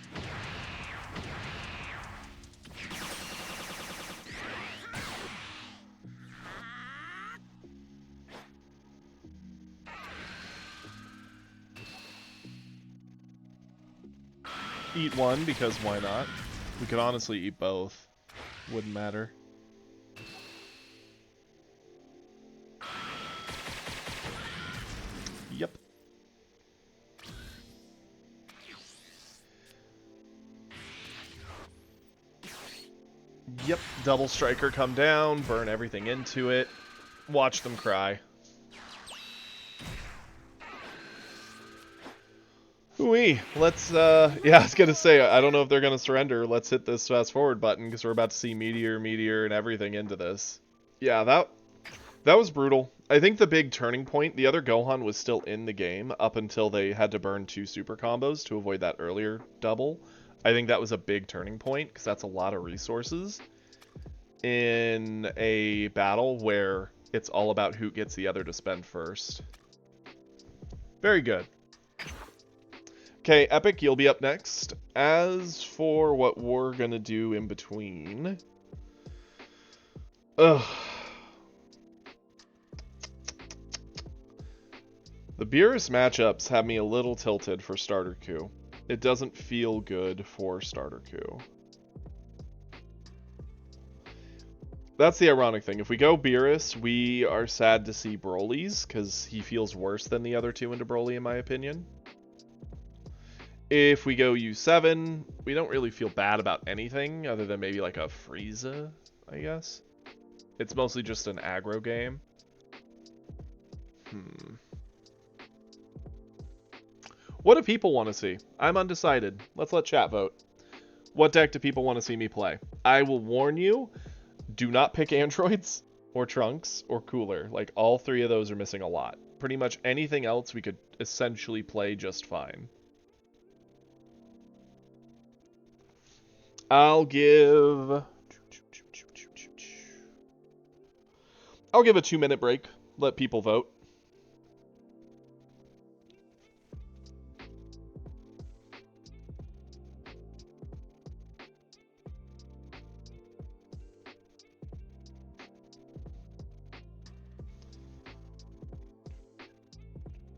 Eat one, because why not? We could honestly eat both. Wouldn't matter. Yep. Yep, double striker come down, burn everything into it. Watch them cry. Ooh-wee. Let's, yeah, I was gonna say, I don't know if they're gonna surrender. Let's hit this fast forward button, because we're about to see Meteor, and everything into this. Yeah, that was brutal. I think the big turning point, the other Gohan was still in the game up until they had to burn 2 super combos to avoid that earlier double. I think that was a big turning point, because that's a lot of resources in a battle where it's all about who gets the other to spend first. Very good. Okay, Epic, you'll be up next. As for what we're gonna do in between... Ugh. The Beerus matchups have me a little tilted for Starter Coup. It doesn't feel good for Starter Coup. That's the ironic thing. If we go Beerus, we are sad to see Broly's, because he feels worse than the other two into Broly, in my opinion. If we go U7, we don't really feel bad about anything, other than maybe like a Frieza, I guess. It's mostly just an aggro game. What do people want to see? I'm undecided. Let's let chat vote. What deck do people want to see me play? I will warn you, do not pick androids or Trunks or Cooler. Like, all three of those are missing a lot. Pretty much anything else we could essentially play just fine. I'll give a 2-minute break. Let people vote.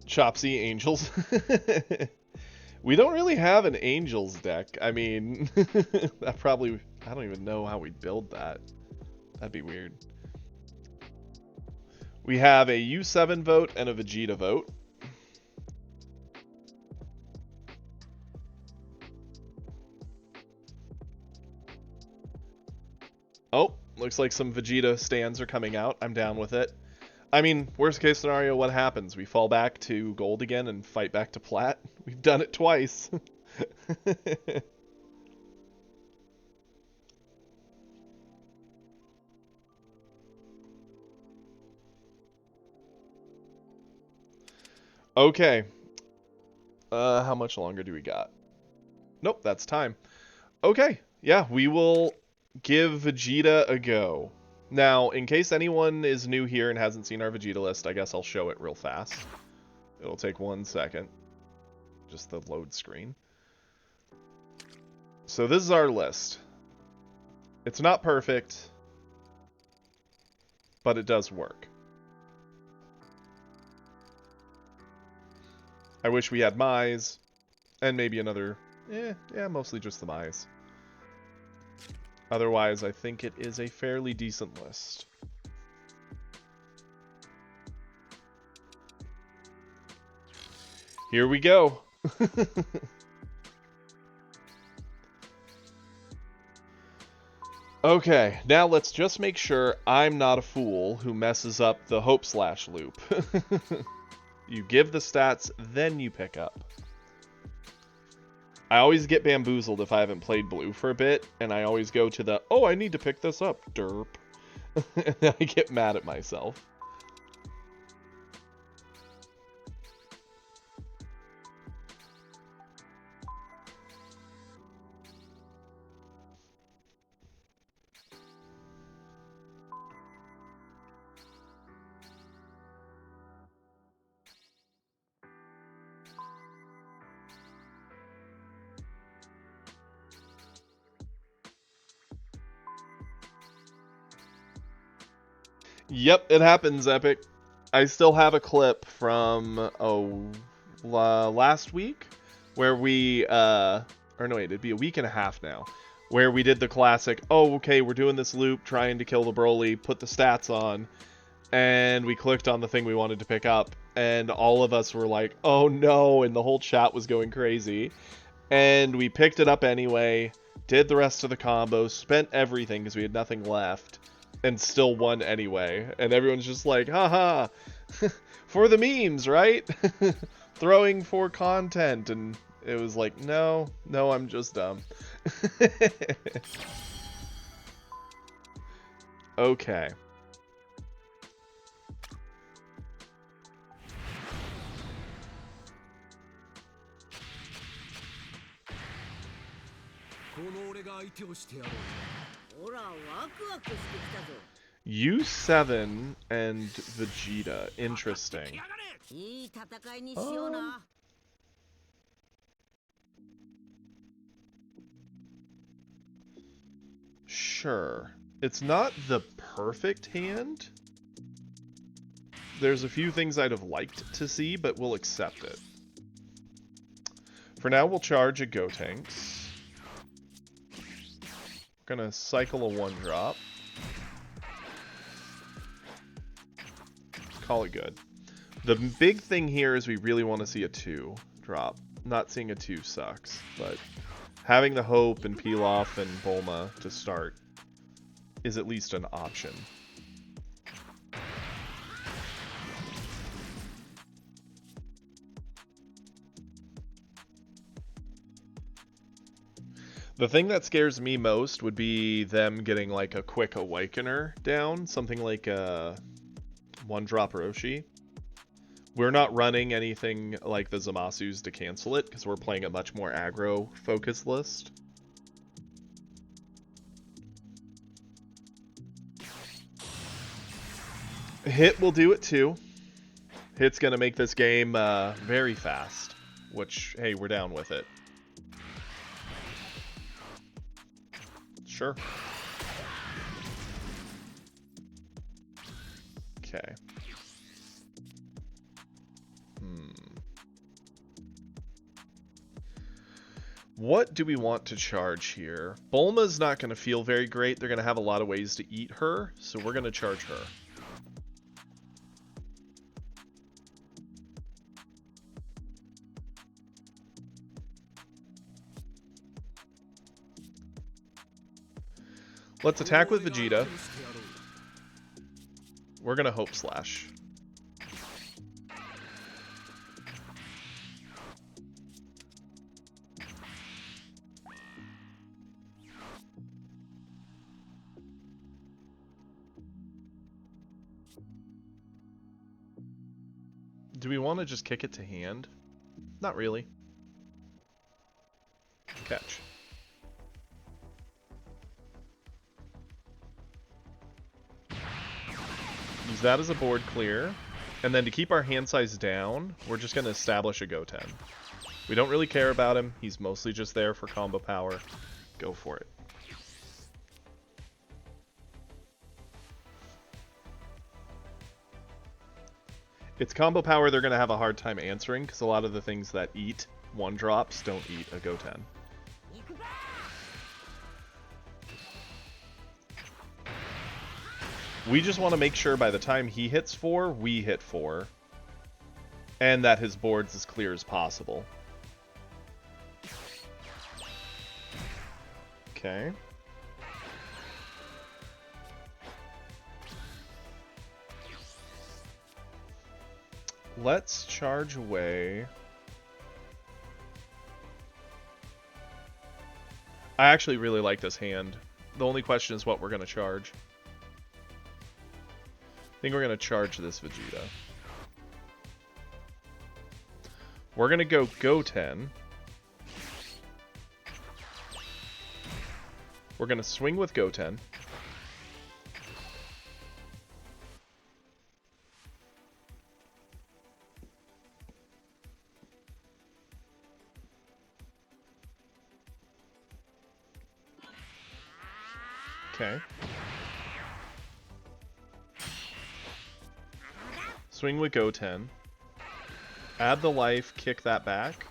Chopsy Angels. We don't really have an Angels deck. I mean, I don't even know how we'd build that. That'd be weird. We have a U7 vote and a Vegeta vote. Oh, looks like some Vegeta stands are coming out. I'm down with it. I mean, worst case scenario, what happens? We fall back to gold again and fight back to plat? We've done it twice. Okay. How much longer do we got? Nope, that's time. Okay, yeah, we will give Vegeta a go. Now, in case anyone is new here and hasn't seen our Vegeta list, I guess I'll show it real fast. It'll take 1 second. Just the load screen. So this is our list. It's not perfect, but it does work. I wish we had Mai's, and maybe another... yeah, mostly just the Mai's. Otherwise, I think it is a fairly decent list. Here we go. Okay, now let's just make sure I'm not a fool who messes up the hope slash loop. You give the stats, then you pick up. I always get bamboozled if I haven't played blue for a bit, and I always go to the, oh, I need to pick this up, derp. And then I get mad at myself. Yep, it happens, Epic. I still have a clip from last week where we or no wait, it'd be a week and a half now, where we did the classic, oh okay, we're doing this loop trying to kill the Broly, put the stats on, and we clicked on the thing we wanted to pick up, and all of us were like, oh no, and the whole chat was going crazy. And we picked it up anyway, did the rest of the combo, spent everything because we had nothing left, and still won anyway. And everyone's just like, haha, for the memes, right? Throwing for content. And it was like, no, I'm just dumb. Okay. U7 and Vegeta. Interesting. Sure. It's not the perfect hand. There's a few things I'd have liked to see, but we'll accept it. For now, we'll charge a Gotenks. Gonna cycle a 1-drop. Call it good. The big thing here is we really want to see a 2-drop. Not seeing a 2 sucks, but having the Hope and Pilaf and Bulma to start is at least an option. The thing that scares me most would be them getting like a quick Awakener down, something like a 1-drop Roshi. We're not running anything like the Zamasus to cancel it, because we're playing a much more aggro-focused list. Hit will do it too. Hit's gonna make this game very fast, which, hey, we're down with it. Sure. Okay. What do we want to charge here? Bulma's not going to feel very great. They're going to have a lot of ways to eat her, so we're going to charge her. Let's attack with Vegeta. We're gonna Hope Slash. Do we want to just kick it to hand? Not really. Catch. Use that as a board clear. And then to keep our hand size down, we're just going to establish a Goten. We don't really care about him. He's mostly just there for combo power. Go for it. It's combo power they're going to have a hard time answering, because a lot of the things that eat one-drops don't eat a Goten. We just want to make sure by the time he hits 4, we hit 4. And that his board's as clear as possible. Okay. Let's charge away. I actually really like this hand. The only question is what we're going to charge. I think we're going to charge this Vegeta. We're going to go Goten. We're going to swing with Goten. Okay. Swing with Goten. Add the life, kick that back.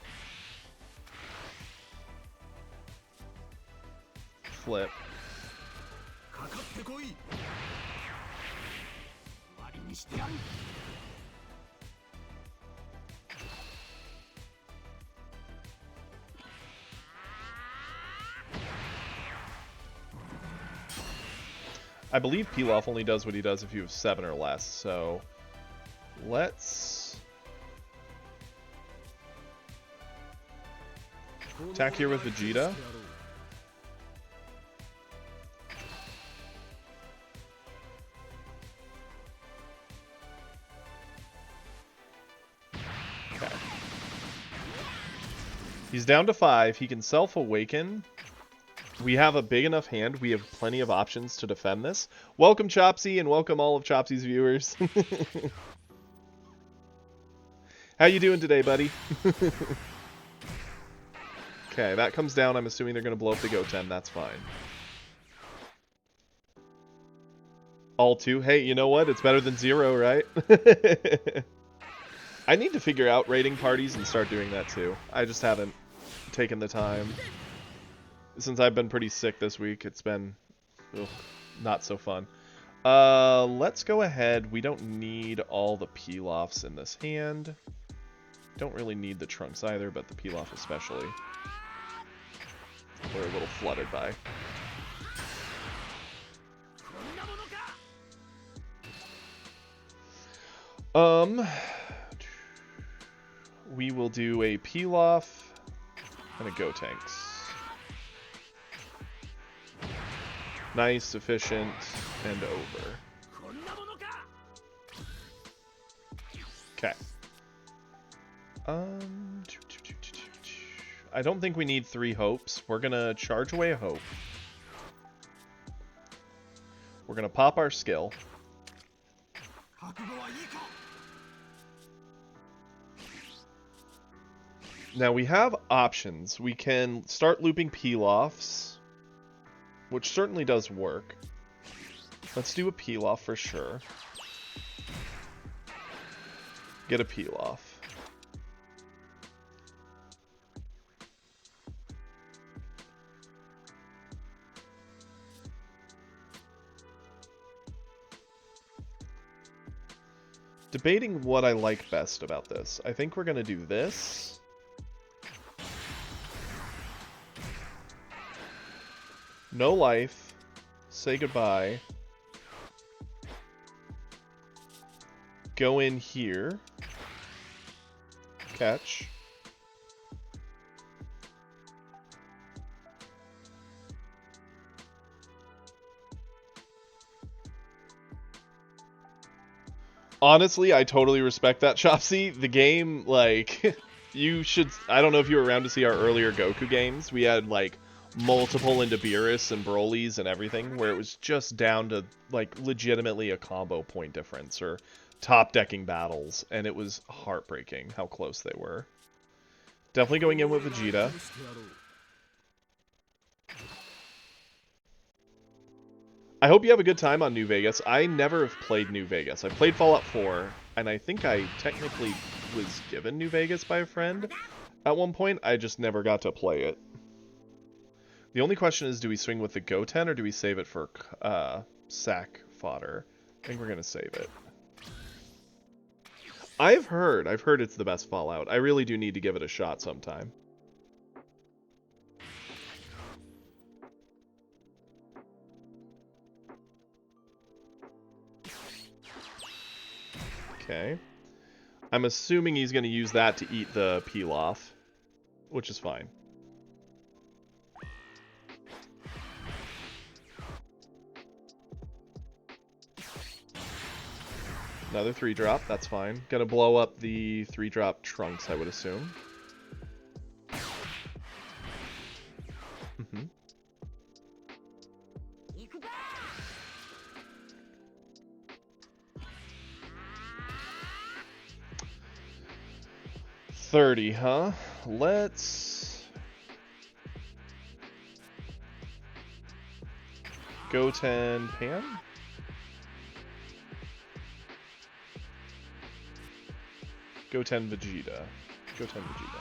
Flip. I believe Pilaf only does what he does if you have 7 or less, so let's attack here with Vegeta. Okay. He's down to 5. He can self-awaken. We have a big enough hand. We have plenty of options to defend this. Welcome, Chopsy, and welcome all of Chopsy's viewers. How you doing today, buddy? Okay, that comes down. I'm assuming they're going to blow up the Goten. That's fine. All 2. Hey, you know what? It's better than 0, right? I need to figure out raiding parties and start doing that too. I just haven't taken the time. Since I've been pretty sick this week, it's been not so fun. Let's go ahead. We don't need all the Pilafs in this hand. Don't really need the Trunks either, but the Pilaf especially. We're a little fluttered by. We will do a Pilaf and a Gotenks. Nice, efficient, and over. Okay. I don't think we need 3 hopes. We're gonna charge away a hope. We're gonna pop our skill. Now we have options. We can start looping Pilafs, which certainly does work. Let's do a Pilaf for sure. Get a Pilaf. Debating what I like best about this. I think we're going to do this. No life, say goodbye. Go in here. Catch. Honestly, I totally respect that, Chopsy. The game, like, you should... I don't know if you were around to see our earlier Goku games. We had, like, multiple into Beerus and Broly's and everything, where it was just down to, like, legitimately a combo point difference, or top-decking battles, and it was heartbreaking how close they were. Definitely going in with Vegeta. I hope you have a good time on New Vegas. I never have played New Vegas. I played Fallout 4, and I think I technically was given New Vegas by a friend at one point. I just never got to play it. The only question is, do we swing with the Goten, or do we save it for sack fodder? I think we're going to save it. I've heard it's the best Fallout. I really do need to give it a shot sometime. Okay. I'm assuming he's going to use that to eat the Pilaf, which is fine. Another 3-drop, that's fine. Gonna blow up the 3-drop Trunks, I would assume. Mm-hmm. $30, huh? Let's... Goten Pan? Goten Vegeta. Goten Vegeta.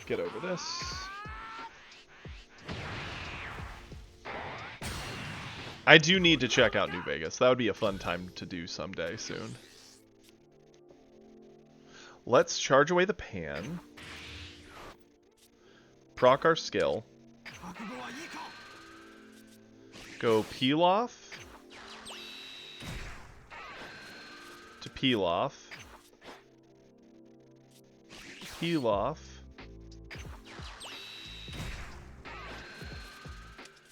Get over this. I do need to check out New Vegas. That would be a fun time to do someday soon. Let's charge away the Pan. Proc our skill. Go Pilaf. To Pilaf. Pilaf.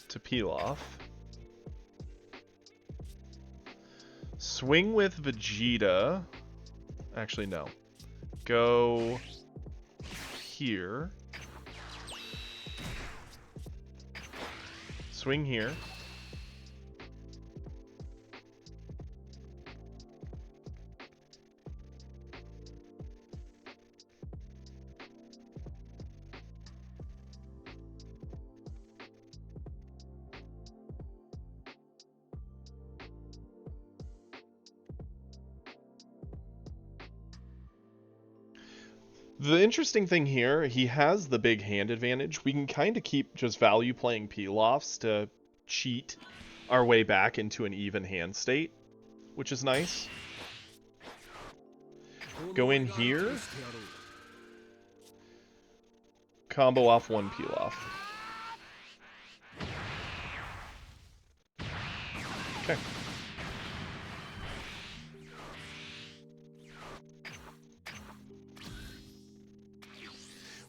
To Pilaf. Swing with Vegeta. Actually, no. Go here. Swing here. The interesting thing here, he has the big hand advantage. We can kind of keep just value playing Pilafs to cheat our way back into an even hand state, which is nice. Go in here. Combo off one Pilaf. Okay.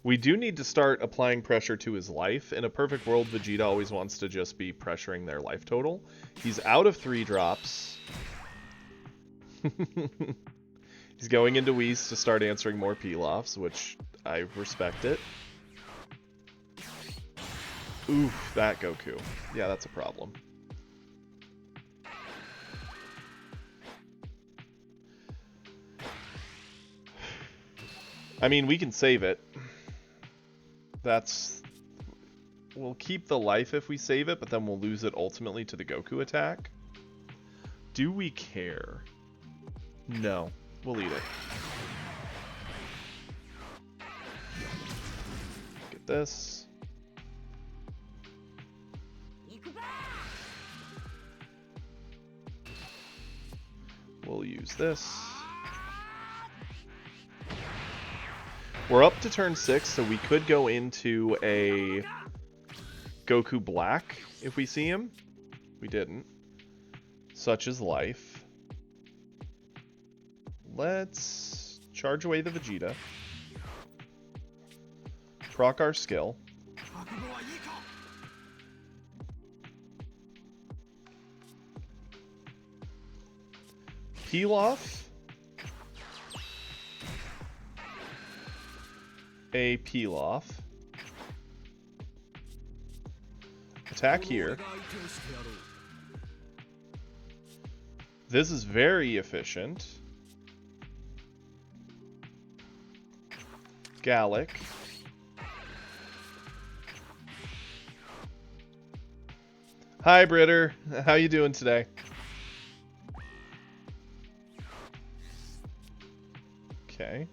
We do need to start applying pressure to his life. In a perfect world, Vegeta always wants to just be pressuring their life total. He's out of 3-drops. He's going into Whis to start answering more Pilafs, which I respect it. Oof, that Goku. Yeah, that's a problem. I mean, we can save it. We'll keep the life if we save it, but then we'll lose it ultimately to the Goku attack. Do we care? No. We'll eat it. Get this. use this. We're up to turn 6, so we could go into a Goku Black if we see him. We didn't. Such is life. Let's charge away the Vegeta. Proc our skill. Peel off. A peel off. Attack here. This is very efficient. Gallic. Hi, Britter. How you doing today? Okay.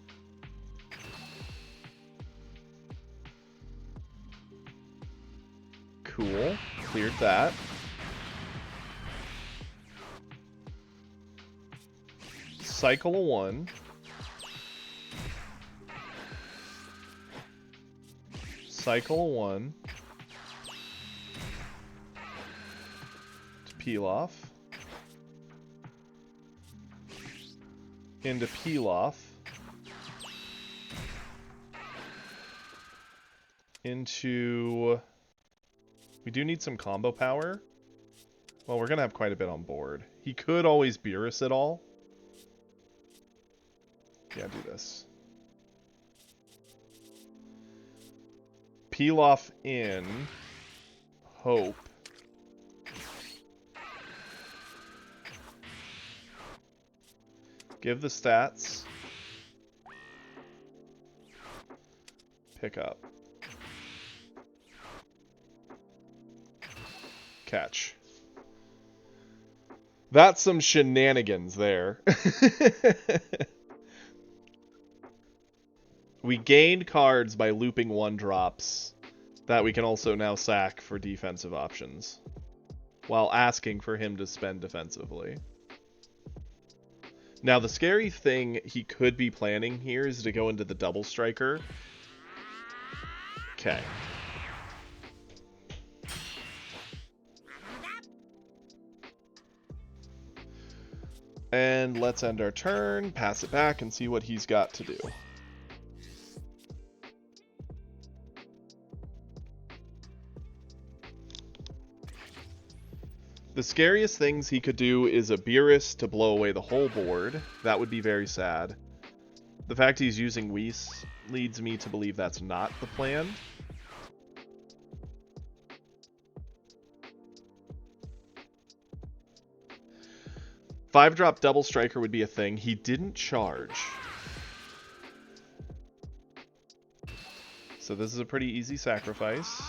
Cool. Cleared that. Cycle a 1. Cycle a 1. To peel off. Into peel off. Into... We do need some combo power. Well, we're going to have quite a bit on board. He could always Beerus it all. Yeah, do this. Peel off in. Hope. Give the stats. Pick up. Catch. That's some shenanigans there. We gained cards by looping 1-drops that we can also now sack for defensive options, while asking for him to spend defensively. Now, the scary thing he could be planning here is to go into the double striker. Okay. And let's end our turn, pass it back, and see what he's got to do. The scariest things he could do is a Beerus to blow away the whole board. That would be very sad. The fact he's using Whis leads me to believe that's not the plan. Five-drop double striker would be a thing. He didn't charge. So this is a pretty easy sacrifice.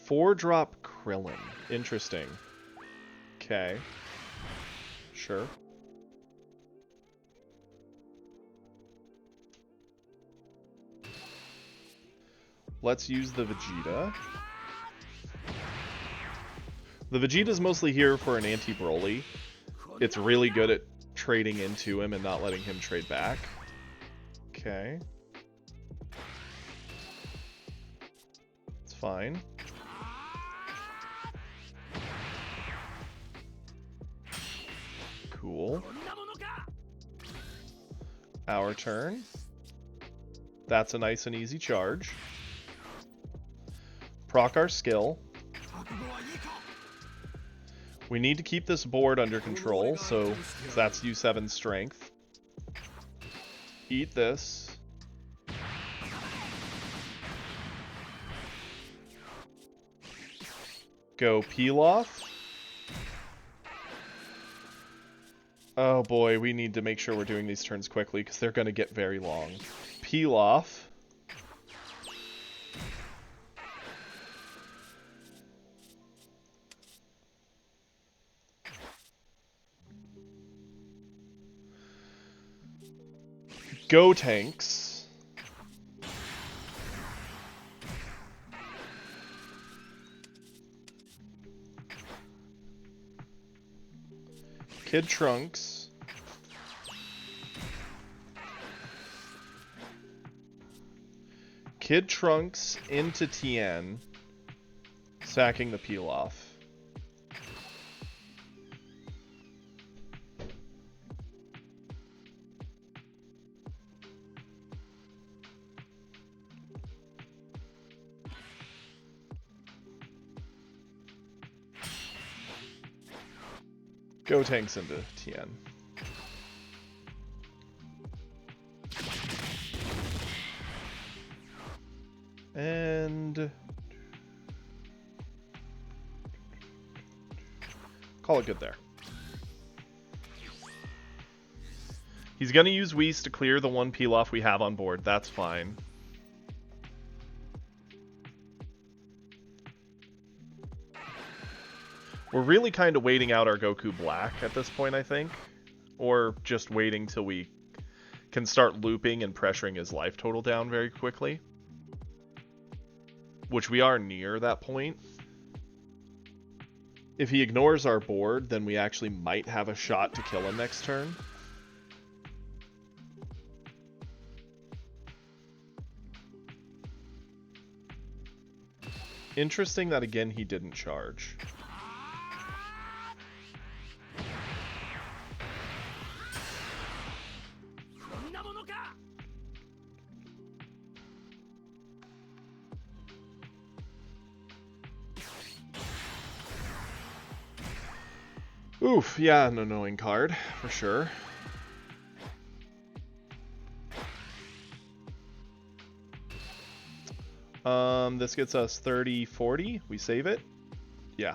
Four-drop Krillin. Interesting. Okay. Sure. Let's use the Vegeta. The Vegeta's mostly here for an anti-Broly. It's really good at trading into him and not letting him trade back. Okay. It's fine. Cool. Our turn. That's a nice and easy charge. Proc our skill. We need to keep this board under control, so that's U7 strength. Eat this. Go peel off. Oh boy, we need to make sure we're doing these turns quickly because they're going to get very long. Peel off. Go tanks. Kid Trunks. Kid Trunks into Tien, sacking the peel off. Gotenks into Tien. And call it good there. He's going to use Whis to clear the one peel off we have on board. That's fine. We're really kind of waiting out our Goku Black at this point, I think. Or just waiting till we can start looping and pressuring his life total down very quickly. Which we are near that point. If he ignores our board, then we actually might have a shot to kill him next turn. Interesting that, again, he didn't charge. Oof, yeah, an annoying card, for sure. This gets us 30, 40. We save it? Yeah.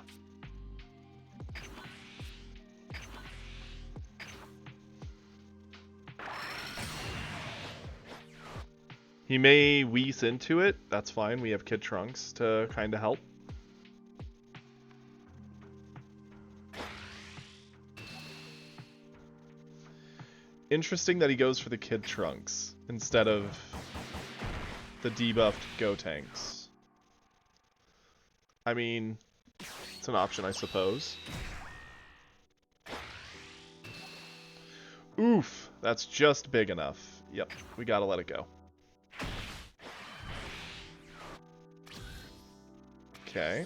He may Whis into it. That's fine. We have Kid Trunks to kind of help. Interesting that he goes for the Kid Trunks instead of the debuffed Gotenks. I mean, it's an option, I suppose. Oof, that's just big enough. Yep, we gotta let it go. Okay.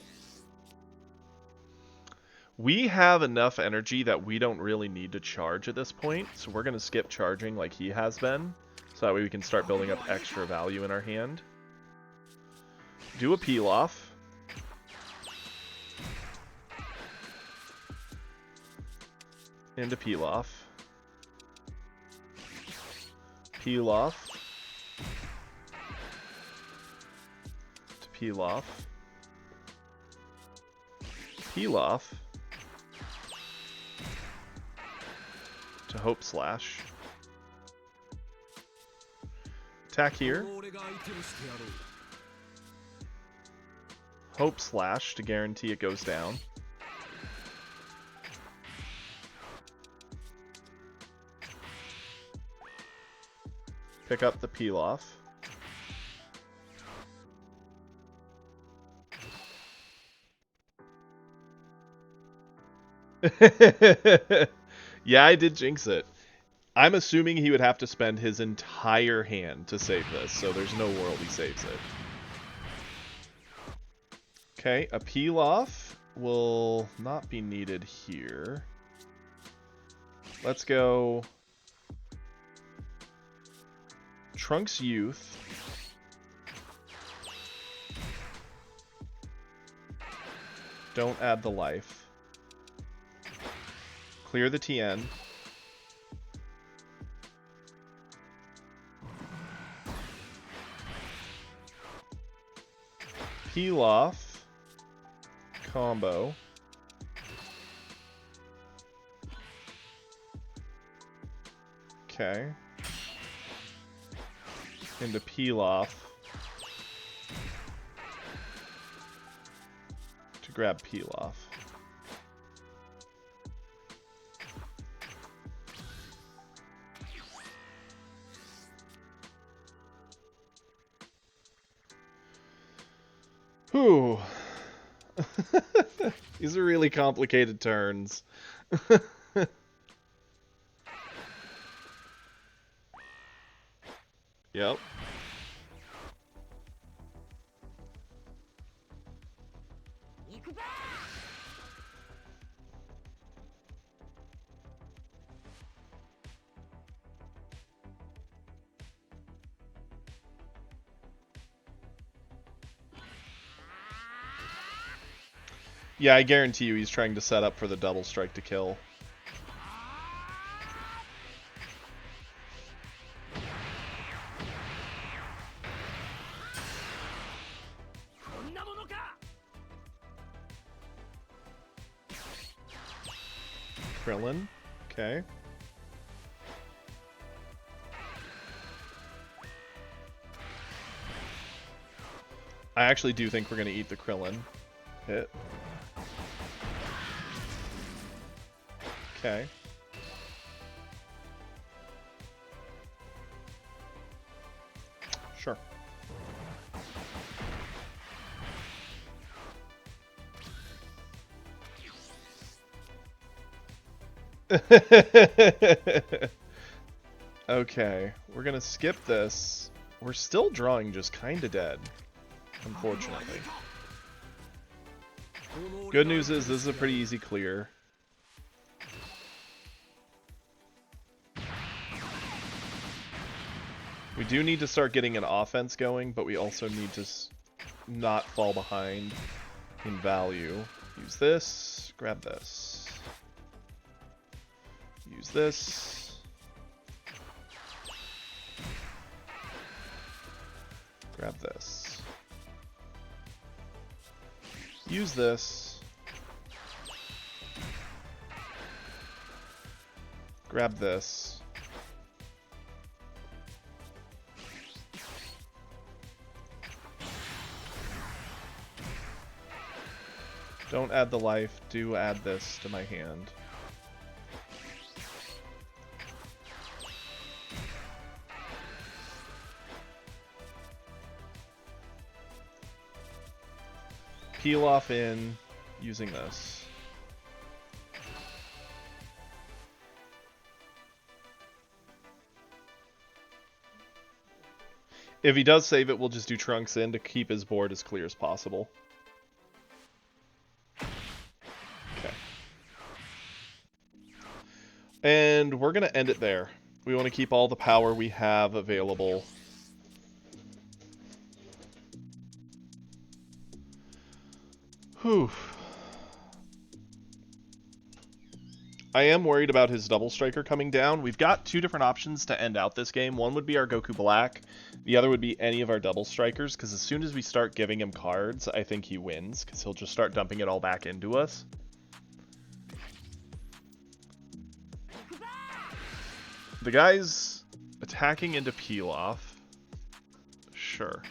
We have enough energy that we don't really need to charge at this point, so we're going to skip charging like he has been, so that way we can start building up extra value in our hand. Do a peel off. And a peel off. Peel off. To peel off. Peel off. To Hope Slash. Attack here. Hope Slash to guarantee it goes down. Pick up the peel off. Yeah, I did jinx it. I'm assuming he would have to spend his entire hand to save this, so there's no world he saves it. Okay, a peel off will not be needed here. Let's go Trunks Youth. Don't add the life. Clear the Tien. Peel off. Combo. Okay. Into peel off. To grab peel off. Whew. These are really complicated turns. Yep. Yeah, I guarantee you he's trying to set up for the double strike to kill. Krillin. Okay. I actually do think we're going to eat the Krillin. Hit. Okay. Sure. Okay, we're gonna skip this. We're still drawing just kinda dead, unfortunately. Good news is this is a pretty easy clear. We do need to start getting an offense going, but we also need to not fall behind in value. Use this, grab this. Use this. Grab this. Use this. Grab this. Don't add the life, do add this to my hand. Peel off in using this. If he does save it, we'll just do Trunks in to keep his board as clear as possible. Okay. And we're going to end it there. We want to keep all the power we have available. Whew. I am worried about his double striker coming down. We've got two different options to end out this game. One would be our Goku Black. The other would be any of our double strikers, because as soon as we start giving him cards, I think he wins, because he'll just start dumping it all back into us. The guy's attacking into Peel Off. Sure.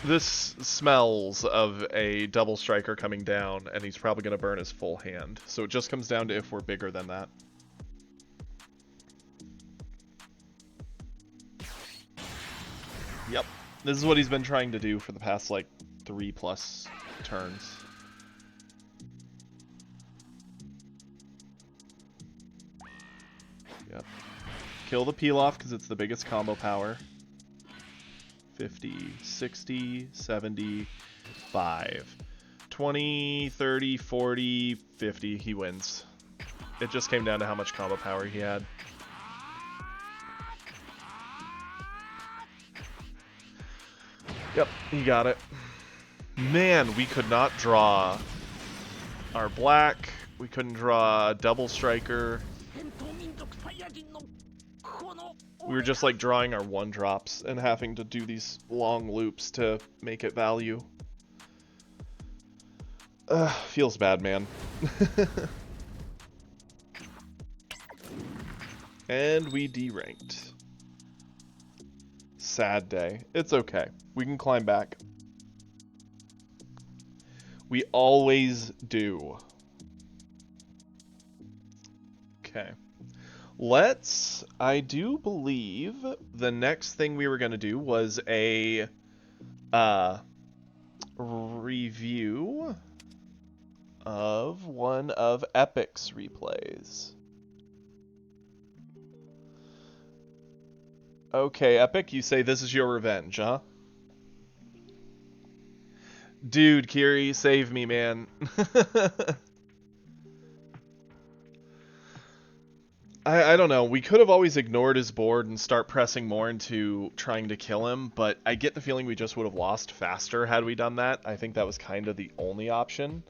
This smells of a double striker coming down, and he's probably going to burn his full hand. So it just comes down to if we're bigger than that. Yep. This is what he's been trying to do for the past, like, 3+ turns. Yep. Kill the Peel Off because it's the biggest combo power. 50, 60, 75, 20, 30, 40, 50, he wins. It just came down to how much combo power he had. Yep, he got it. Man, we could not draw our black. We couldn't draw a double striker. We were just like drawing our 1-drops and having to do these long loops to make it value. Feels bad, man. And we deranked. Sad day. It's okay. We can climb back. We always do. Okay. I do believe the next thing we were going to do was a review of one of Epic's replays. Okay, Epic, you say this is your revenge, huh? Dude, Kiri, save me, man. I don't know. We could have always ignored his board and start pressing more into trying to kill him, but I get the feeling we just would have lost faster had we done that. I think that was kind of the only option,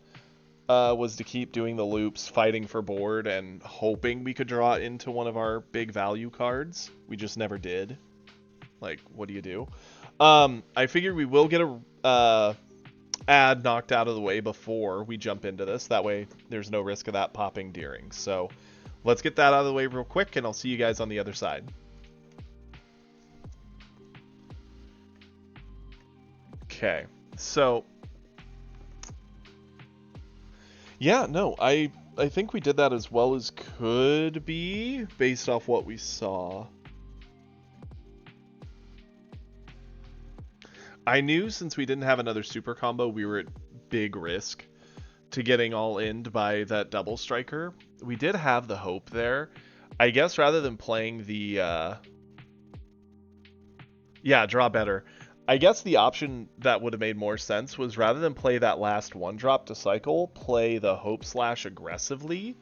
was to keep doing the loops, fighting for board, and hoping we could draw into one of our big value cards. We just never did. Like, what do you do? I figured we will get a ad knocked out of the way before we jump into this. That way, there's no risk of that popping Deering. So let's get that out of the way real quick, and I'll see you guys on the other side. Okay, so yeah, no, I think we did that as well as could be based off what we saw. I knew since we didn't have another super combo, we were at big risk to getting all inned by that double striker. We did have the hope there. I guess rather than playing the yeah, draw better. I guess the option that would have made more sense was rather than play that last one drop to cycle, play the hope slash aggressively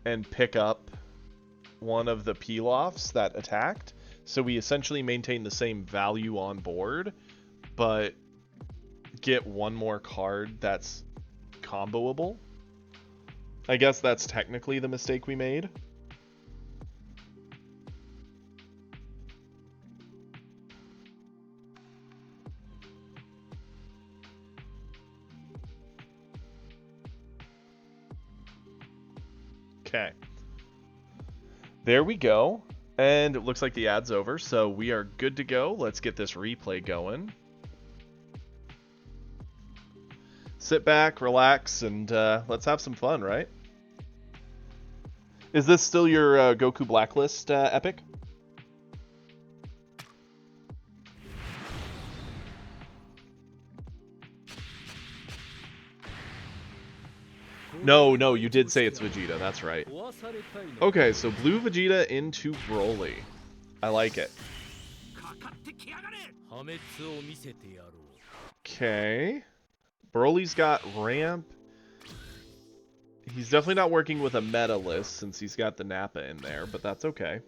and pick up one of the peel-offs that attacked. So we essentially maintain the same value on board, but get one more card that's comboable. I guess that's technically the mistake we made. Okay. There we go. And it looks like the ad's over, so we are good to go. Let's get this replay going. Sit back, relax, and let's have some fun, right? Is this still your Goku Blacklist, Epic? No, you did say it's Vegeta, that's right. Okay, so blue Vegeta into Broly. I like it. Okay. Broly's got ramp. He's definitely not working with a meta list since he's got the Nappa in there, but that's okay.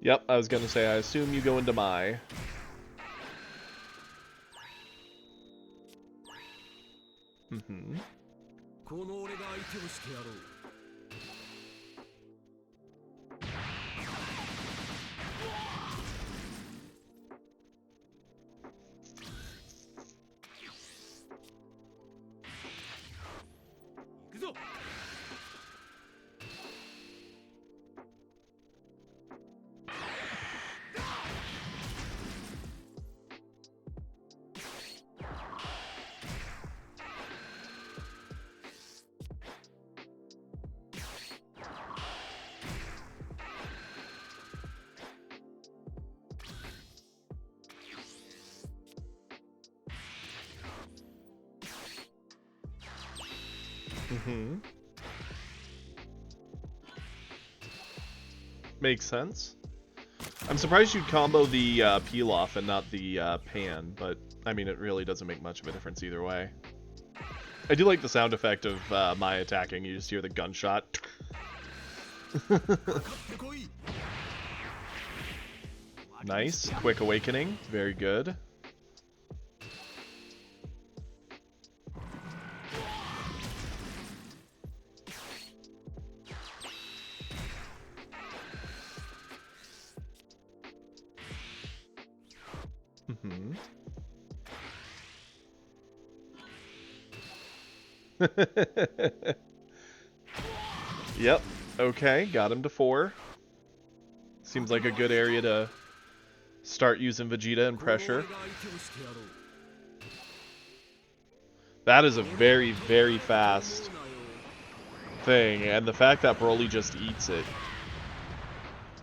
Yep, I was gonna say, I assume you go into Mai. Mm-hmm. Mm-hmm. Makes sense. I'm surprised you'd combo the peel off and not the pan, but I mean, it really doesn't make much of a difference either way. I do like the sound effect of Mai attacking. You just hear the gunshot. Nice. Quick awakening. Very good. Mm-hmm. Yep. Okay, got him to 4. Seems like a good area to start using Vegeta and pressure. That is a very, very fast thing, and the fact that Broly just eats it.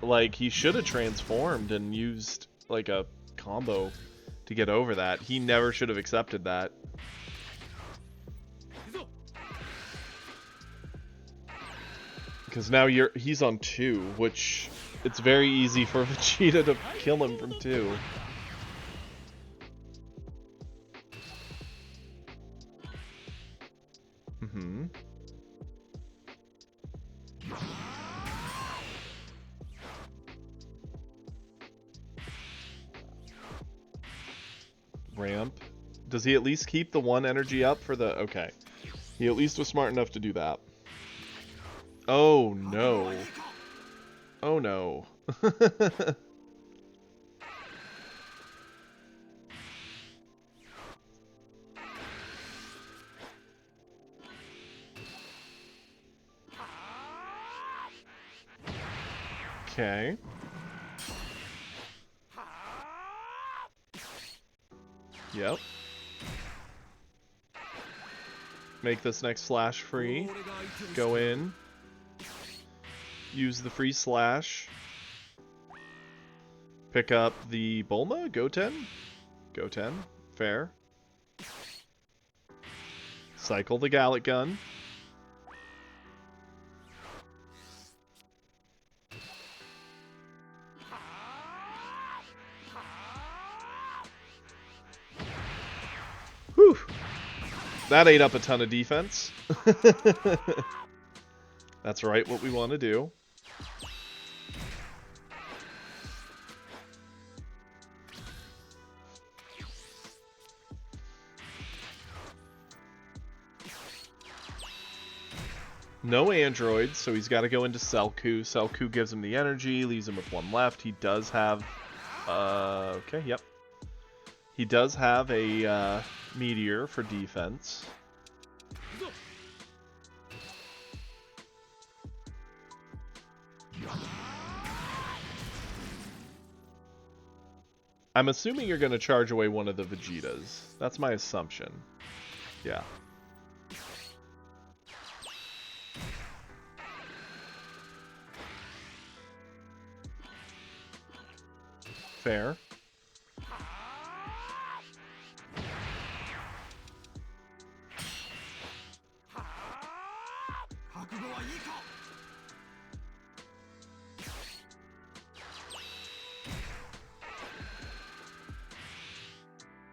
Like, he should have transformed and used, like, a combo to get over that. He never should have accepted that. Because now he's on 2, which it's very easy for Vegeta to kill him from 2. Mm-hmm. Ramp. Does he at least keep the 1 energy up for the... Okay. He at least was smart enough to do that. Oh, no. Oh, no. Okay. Yep. Make this next flash free. Go in. Use the free slash. Pick up the Bulma? Goten? Goten. Fair. Cycle the Gallic Gun. Whew. That ate up a ton of defense. That's right, what we want to do. No androids, so he's got to go into Selku. Selku gives him the energy, leaves him with 1 left. He does have... okay, yep. He does have a meteor for defense. I'm assuming you're going to charge away one of the Vegetas. That's my assumption. Yeah. Fair.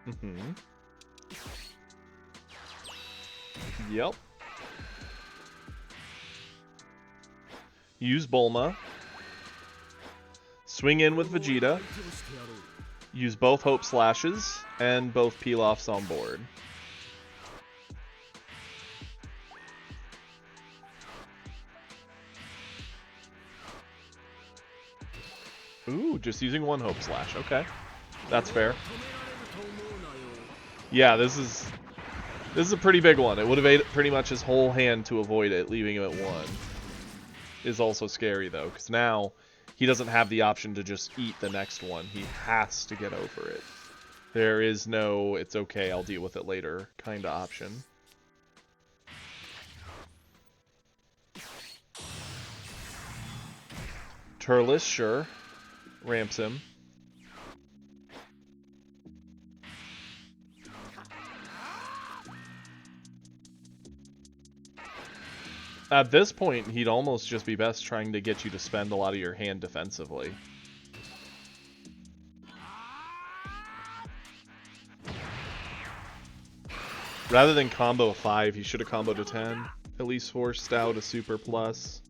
Mm-hmm. Yep. Use Bulma. Swing in with Vegeta. Use both Hope Slashes and both Pilafs on board. Ooh, just using 1 Hope Slash. Okay. That's fair. Yeah, this is a pretty big one. It would have ate pretty much his whole hand to avoid it, leaving him at 1. Is also scary, though, because now he doesn't have the option to just eat the next one. He has to get over it. There is no, it's okay, I'll deal with it later kind of option. Turles, sure. Ramps him. At this point, he'd almost just be best trying to get you to spend a lot of your hand defensively. Rather than combo a 5, he should have comboed a 10. At least forced out a super plus.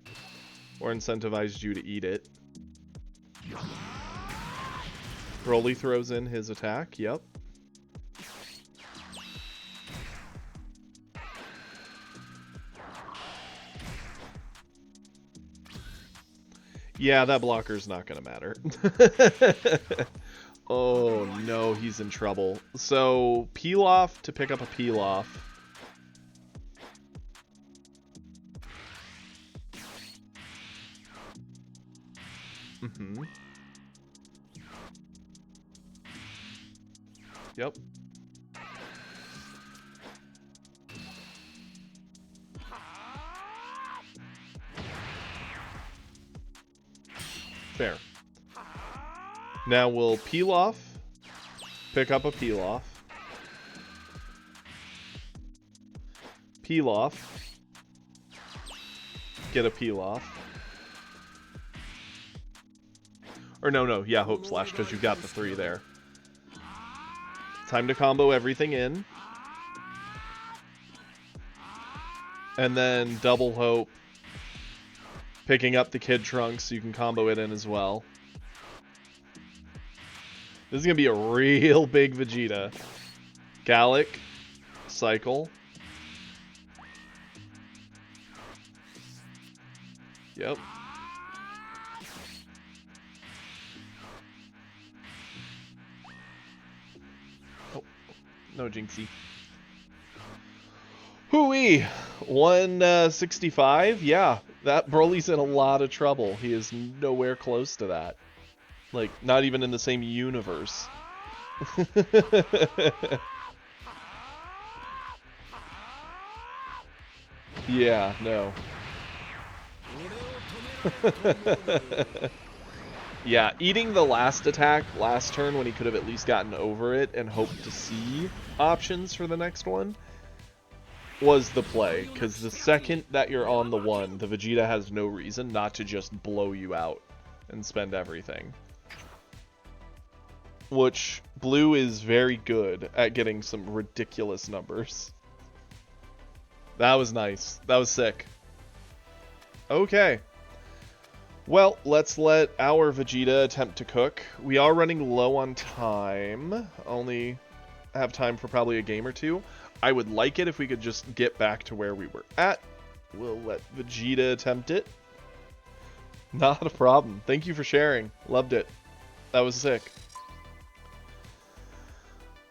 Or incentivized you to eat it. Broly throws in his attack, yep. Yeah, that blocker's not gonna matter. Oh no, he's in trouble. So, Pilaf to pick up a Pilaf. Mm-hmm. Yep. Fair. Now we'll Pilaf, pick up a Pilaf. Pilaf, get a Pilaf. Or no, yeah, Hope Slash, because you've got the 3 there. Time to combo everything in. And then double Hope. Picking up the Kid Trunks so you can combo it in as well. This is going to be a real big Vegeta. Gallic. Cycle. Yep. Oh, no Jinxie. Hooey! 165? Yeah, that Broly's in a lot of trouble. He is nowhere close to that. Like, not even in the same universe. Yeah, no. Yeah, eating the last attack last turn when he could have at least gotten over it and hoped to see options for the next one was the play, because the second that you're on the 1, the Vegeta has no reason not to just blow you out and spend everything. Which, Blue is very good at getting some ridiculous numbers. That was nice. That was sick. Okay. Well, let's let our Vegeta attempt to cook. We are running low on time. Only have time for probably a game or two. I would like it if we could just get back to where we were at. We'll let Vegeta attempt it. Not a problem. Thank you for sharing. Loved it. That was sick.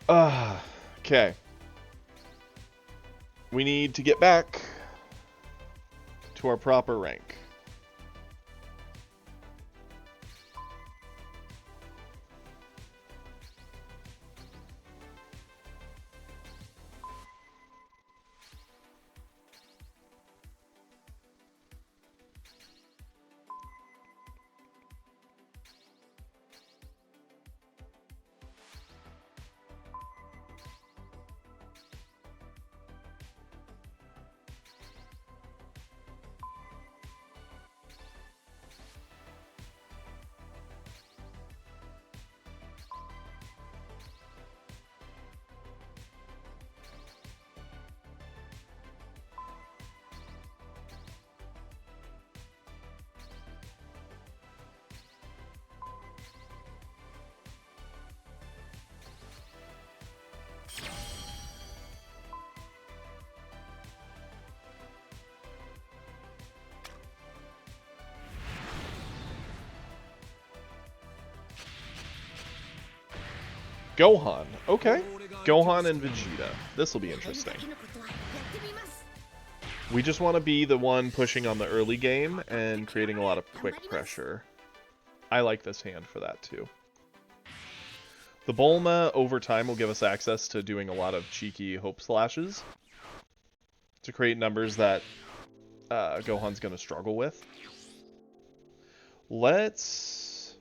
Okay. We need to get back to our proper rank. Gohan. Okay. Gohan and Vegeta. This will be interesting. We just want to be the one pushing on the early game and creating a lot of quick pressure. I like this hand for that too. The Bulma over time will give us access to doing a lot of cheeky Hope Slashes to create numbers that Gohan's going to struggle with. Let's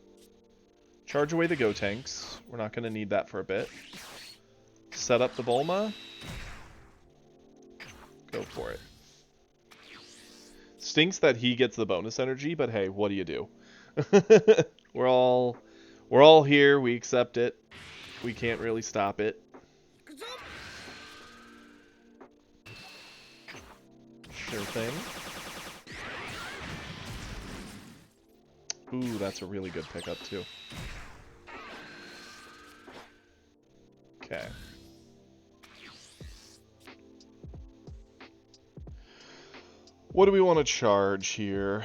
charge away the Gotenks. We're not going to need that for a bit. Set up the Bulma. Go for it. Stinks that he gets the bonus energy, but hey, what do you do? We're all here. We accept it. We can't really stop it. Sure thing. Ooh, that's a really good pickup too. Okay. What do we want to charge here?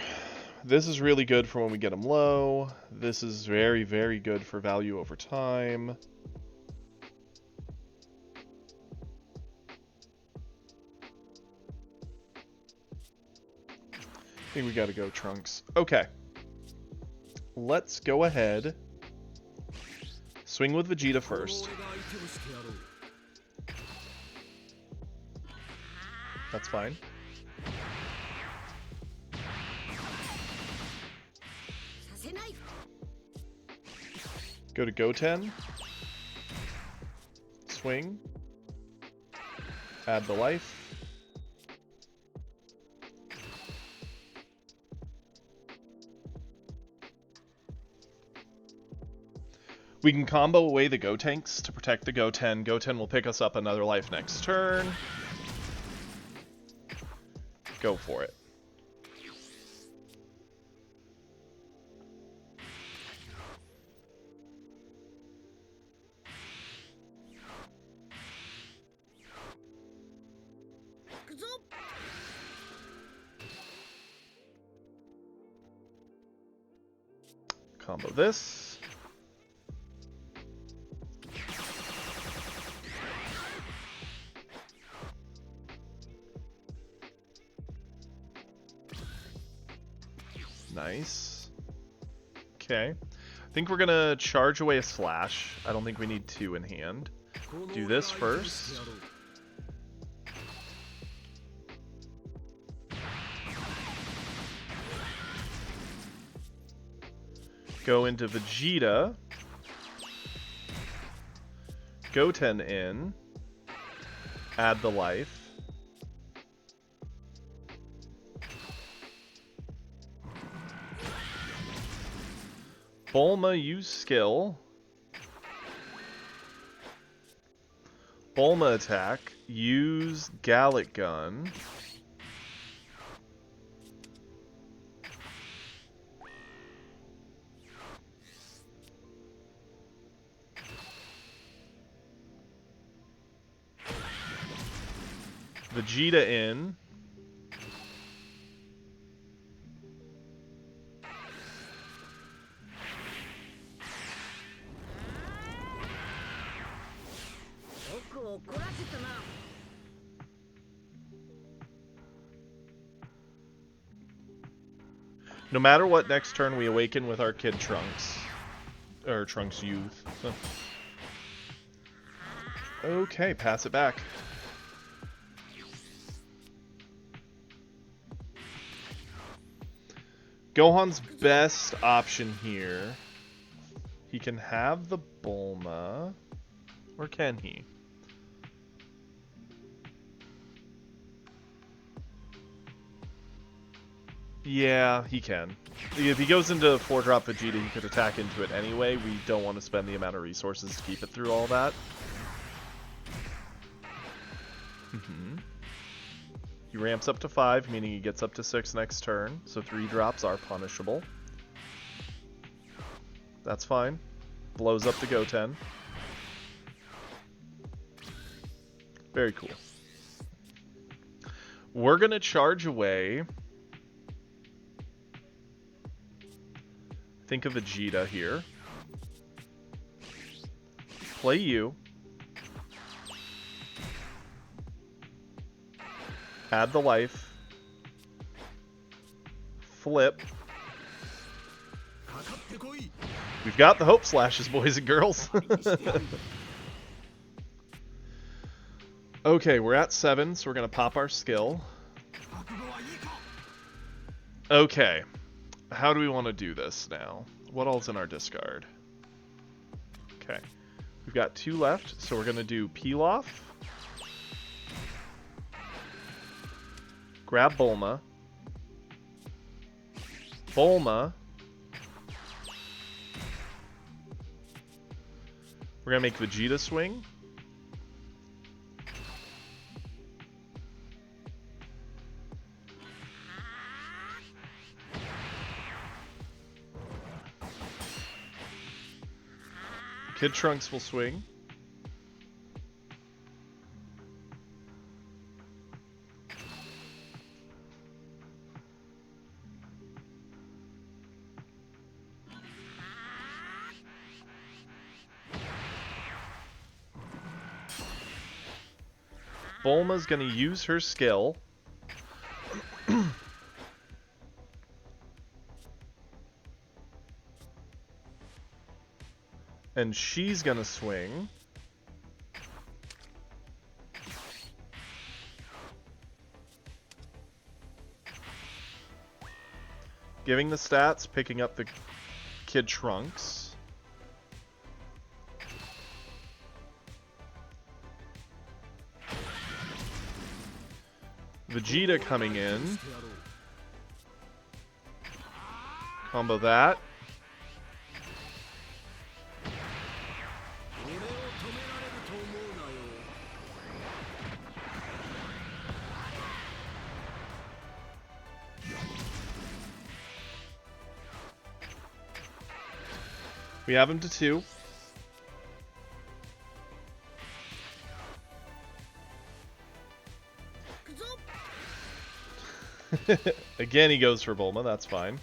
This is really good for when we get them low. This is very, very good for value over time. I think we gotta go Trunks. Okay. Let's go ahead. Swing with Vegeta first. That's fine. Go to Goten. Swing. Add the life. We can combo away the Gotenks to protect the Goten. Goten will pick us up another life next turn. Go for it. Combo this. Nice. Okay. I think we're gonna charge away a slash. I don't think we need two in hand. Do this first. Go into Vegeta. Goten in. Add the life. Bulma, use skill. Bulma attack. Use Gallic Gun. Vegeta in. No matter what, next turn we awaken with our Kid Trunks. Or Trunks Youth. Okay, pass it back. Gohan's best option here. He can have the Bulma. Or can he? Yeah, he can. If he goes into 4-drop Vegeta, he could attack into it anyway. We don't want to spend the amount of resources to keep it through all that. He ramps up to 5, meaning he gets up to 6 next turn. So 3 drops are punishable. That's fine. Blows up the Goten. Very cool. We're going to charge away. Think of Vegeta here. Play you. Add the life. Flip. We've got the Hope Slashes, boys and girls. Okay, we're at 7, so we're going to pop our skill. Okay. How do we want to do this now? What all's in our discard? Okay. We've got 2 left, so we're going to do Pilaf. Grab Bulma. Bulma. We're going to make Vegeta swing. Kid Trunks will swing. Bulma's gonna use her skill. And she's gonna swing. Giving the stats, picking up the Kid Trunks. Vegeta coming in. Combo that. We have him to 2. Again, he goes for Bulma. That's fine.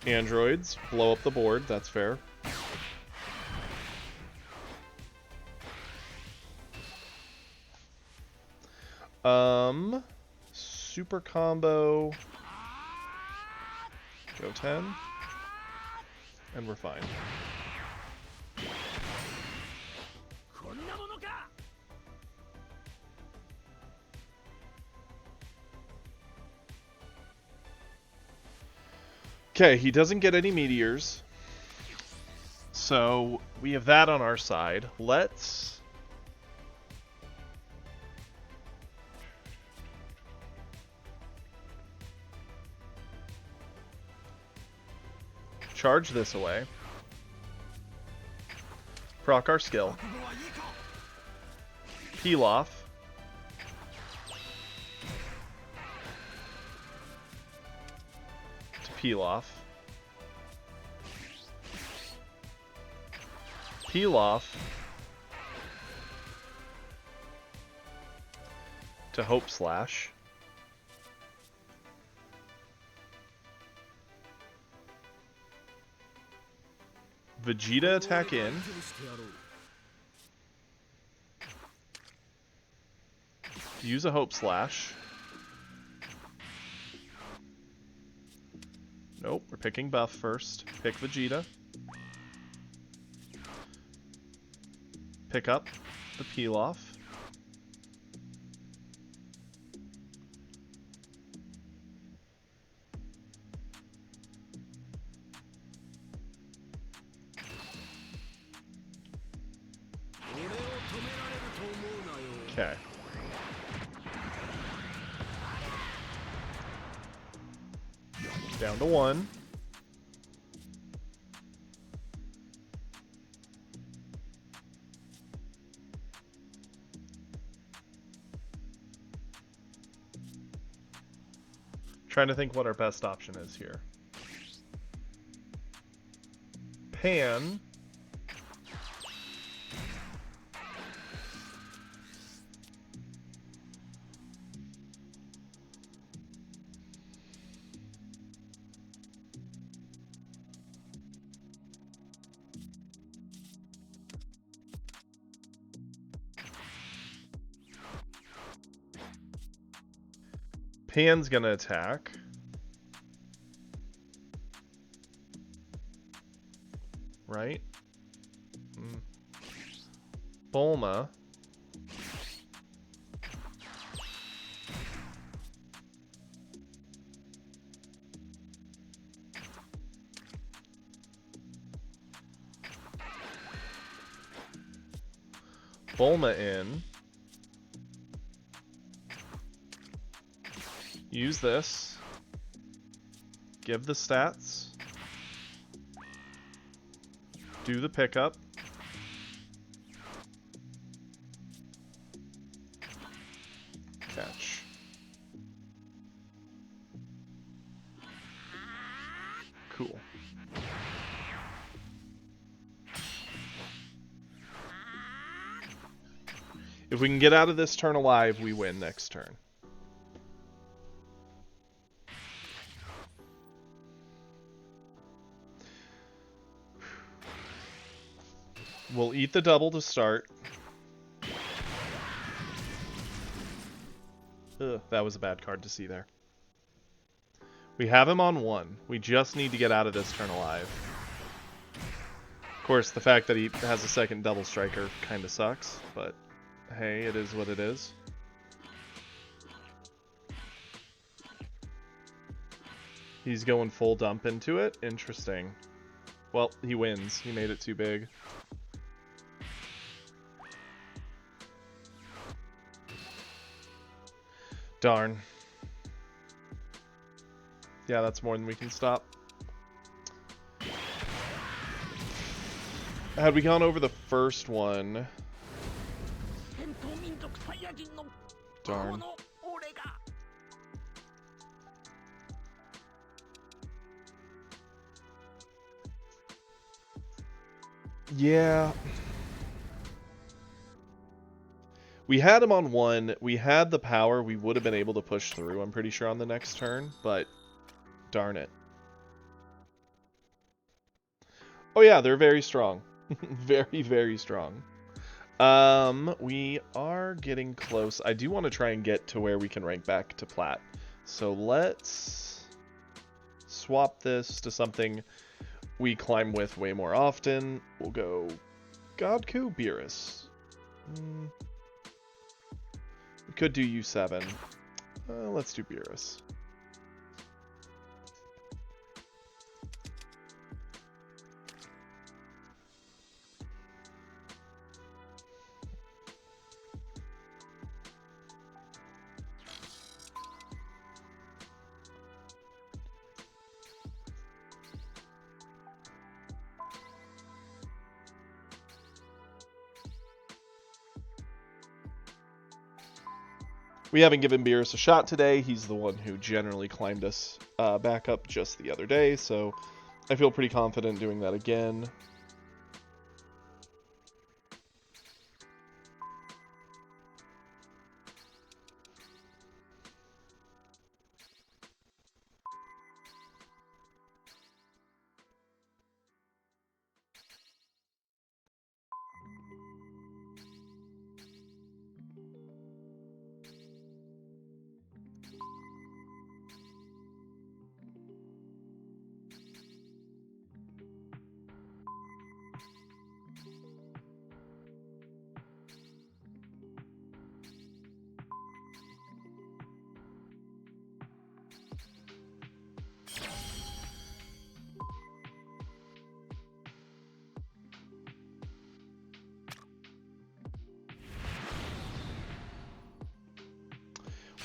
Androids blow up the board. That's fair. Super combo. Go 10. And we're fine. Okay, he doesn't get any meteors. So we have that on our side. Let's charge this away. Proc our skill. Peel off. Peel off. Peel off. To Hope Slash. Vegeta attack in. Use a Hope Slash. Nope, we're picking buff first. Pick Vegeta. Pick up the peel off. Okay. Down to 1. Trying to think what our best option is here. Pan. Pan's gonna attack. Right? Bulma. Bulma in. Use this. Give the stats. Do the pickup. Catch. Cool. If we can get out of this turn alive, we win next turn. We'll eat the double to start. Ugh, that was a bad card to see there. We have him on 1. We just need to get out of this turn alive. Of course, the fact that he has a second double striker kind of sucks, but hey, it is what it is. He's going full dump into it? Interesting. Well, he wins. He made it too big. Darn. Yeah, that's more than we can stop. Had we gone over the first one... Darn. Yeah. We had him on 1. We had the power. We would have been able to push through, I'm pretty sure, on the next turn, but darn it. Oh yeah, they're very strong. Very, very strong. We are getting close. I do want to try and get to where we can rank back to plat. So let's swap this to something we climb with way more often. We'll go Godku Beerus. We could do U7. Let's do Beerus. We haven't given Beerus a shot today. He's the one who generally climbed us back up just the other day, so I feel pretty confident doing that again.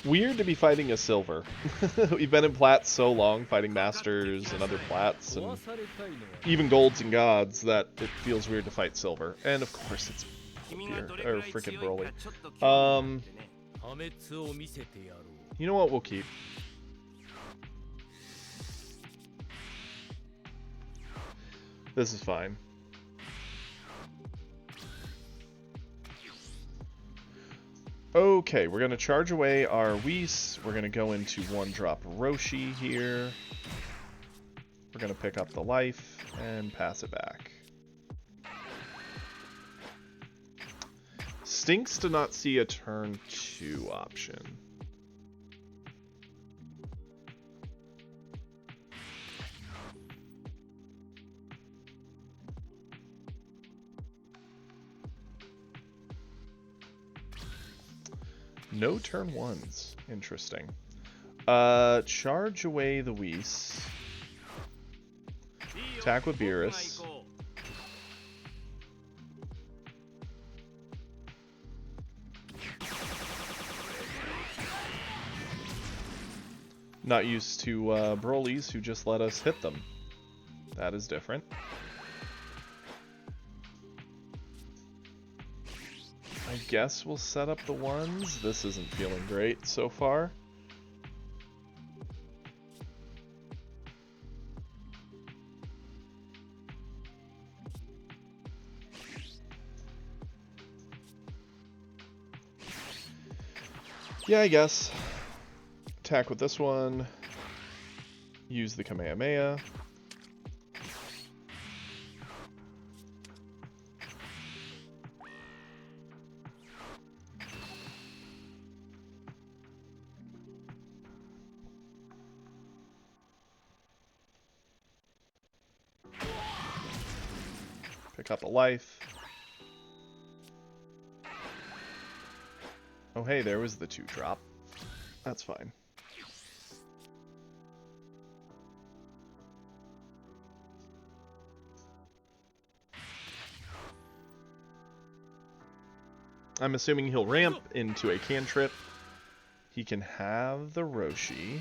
Weird to be fighting a silver. We've been in plats so long, fighting masters and other plats, and even golds and gods, that it feels weird to fight silver. And of course it's beer, or freaking Broly. You know what, we'll keep. This is fine. Okay, we're going to charge away our Whis. We're going to go into 1-drop Roshi here. We're going to pick up the life and pass it back. Stinks to not see a turn 2 option. No turn 1s. Interesting. Charge away the Whis. Attack with Beerus. Not used to Brolys who just let us hit them. That is different. I guess we'll set up the 1s. This isn't feeling great so far. Yeah, I guess. Attack with this one. Use the Kamehameha. Pick up a life. Oh hey, there was the 2-drop. That's fine. I'm assuming he'll ramp into a cantrip. He can have the Roshi.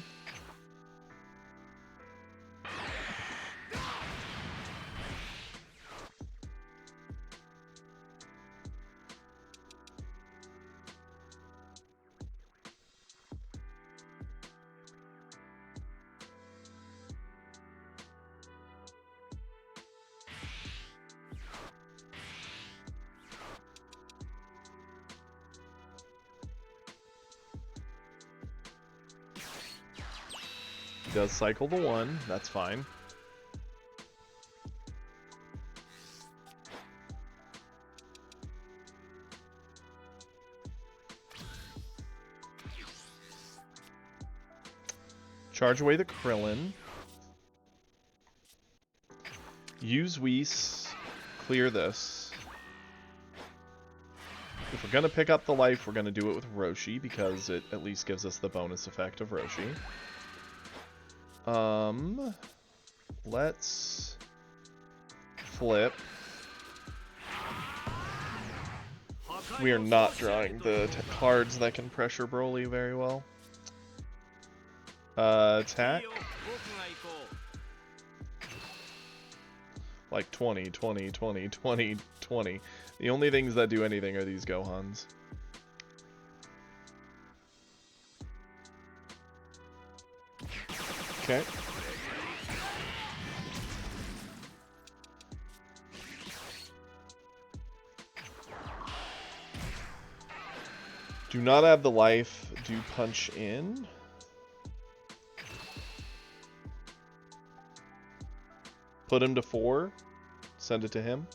does cycle the 1. That's fine. Charge away the Krillin. Use Whis. Clear this. If we're going to pick up the life, we're going to do it with Roshi, because it at least gives us the bonus effect of Roshi. Let's flip. We are not drawing the cards that can pressure Broly very well. Attack. Like 20, 20, 20, 20, 20. The only things that do anything are these Gohans. Okay. Do not have the life. Do punch in. Put him to 4. Send it to him.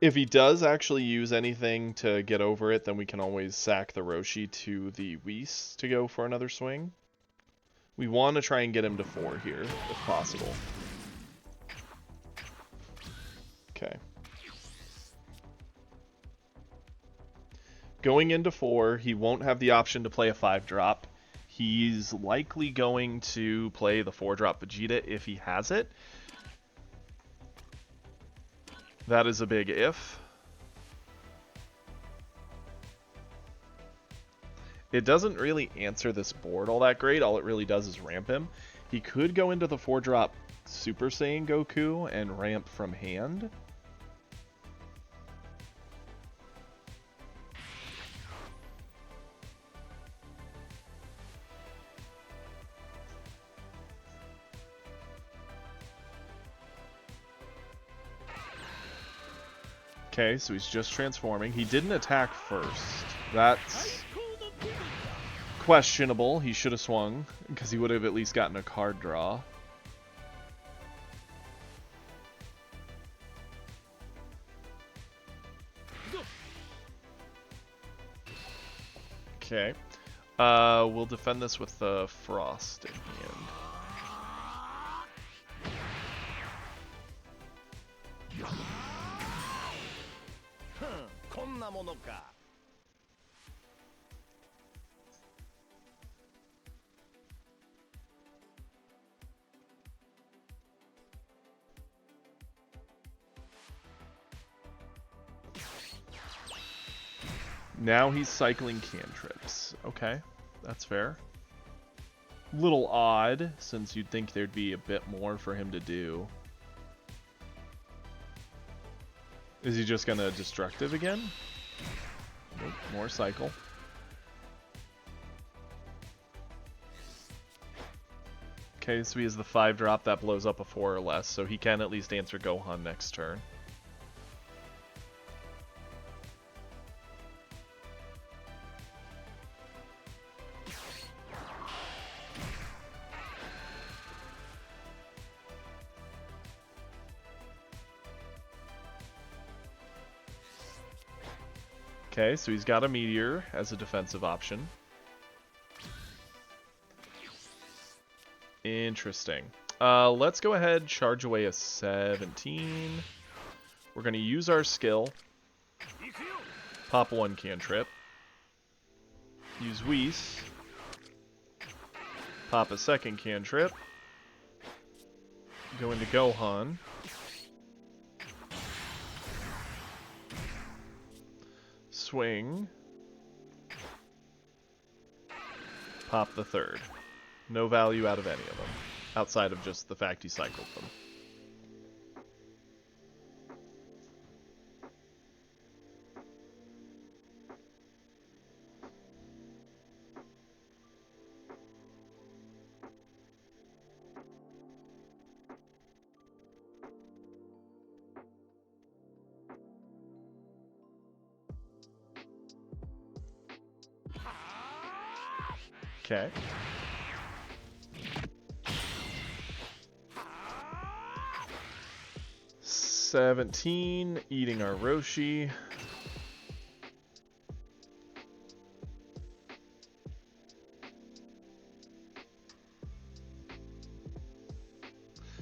If he does actually use anything to get over it, then we can always sack the Roshi to the Whis to go for another swing. We want to try and get him to 4 here, if possible. Okay. Going into 4, he won't have the option to play a 5-drop. He's likely going to play the 4-drop Vegeta if he has it. That is a big if. It doesn't really answer this board all that great. All it really does is ramp him. He could go into the 4-drop Super Saiyan Goku and ramp from hand. Okay, so he's just transforming. He didn't attack first. That's questionable. He should have swung, because he would have at least gotten a card draw. Okay. We'll defend this with the Frost in hand. Now he's cycling cantrips. Okay, that's fair. Little odd, since you'd think there'd be a bit more for him to do. Is he just gonna destructive again? Nope, more cycle. Okay, so he has the 5-drop that blows up a 4 or less, so he can at least answer Gohan next turn. Okay, so he's got a Meteor as a defensive option. Interesting. Let's go ahead, charge away a 17. We're going to use our skill. Pop 1 cantrip. Use Whis. Pop a 2nd cantrip. Go into Gohan. Swing. Pop the 3rd. No value out of any of them, outside of just the fact he cycled them. Okay. $17, eating our Roshi.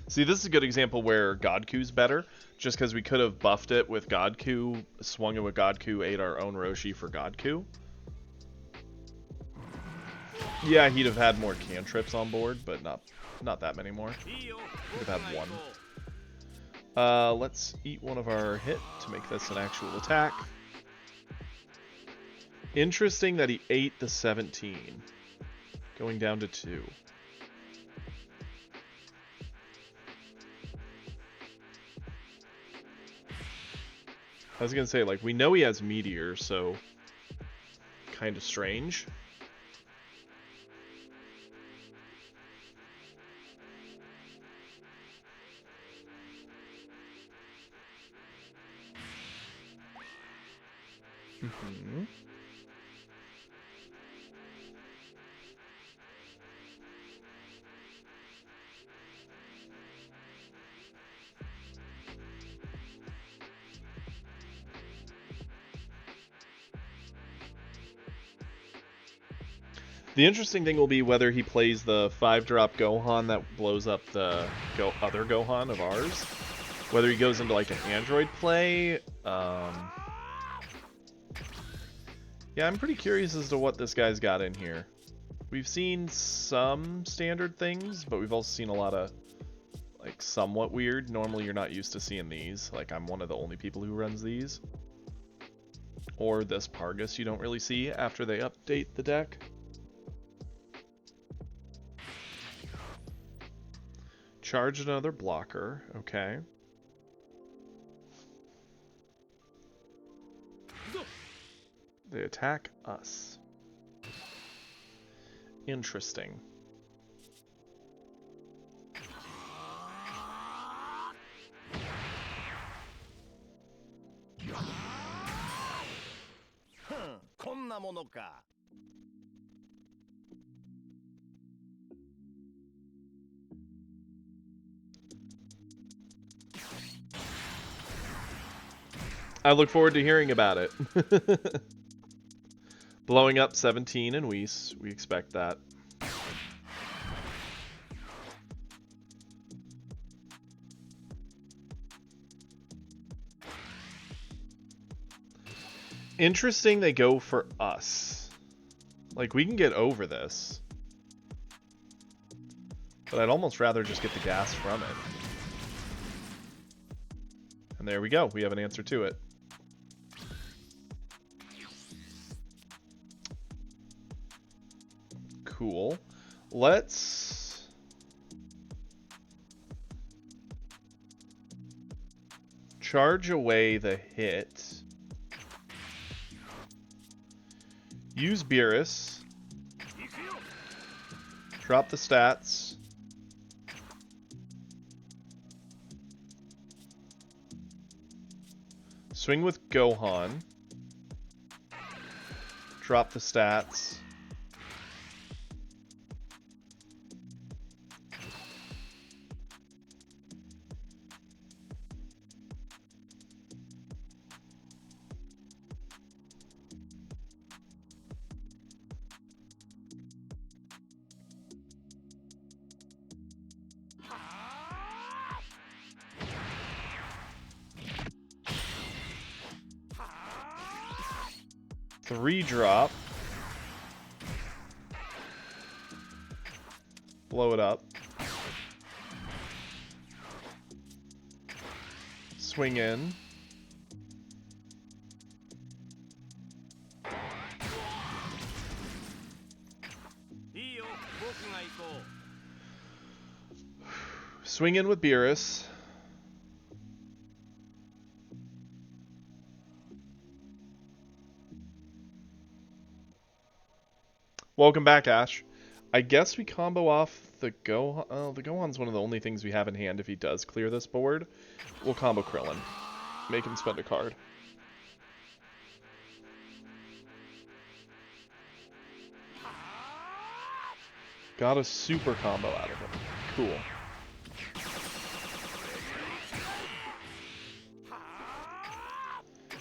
See, this is a good example where Godku's better, just because we could have buffed it with Godku, swung it with Godku, ate our own Roshi for Godku. Yeah, he'd have had more cantrips on board, but not that many more. Could have had one. Let's eat one of our hit to make this an actual attack. Interesting that he ate the 17, going down to 2. I was gonna say, like, we know he has Meteor, so kind of strange. Mm-hmm. The interesting thing will be whether he plays the 5-drop Gohan that blows up the other Gohan of ours. Whether he goes into like an Android play. Yeah, I'm pretty curious as to what this guy's got in here. We've seen some standard things, but we've also seen a lot of like somewhat weird. Normally you're not used to seeing these. Like, I'm one of the only people who runs these. Or this Pargus you don't really see after they update the deck. Charge another blocker, okay. They attack us. Interesting. I look forward to hearing about it. Blowing up 17 and we expect that. Interesting they go for us. Like, we can get over this. But I'd almost rather just get the gas from it. And there we go. We have an answer to it. Cool. Let's... charge away the hit. Use Beerus. Drop the stats. Swing with Gohan. Drop the stats. Three drop. Blow it up. Swing in. Swing in with Beerus. Welcome back, Ash. I guess we combo off the Gohan. Oh, the Gohan's one of the only things we have in hand if he does clear this board. We'll combo Krillin. Make him spend a card. Got a super combo out of him. Cool.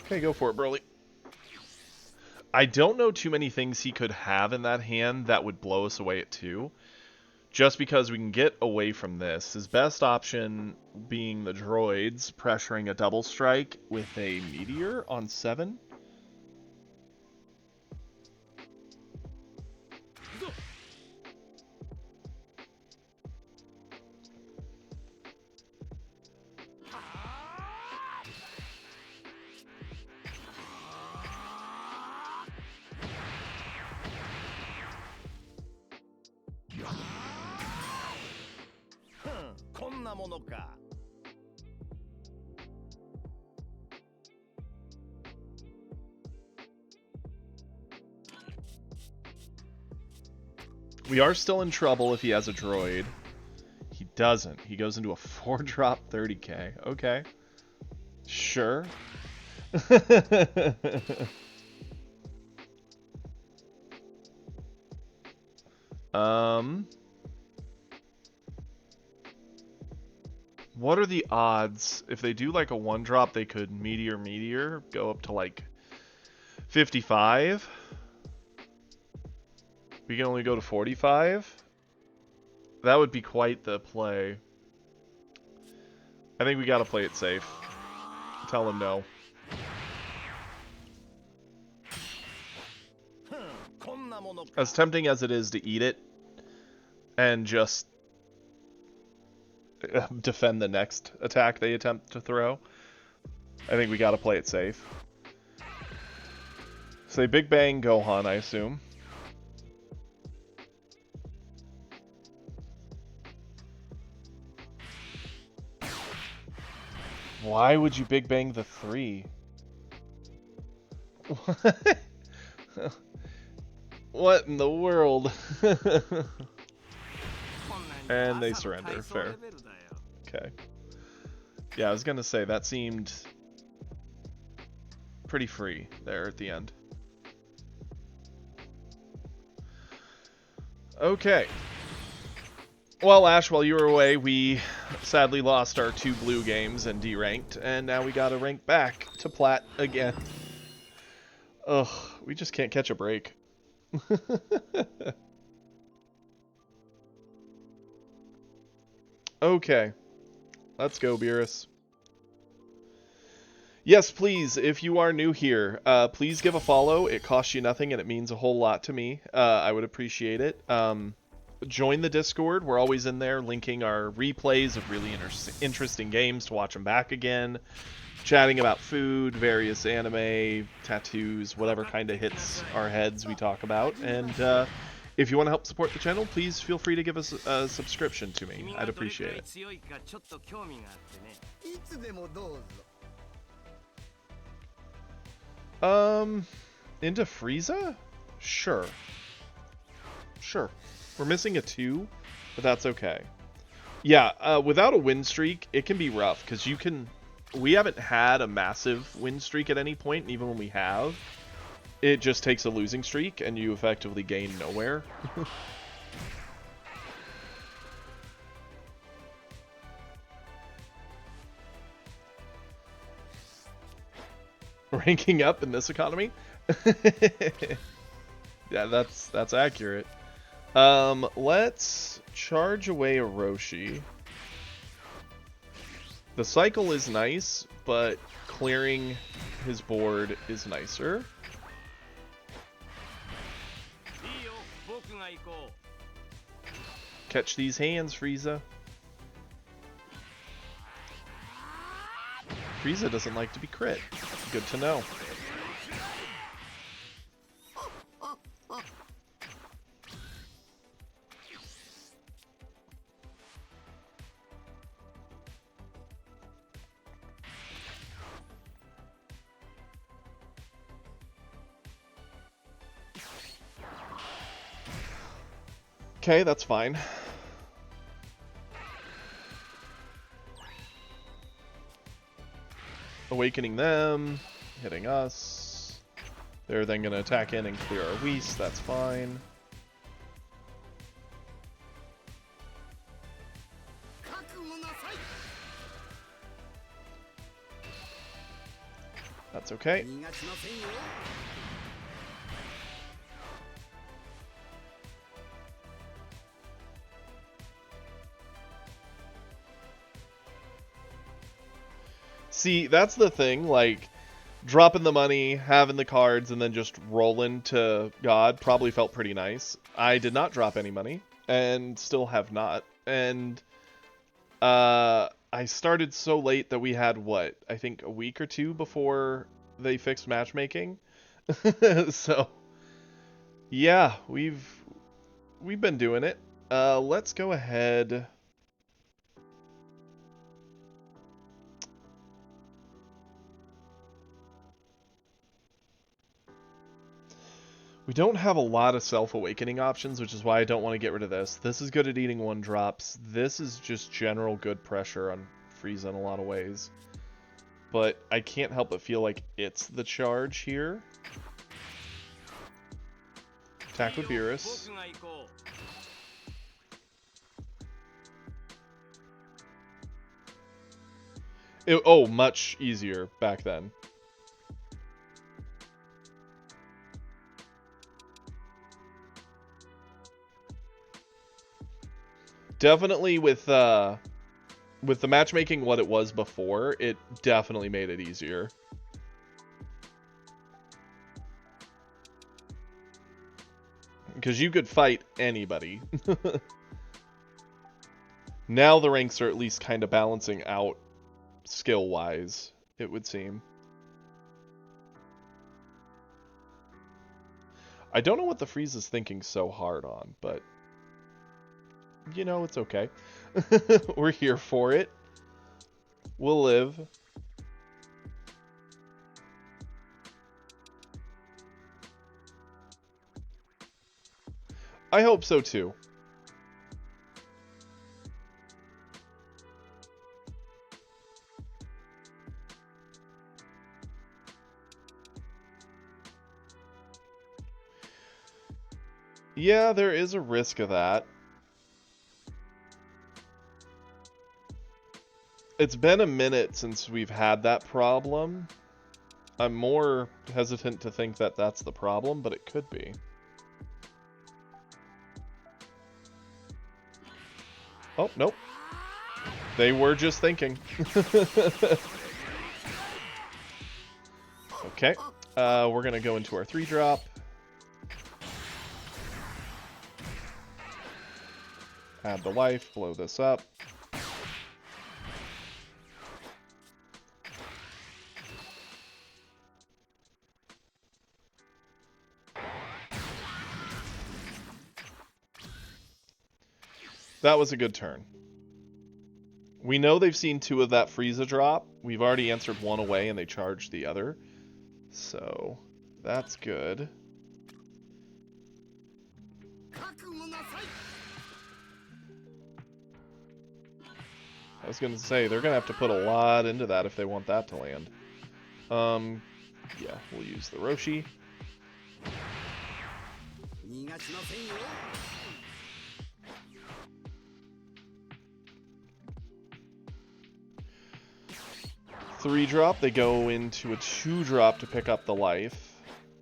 Okay, go for it, Broly. I don't know too many things he could have in that hand that would blow us away at 2. Just because we can get away from this. His best option being the droids pressuring a double strike with a meteor on 7. We are still in trouble if he has a droid. He doesn't. He goes into a 4-drop 30k. Okay. Sure. What are the odds? If they do like a 1-drop, they could meteor, go up to like 55. We can only go to 45. That would be quite the play. I think we gotta play it safe. Tell him no. As tempting as it is to eat it and just defend the next attack they attempt to throw, I think we gotta play it safe. Say Big Bang Gohan, I assume. Why would you Big Bang the 3? What in the world? And they surrender. Fair. Okay. Yeah, I was gonna say, that seemed pretty free there at the end. Okay. Well, Ash, while you were away, we sadly lost our 2 blue games and deranked, and now we gotta rank back to plat again. Ugh, we just can't catch a break. Okay. Let's go, Beerus. Yes, please, if you are new here, please give a follow. It costs you nothing, and it means a whole lot to me. I would appreciate it. Join the Discord. We're always in there linking our replays of really interesting games to watch them back again. Chatting about food, various anime, tattoos, whatever kind of hits our heads we talk about. And if you want to help support the channel, please feel free to give us a subscription to me. I'd appreciate it. Into Frieza? Sure. Sure. We're missing a 2, but that's okay. Yeah, without a win streak, it can be rough, because you can... We haven't had a massive win streak at any point, and even when we have, it just takes a losing streak, and you effectively gain nowhere. Ranking up in this economy? Yeah, that's accurate. Let's charge away a Roshi. The cycle is nice, but clearing his board is nicer. Catch these hands, Frieza. Frieza doesn't like to be crit. Good to know. Okay, that's fine. Awakening them, hitting us. They're then going to attack in and clear our Whis, that's fine. That's okay. See, that's the thing, like, dropping the money, having the cards, and then just rolling to God probably felt pretty nice. I did not drop any money, and still have not. And I started so late that we had, what, I think a week or two before they fixed matchmaking. So, yeah, we've been doing it. Let's go ahead. We don't have a lot of self-awakening options, which is why I don't want to get rid of this. This is good at eating 1-drops. This is just general good pressure on Frieza in a lot of ways. But I can't help but feel like it's the charge here. Attack with Beerus. Oh, much easier back then. Definitely with the matchmaking what it was before, it definitely made it easier. Because you could fight anybody. Now the ranks are at least kind of balancing out skill-wise, it would seem. I don't know what the Frieza's thinking so hard on, but you know, it's okay. We're here for it. We'll live. I hope so too. Yeah, there is a risk of that. It's been a minute since we've had that problem. I'm more hesitant to think that that's the problem, but it could be. Oh, nope. They were just thinking. Okay. We're going to go into our 3-drop. Add the life, blow this up. That was a good turn. We know they've seen 2 of that Frieza drop. We've already answered 1 away and they charged the other. So, that's good. I was going to say, they're going to have to put a lot into that if they want that to land. Yeah, we'll use the Roshi. Three-drop, they go into a 2-drop to pick up the life.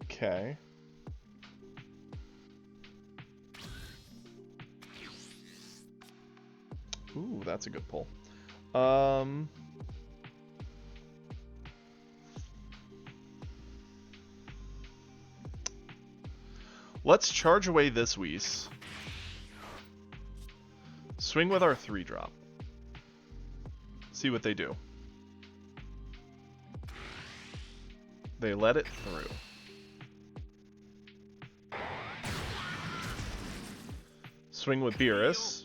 Okay. Ooh, that's a good pull. Let's charge away this Whis. Swing with our 3-drop. See what they do. They let it through. Swing with Beerus.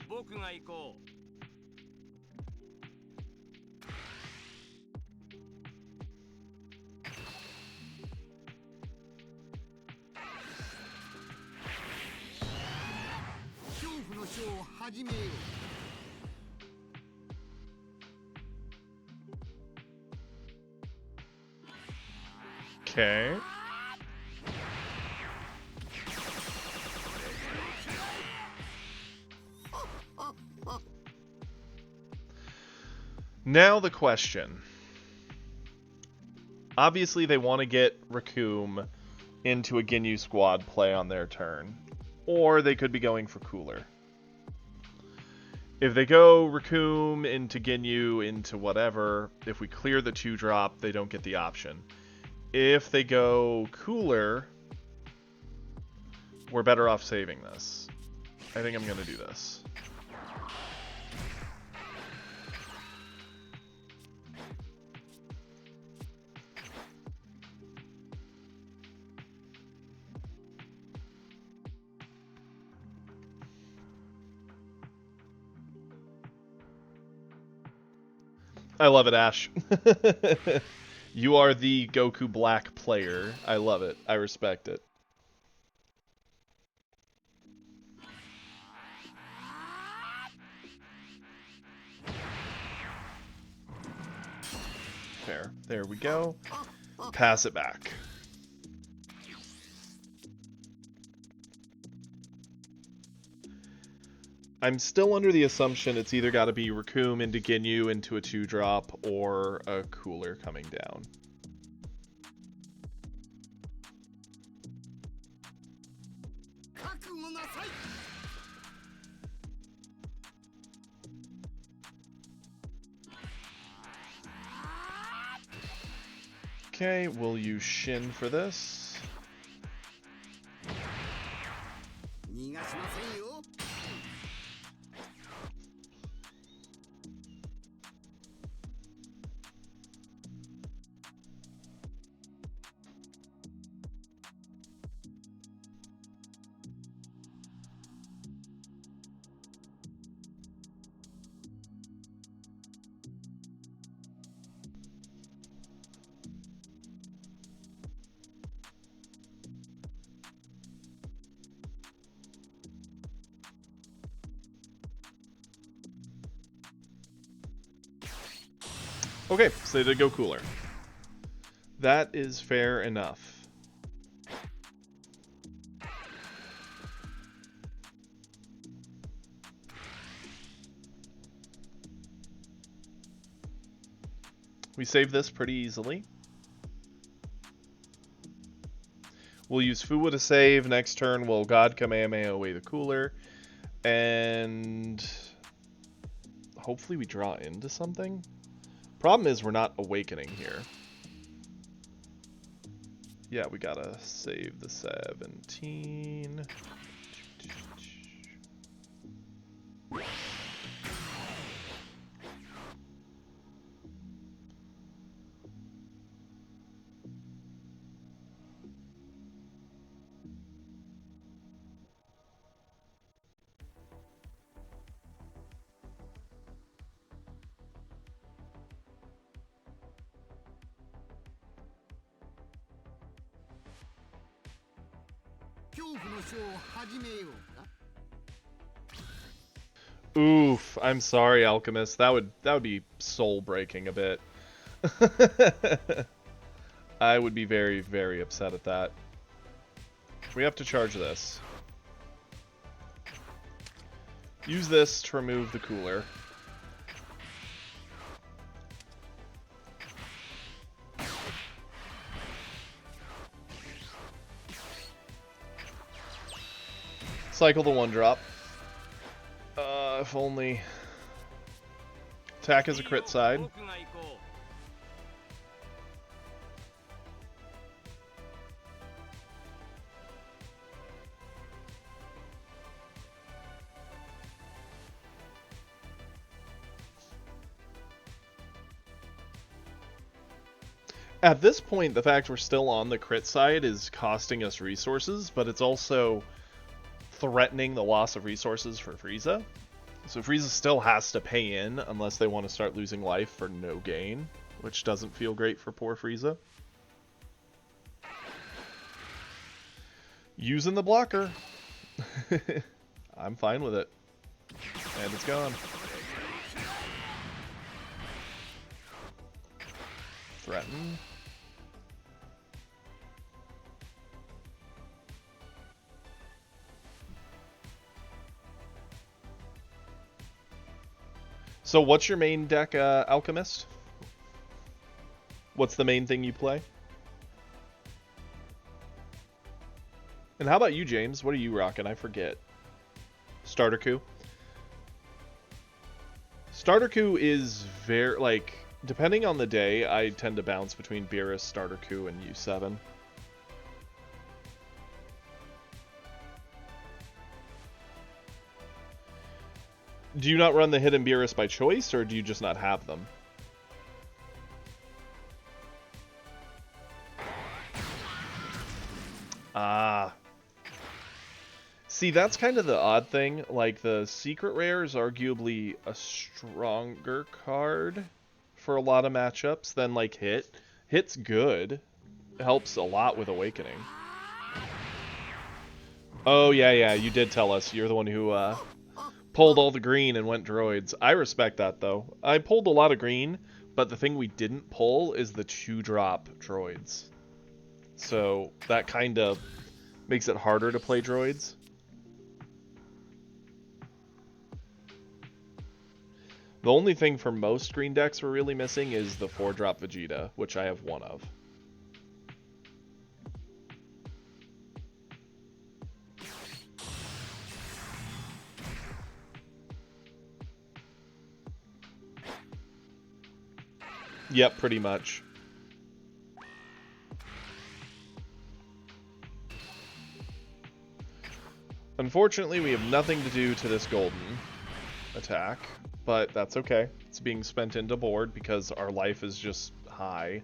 Okay. Now the question. Obviously, they want to get Raccoon into a Ginyu squad play on their turn. Or they could be going for Cooler. If they go Raccoon into Ginyu into whatever, if we clear the 2-drop, they don't get the option. If they go Cooler, we're better off saving this. I think I'm going to do this. I love it, Ash. You are the Goku Black player. I love it. I respect it. Fair. There we go. Pass it back. I'm still under the assumption it's either got to be Raccoon into Ginyu into a 2-drop or a Cooler coming down. Okay, we'll use Shin for this. Okay, so they did go Cooler. That is fair enough. We save this pretty easily. We'll use Fuwa to save. Next turn, we'll God Kamehameha away the Cooler. And hopefully we draw into something. Problem is we're not awakening here. Yeah, we gotta save the 17. Oof, I'm sorry, Alchemist. That would be soul breaking a bit. I would be very, very upset at that. We have to charge this. Use this to remove the Cooler. Cycle the 1-drop. If only. Attack as a crit side. At this point, the fact we're still on the crit side is costing us resources, but it's also threatening the loss of resources for Frieza. So Frieza still has to pay in unless they want to start losing life for no gain, which doesn't feel great for poor Frieza. Using the blocker. I'm fine with it. And it's gone. Threaten. So what's your main deck, Alchemist? What's the main thing you play? And how about you, James? What are you rocking? I forget. Starter coup? Starter coup is very, like, depending on the day, I tend to bounce between Beerus, Starter coup, and U7. Do you not run the hidden Beerus by choice, or do you just not have them? Ah. See, that's kind of the odd thing. Like, the Secret Rare is arguably a stronger card for a lot of matchups than, like, Hit. Hit's good. It helps a lot with Awakening. Oh, yeah, you did tell us. You're the one who, pulled all the green and went droids. I respect that, though. I pulled a lot of green, but the thing we didn't pull is the 2-drop droids. So that kind of makes it harder to play droids. The only thing for most green decks we're really missing is the 4-drop Vegeta, which I have one of. Yep, pretty much. Unfortunately, we have nothing to do to this golden attack, but that's okay. It's being spent into board because our life is just high.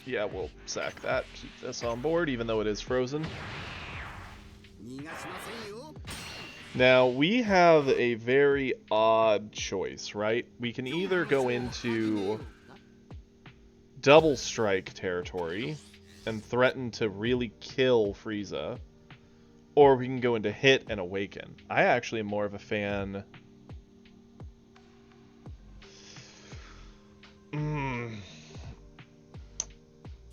Yeah, we'll sack that. Keep this on board, even though it is frozen. Now, we have a very odd choice, right? We can either go into double strike territory and threaten to really kill Frieza, or we can go into hit and awaken. I actually am more of a fan...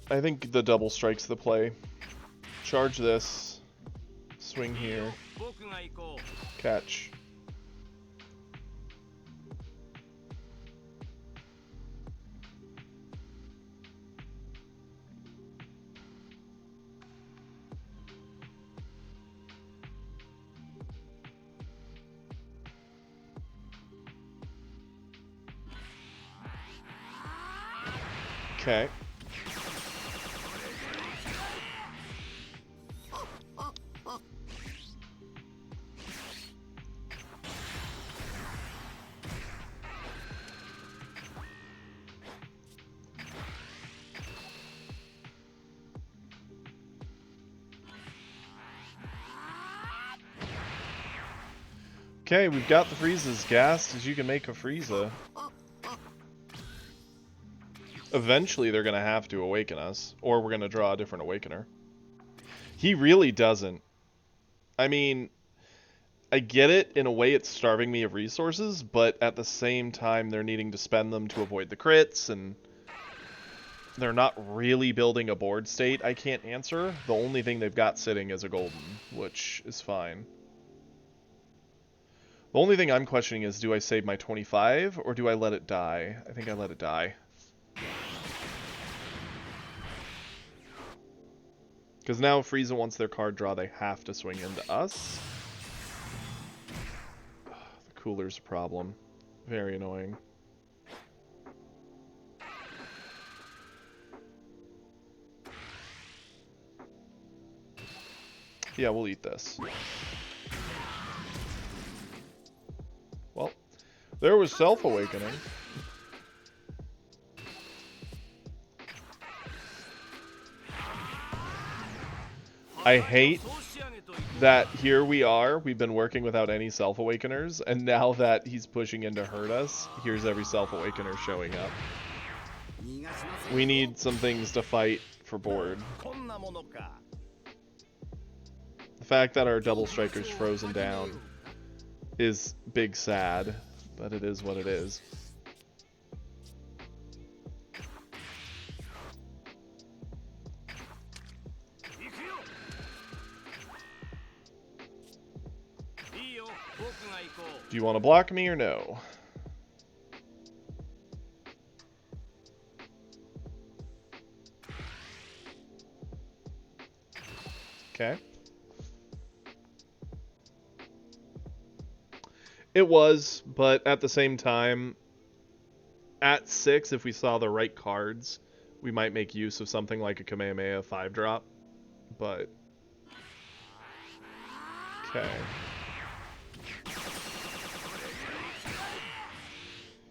I think the double strike's the play. Charge this. Swing here. Catch. Okay. Okay, we've got the Friezas gassed as you can make a Frieza. Eventually they're going to have to awaken us, or we're going to draw a different Awakener. He really doesn't. I mean, I get it, in a way it's starving me of resources, but at the same time they're needing to spend them to avoid the crits, and they're not really building a board state I can't answer. The only thing they've got sitting is a golden, which is fine. The only thing I'm questioning is, do I save my 25, or do I let it die? I think I let it die. Because now if Frieza wants their card draw, they have to swing into us. The cooler's a problem. Very annoying. Yeah, we'll eat this. Well, there was self-awakening. I hate that here we are, we've been working without any self-awakeners, and now that he's pushing in to hurt us, here's every self-awakener showing up. We need some things to fight for board. The fact that our double striker's frozen down is big sad, but it is what it is. Do you want to block me or no? Okay. It was, but at the same time, at 6, if we saw the right cards, we might make use of something like a Kamehameha 5-drop, but... Okay.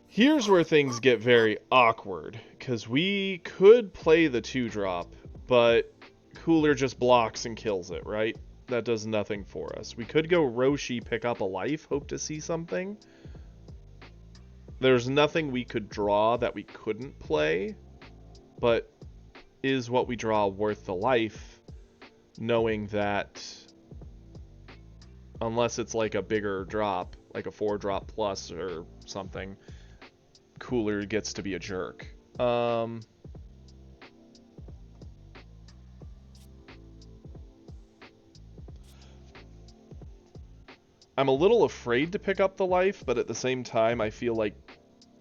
Here's where things get very awkward, because we could play the 2-drop, but Cooler just blocks and kills it, right? That does nothing for us. We could go Roshi, pick up a life, hope to see something. There's nothing we could draw that we couldn't play, but is what we draw worth the life, knowing that unless it's like a bigger drop, like a 4-drop plus or something, Cooler gets to be a jerk. I'm a little afraid to pick up the life, but at the same time, I feel like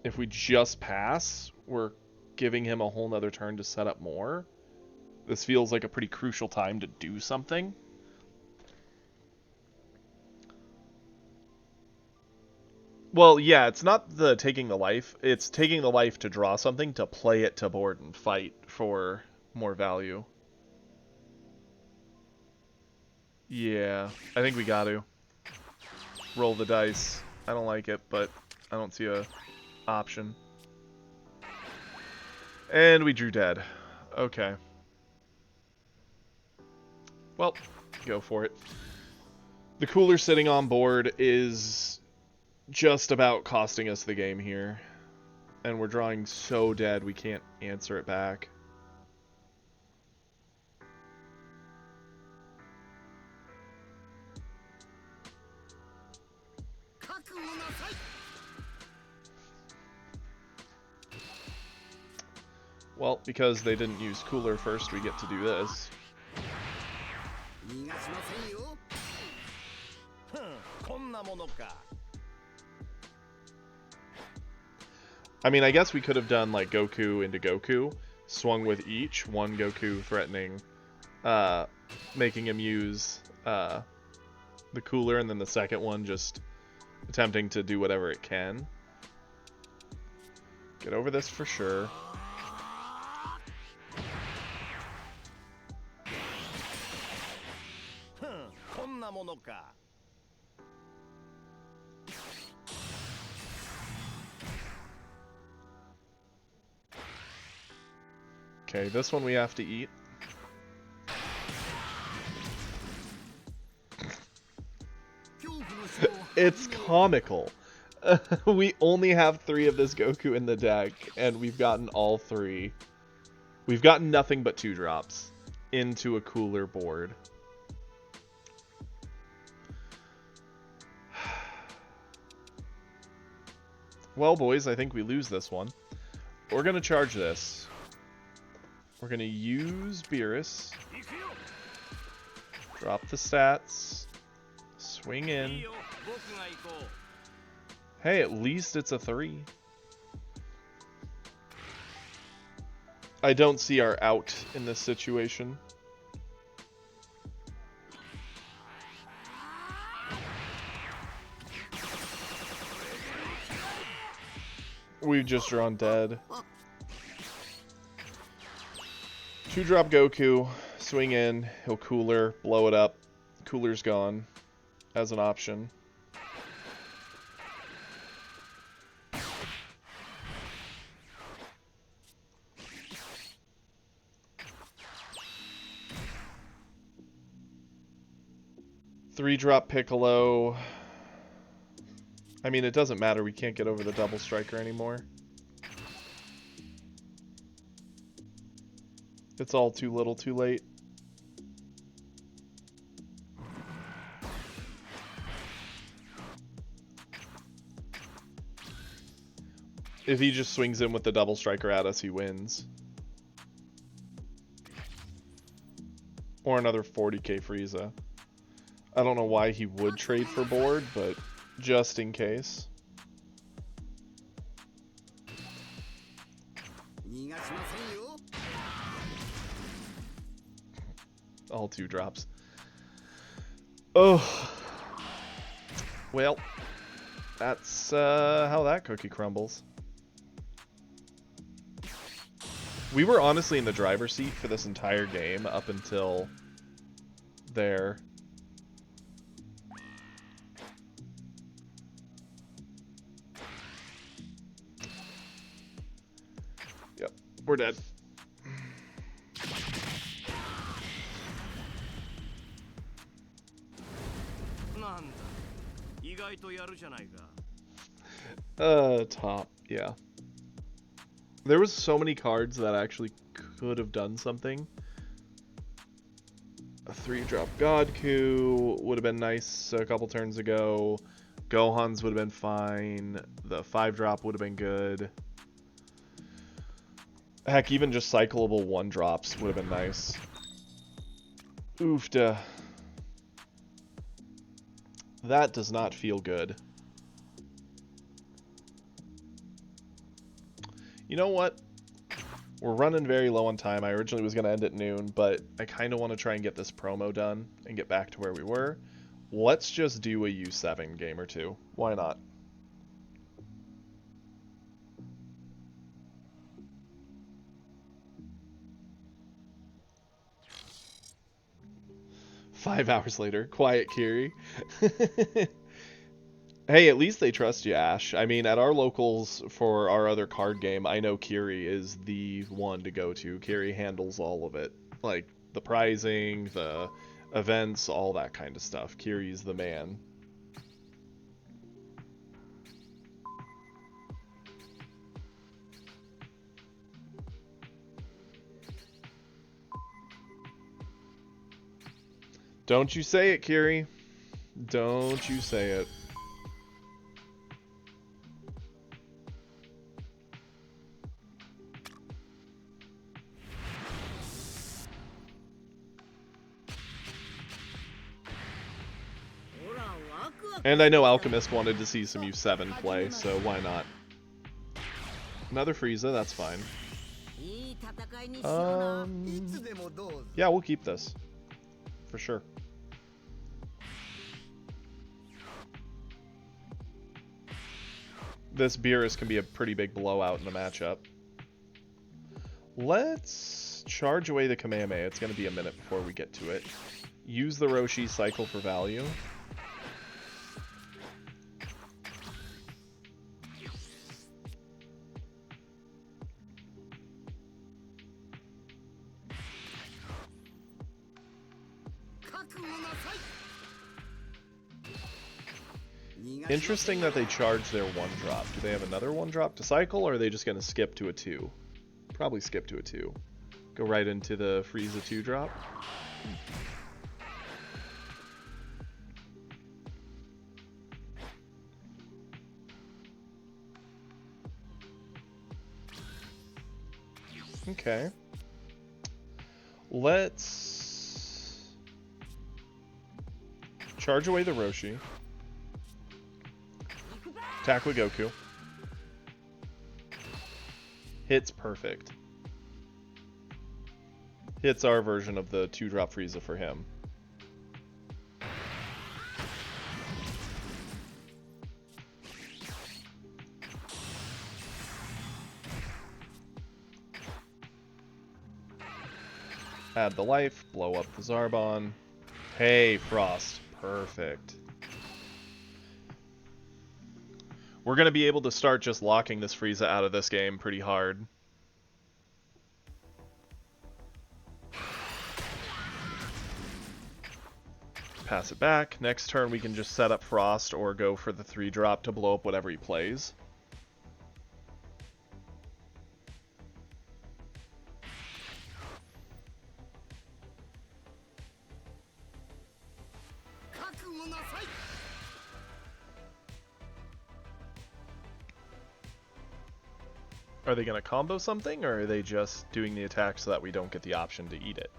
if we just pass, we're giving him a whole nother turn to set up more. This feels like a pretty crucial time to do something. Well, yeah, it's not the taking the life. It's taking the life to draw something, to play it to board and fight for more value. Yeah, I think we got to. Roll the dice. I don't like it, but I don't see a option. And we drew dead. Okay. Well, go for it. The Cooler sitting on board is just about costing us the game here. And we're drawing so dead we can't answer it back. Well, because they didn't use Cooler first, we get to do this. I mean, I guess we could have done like Goku into Goku, swung with each, one Goku threatening, making him use the Cooler, and then the second one just attempting to do whatever it can. Get over this for sure. Okay, this one we have to eat. It's comical. We only have 3 of this Goku in the deck, and we've gotten all 3. We've gotten nothing but 2-drops into a Cooler board. Well, boys, I think we lose this one. We're going to charge this. We're going to use Beerus. Drop the stats. Swing in. Hey, at least it's a 3. I don't see our out in this situation. We've just drawn dead. 2-drop Goku, swing in, he'll Cooler, blow it up. Cooler's gone as an option. Three-drop Piccolo. I mean, it doesn't matter. We can't get over the double striker anymore. It's all too little, too late. If he just swings in with the double striker at us, he wins. Or another 40k Frieza. I don't know why he would trade for board, but just in case. All 2 drops. Oh. Well, that's how that cookie crumbles. We were honestly in the driver's seat for this entire game up until there. Yep, we're dead. Top, yeah. There was so many cards that actually could have done something. A 3-drop Godku would have been nice a couple turns ago. Gohan's would have been fine. The 5-drop would have been good. Heck, even just cyclable 1-drops would have been nice. Oofda. That does not feel good. You know what? We're running very low on time. I originally was going to end at noon, but I kind of want to try and get this promo done and get back to where we were. Let's just do a U7 game or two. Why not? Five hours later. Quiet Kiri. Hey, at least they trust you, Ash. I mean, at our locals for our other card game, I know Kiri is the one to go to. Kiri handles all of it. Like, the prizing, the events, all that kind of stuff. Kiri's the man. Don't you say it, Kiri. Don't you say it. And I know Alchemist wanted to see some U7 play, so why not? Another Frieza, that's fine. Yeah, we'll keep this. For sure. This Beerus can be a pretty big blowout in the matchup. Let's charge away the Kamehameha. It's going to be a minute before we get to it. Use the Roshi, cycle for value. Interesting that they charge their 1-drop. Do they have another 1-drop to cycle, or are they just going to skip to a 2? Probably skip to a 2. Go right into the Frieza 2-drop. Okay. Let's charge away the Roshi. Attack with Goku. Hits perfect. Hits our version of the 2-drop Frieza for him. Add the life, blow up the Zarbon. Hey, Frost. Perfect. We're going to be able to start just locking this Frieza out of this game pretty hard. Pass it back. Next turn we can just set up Frost or go for the 3-drop to blow up whatever he plays. Are they going to combo something, or are they just doing the attack so that we don't get the option to eat it?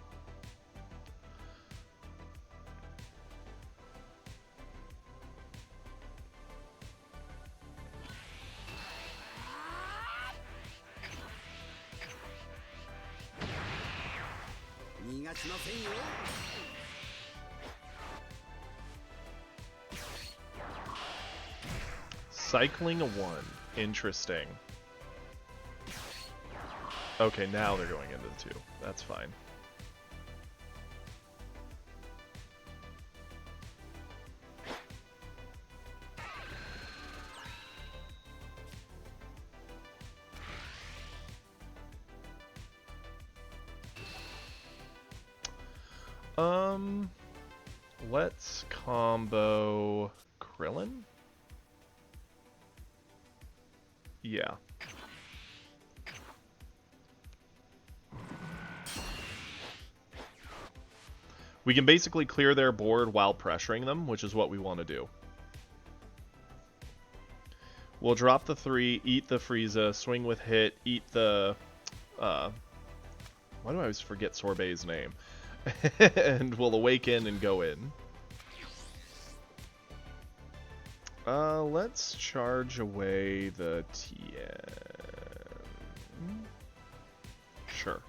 Cycling a 1. Interesting. Okay, now they're going into the 2. That's fine. Let's combo Krillin? Yeah. We can basically clear their board while pressuring them, which is what we want to do. We'll drop the 3, eat the Frieza, swing with hit, eat the... why do I always forget Sorbet's name? And we'll awaken and go in. Let's charge away the Tien. Sure.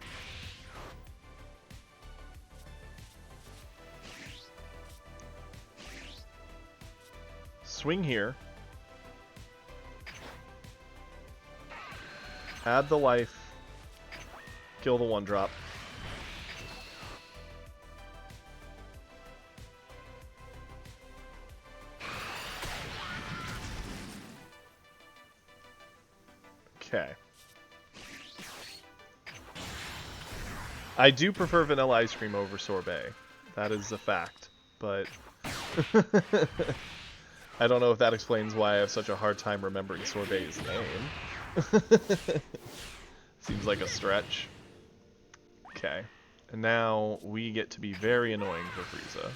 Swing here. Add the life. Kill the 1-drop. Okay. I do prefer vanilla ice cream over sorbet. That is a fact. But I don't know if that explains why I have such a hard time remembering sorbet's name. Seems like a stretch. Okay. And now we get to be very annoying for Frieza.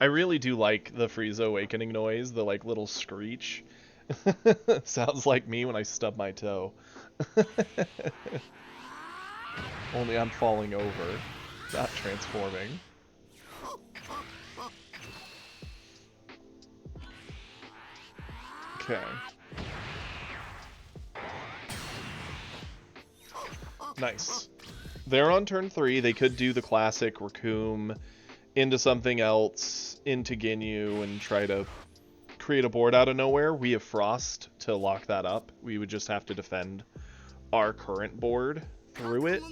I really do like the Frieza awakening noise, the like little screech. Sounds like me when I stub my toe. Only I'm falling over, not transforming. Okay. Nice. They're on turn 3. They could do the classic Raccoon into something else, into Ginyu, and try to create a board out of nowhere. We have Frost to lock that up. We would just have to defend our current board through it.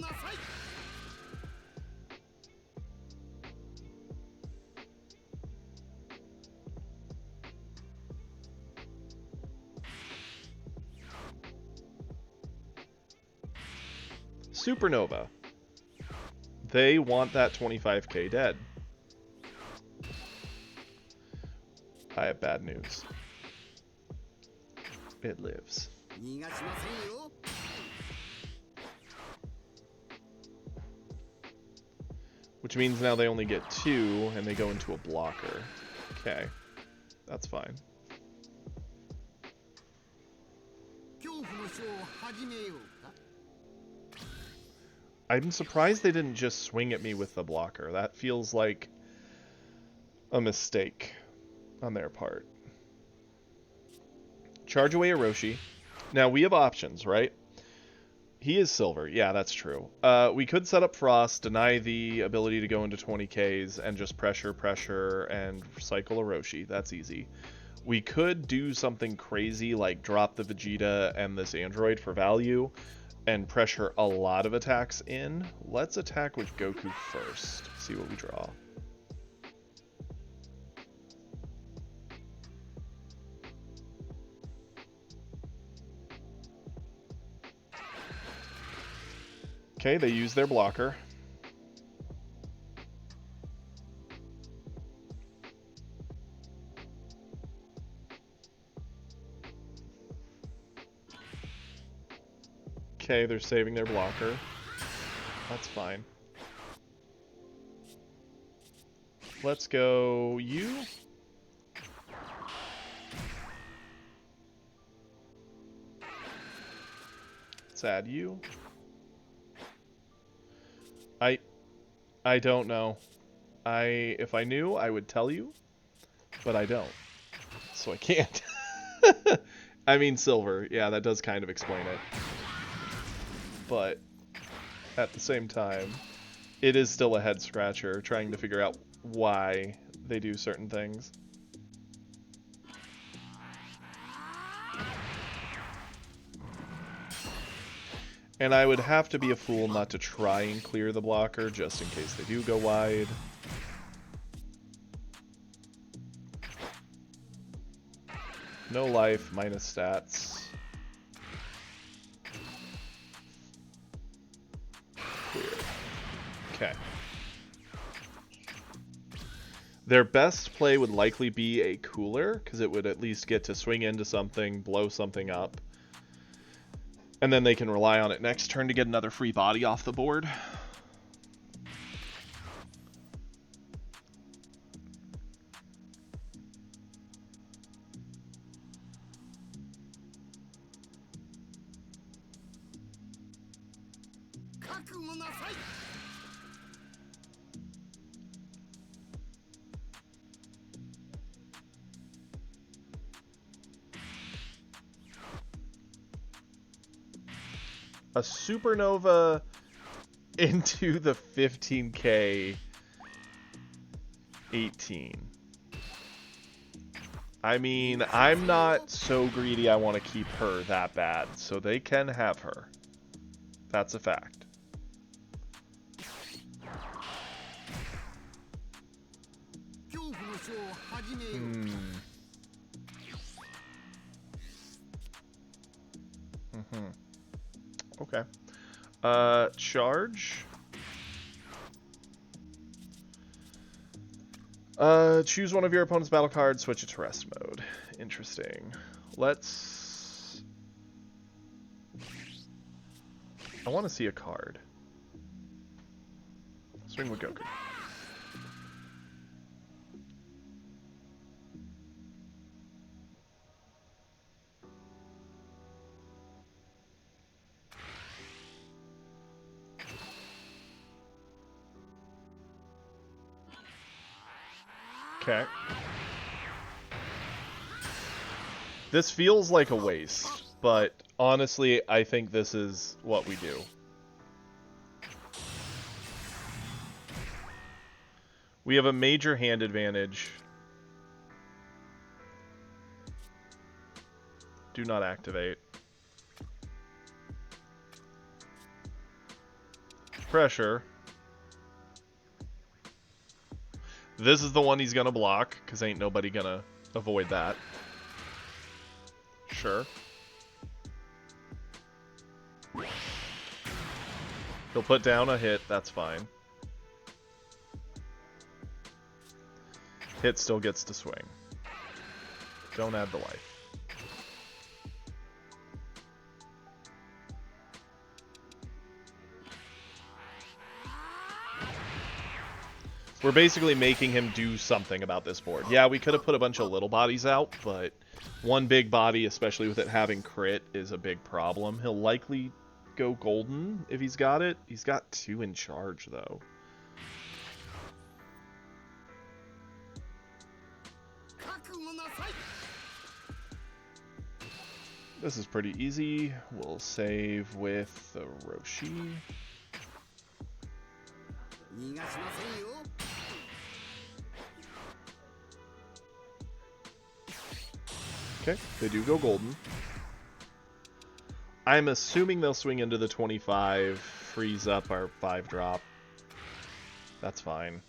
Supernova. They want that 25k dead. I have bad news. It lives. Which means now they only get 2, and they go into a blocker. Okay. That's fine. I'm surprised they didn't just swing at me with the blocker. That feels like a mistake on their part. Charge away Orochi. Now, we have options, right? He is silver. Yeah, that's true. We could set up Frost, deny the ability to go into 20Ks, and just pressure, and cycle Orochi. That's easy. We could do something crazy like drop the Vegeta and this android for value and pressure a lot of attacks in. Let's attack with Goku first. See what we draw. Okay, they use their blocker. Okay, they're saving their blocker. That's fine. Let's go you. Let's add you. I don't know. If I knew, I would tell you, but I don't. So I can't. I mean silver. Yeah, that does kind of explain it. But at the same time, it is still a head scratcher trying to figure out why they do certain things. And I would have to be a fool not to try and clear the blocker just in case they do go wide. No life, minus stats. Clear. Okay. Their best play would likely be a cooler, because it would at least get to swing into something, blow something up. And then they can rely on it next turn to get another free body off the board. A supernova into the 15k 18. I mean, I'm not so greedy I want to keep her that bad, so they can have her. That's a fact. Okay. Charge. Choose one of your opponent's battle cards, switch it to rest mode. Interesting. Let's... I want to see a card. Swing with Goku. Okay. This feels like a waste, but honestly, I think this is what we do. We have a major hand advantage. Do not activate. Pressure. This is the one he's gonna block, because ain't nobody gonna avoid that. Sure. He'll put down a hit, that's fine. Hit still gets to swing. Don't add the life. We're basically making him do something about this board. Yeah, we could have put a bunch of little bodies out, but one big body, especially with it having crit, is a big problem. He'll likely go golden if he's got it. He's got 2 in charge, though. This is pretty easy. We'll save with the Roshi. Okay, they do go golden. I'm assuming they'll swing into the 25, freeze up our 5-drop. That's fine.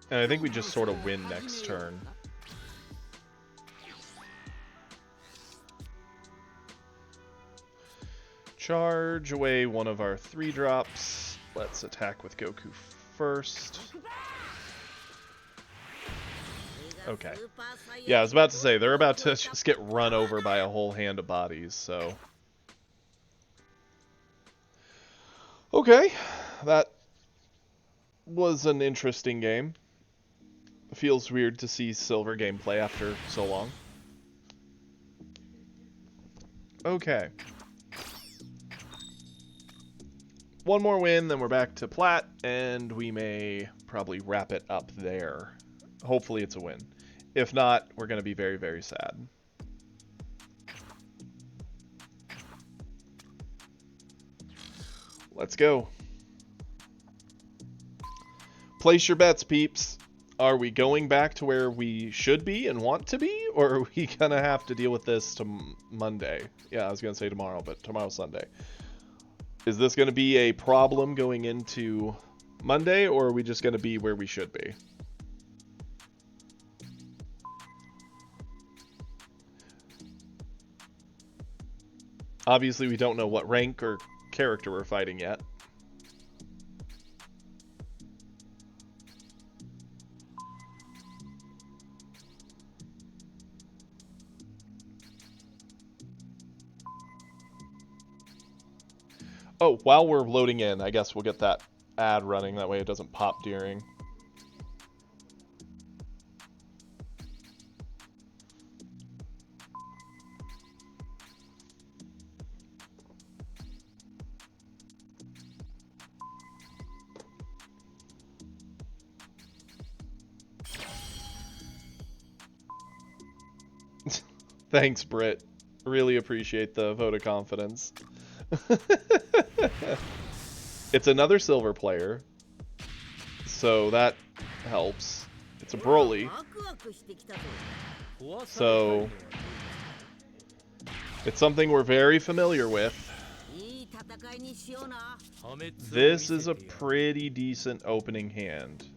And I think we just sort of win next turn. Charge away one of our 3-drops. Let's attack with Goku first. Okay. Yeah, I was about to say, they're about to just get run over by a whole hand of bodies, so... Okay, that was an interesting game. Feels weird to see silver gameplay after so long. Okay. One more win, then we're back to plat, and we may probably wrap it up there. Hopefully it's a win. If not, we're going to be very, very sad. Let's go. Place your bets, peeps. Are we going back to where we should be and want to be, or are we going to have to deal with this to Monday? Yeah, I was going to say tomorrow, but tomorrow's Sunday. Is this going to be a problem going into Monday, or are we just going to be where we should be? Obviously, we don't know what rank or character we're fighting yet. Oh, while we're loading in, I guess we'll get that ad running. That way it doesn't pop during. Thanks, Britt. Really appreciate the vote of confidence. It's another silver player, so that helps. It's a Broly, so it's something we're very familiar with. This is a pretty decent opening hand.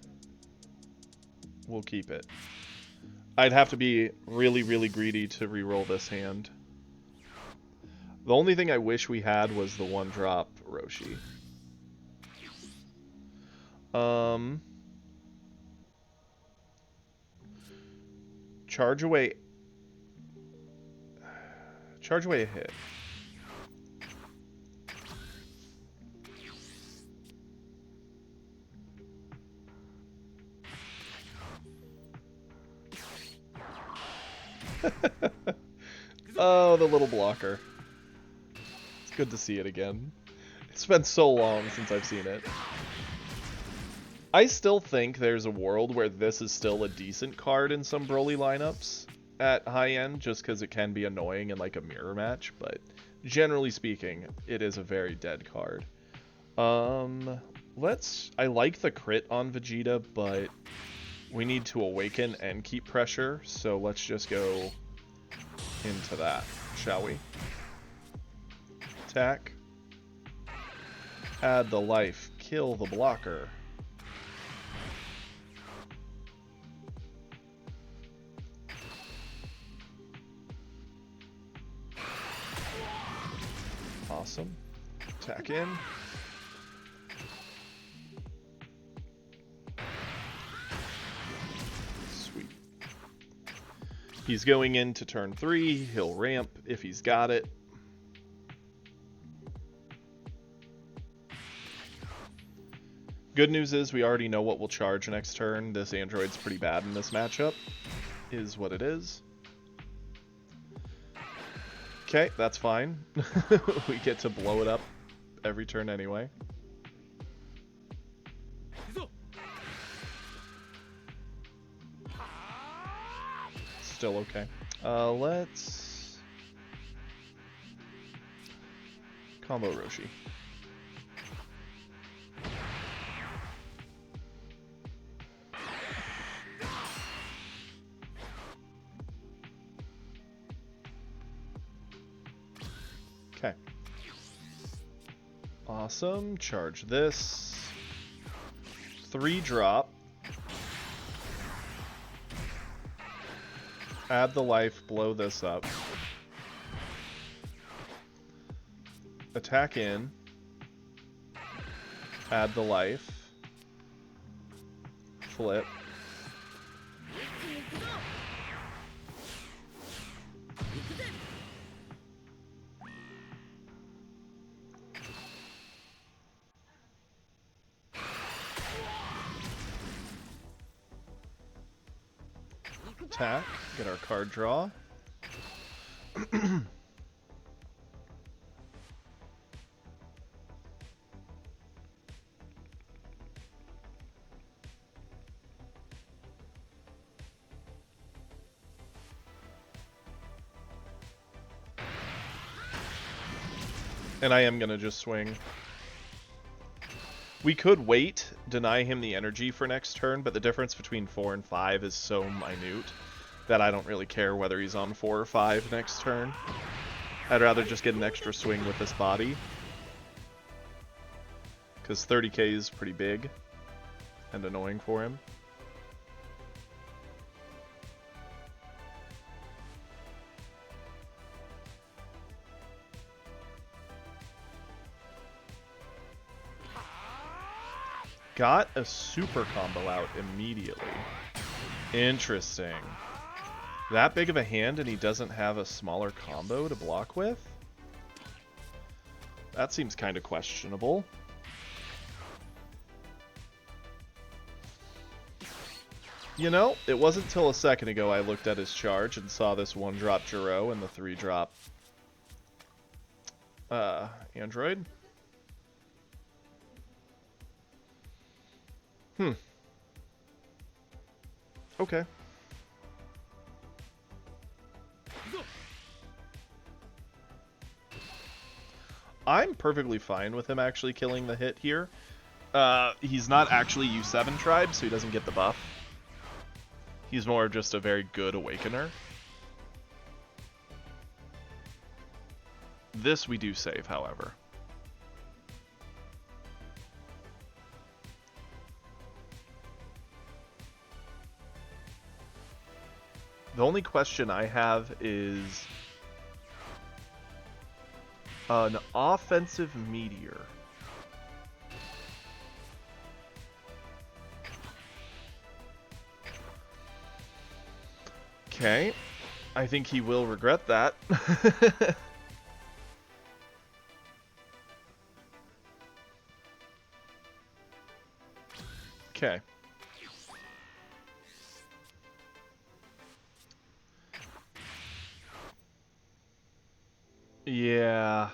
We'll keep it. I'd have to be really, really greedy to reroll this hand. The only thing I wish we had was the one drop Roshi. Charge away a hit. Oh, the little blocker. It's good to see it again. It's been so long since I've seen it. I still think there's a world where this is still a decent card in some Broly lineups at high end, just because it can be annoying in like a mirror match, but generally speaking, it is a very dead card. I like the crit on Vegeta, but we need to awaken and keep pressure, so let's just go into that, shall we? Attack. Add the life. Kill the blocker. Awesome. Attack in. Sweet. He's going into turn 3. He'll ramp if he's got it. Good news is we already know what we'll charge next turn. This android's pretty bad in this matchup, is what it is. Okay, that's fine. We get to blow it up every turn anyway. Still okay. Let's combo Roshi. Okay. Awesome. Charge this. 3 drop. Add the life, blow this up. Attack in. Add the life. Flip. attack, get our card draw. And I am going to just swing. We could wait, deny him the energy for next turn, but the difference between 4 and 5 is so minute that I don't really care whether he's on 4 or 5 next turn. I'd rather just get an extra swing with this body. Because 30k is pretty big and annoying for him. Got a super combo out immediately. Interesting. That big of a hand and he doesn't have a smaller combo to block with? That seems kind of questionable. You know, it wasn't till a second ago I looked at his charge and saw this 1-drop Jiro and the 3-drop Android. Okay. I'm perfectly fine with him actually killing the hit here. He's not actually U7 tribe, so he doesn't get the buff. He's more of just a very good Awakener. This we do save, however. The only question I have is an offensive meteor. Okay, I think he will regret that. Okay. Yeah.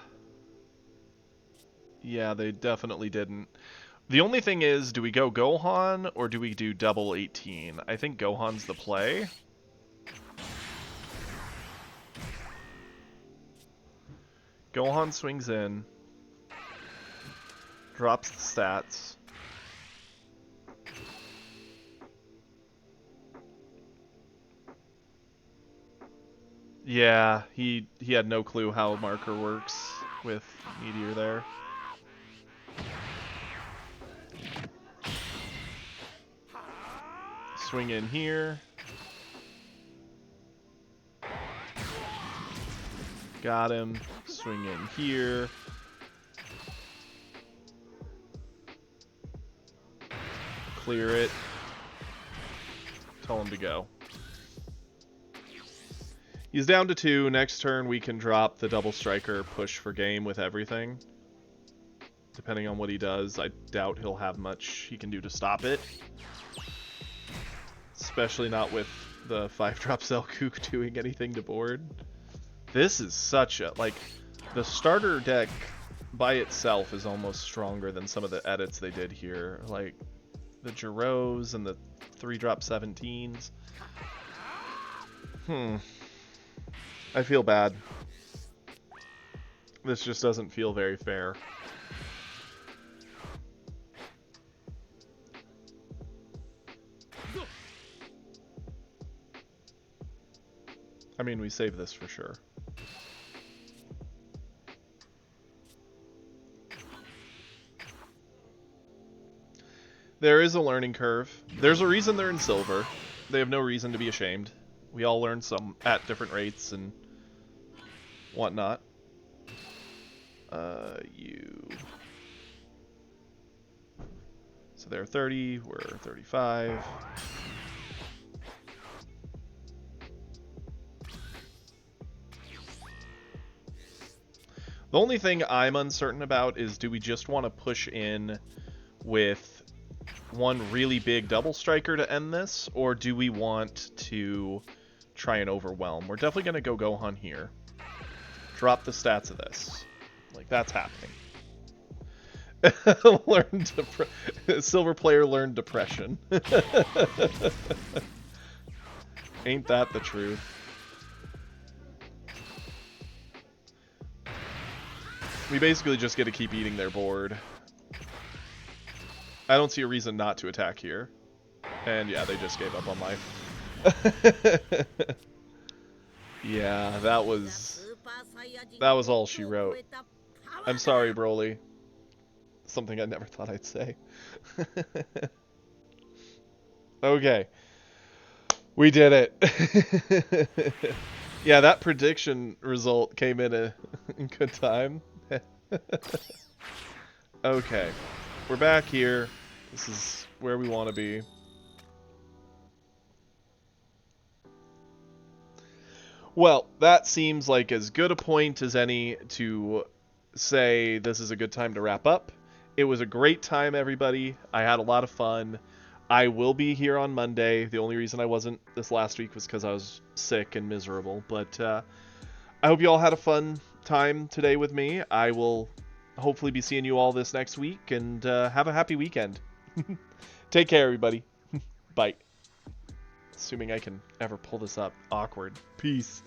Yeah, they definitely didn't. The only thing is, do we go Gohan or do we do double 18? I think Gohan's the play. Gohan swings in. Drops the stats. Yeah, he had no clue how marker works with Meteor there. Swing in here. Got him. Swing in here. Clear it. Tell him to go. He's down to 2. Next turn we can drop the double striker, push for game with everything. Depending on what he does, I doubt he'll have much he can do to stop it. Especially not with the 5-drop Zelkook doing anything to board. This is such a, like, the starter deck by itself is almost stronger than some of the edits they did here. Like, the Jiros and the 3-drop 17s. I feel bad. This just doesn't feel very fair. I mean, we save this for sure. There is a learning curve. There's a reason they're in silver. They have no reason to be ashamed. We all learn some at different rates and whatnot. So they're 30, we're 35. The only thing I'm uncertain about is, do we just want to push in with one really big double striker to end this, or do we want to try and overwhelm? We're definitely going to go Gohan here. Drop the stats of this. Like, that's happening. Silver player learned depression. Ain't that the truth? We basically just get to keep eating their board. I don't see a reason not to attack here. And yeah, they just gave up on life. Yeah, that was all she wrote. I'm sorry, Broly. Something I never thought I'd say. Okay. We did it. Yeah, that prediction result came in a good time. Okay. We're back here. This is where we want to be. Well, that seems like as good a point as any to say this is a good time to wrap up. It was a great time, everybody. I had a lot of fun. I will be here on Monday. The only reason I wasn't this last week was because I was sick and miserable. But I hope you all had a fun time today with me. I will hopefully be seeing you all this next week, and have a happy weekend. Take care, everybody. Bye. Assuming I can ever pull this up. Awkward. Peace.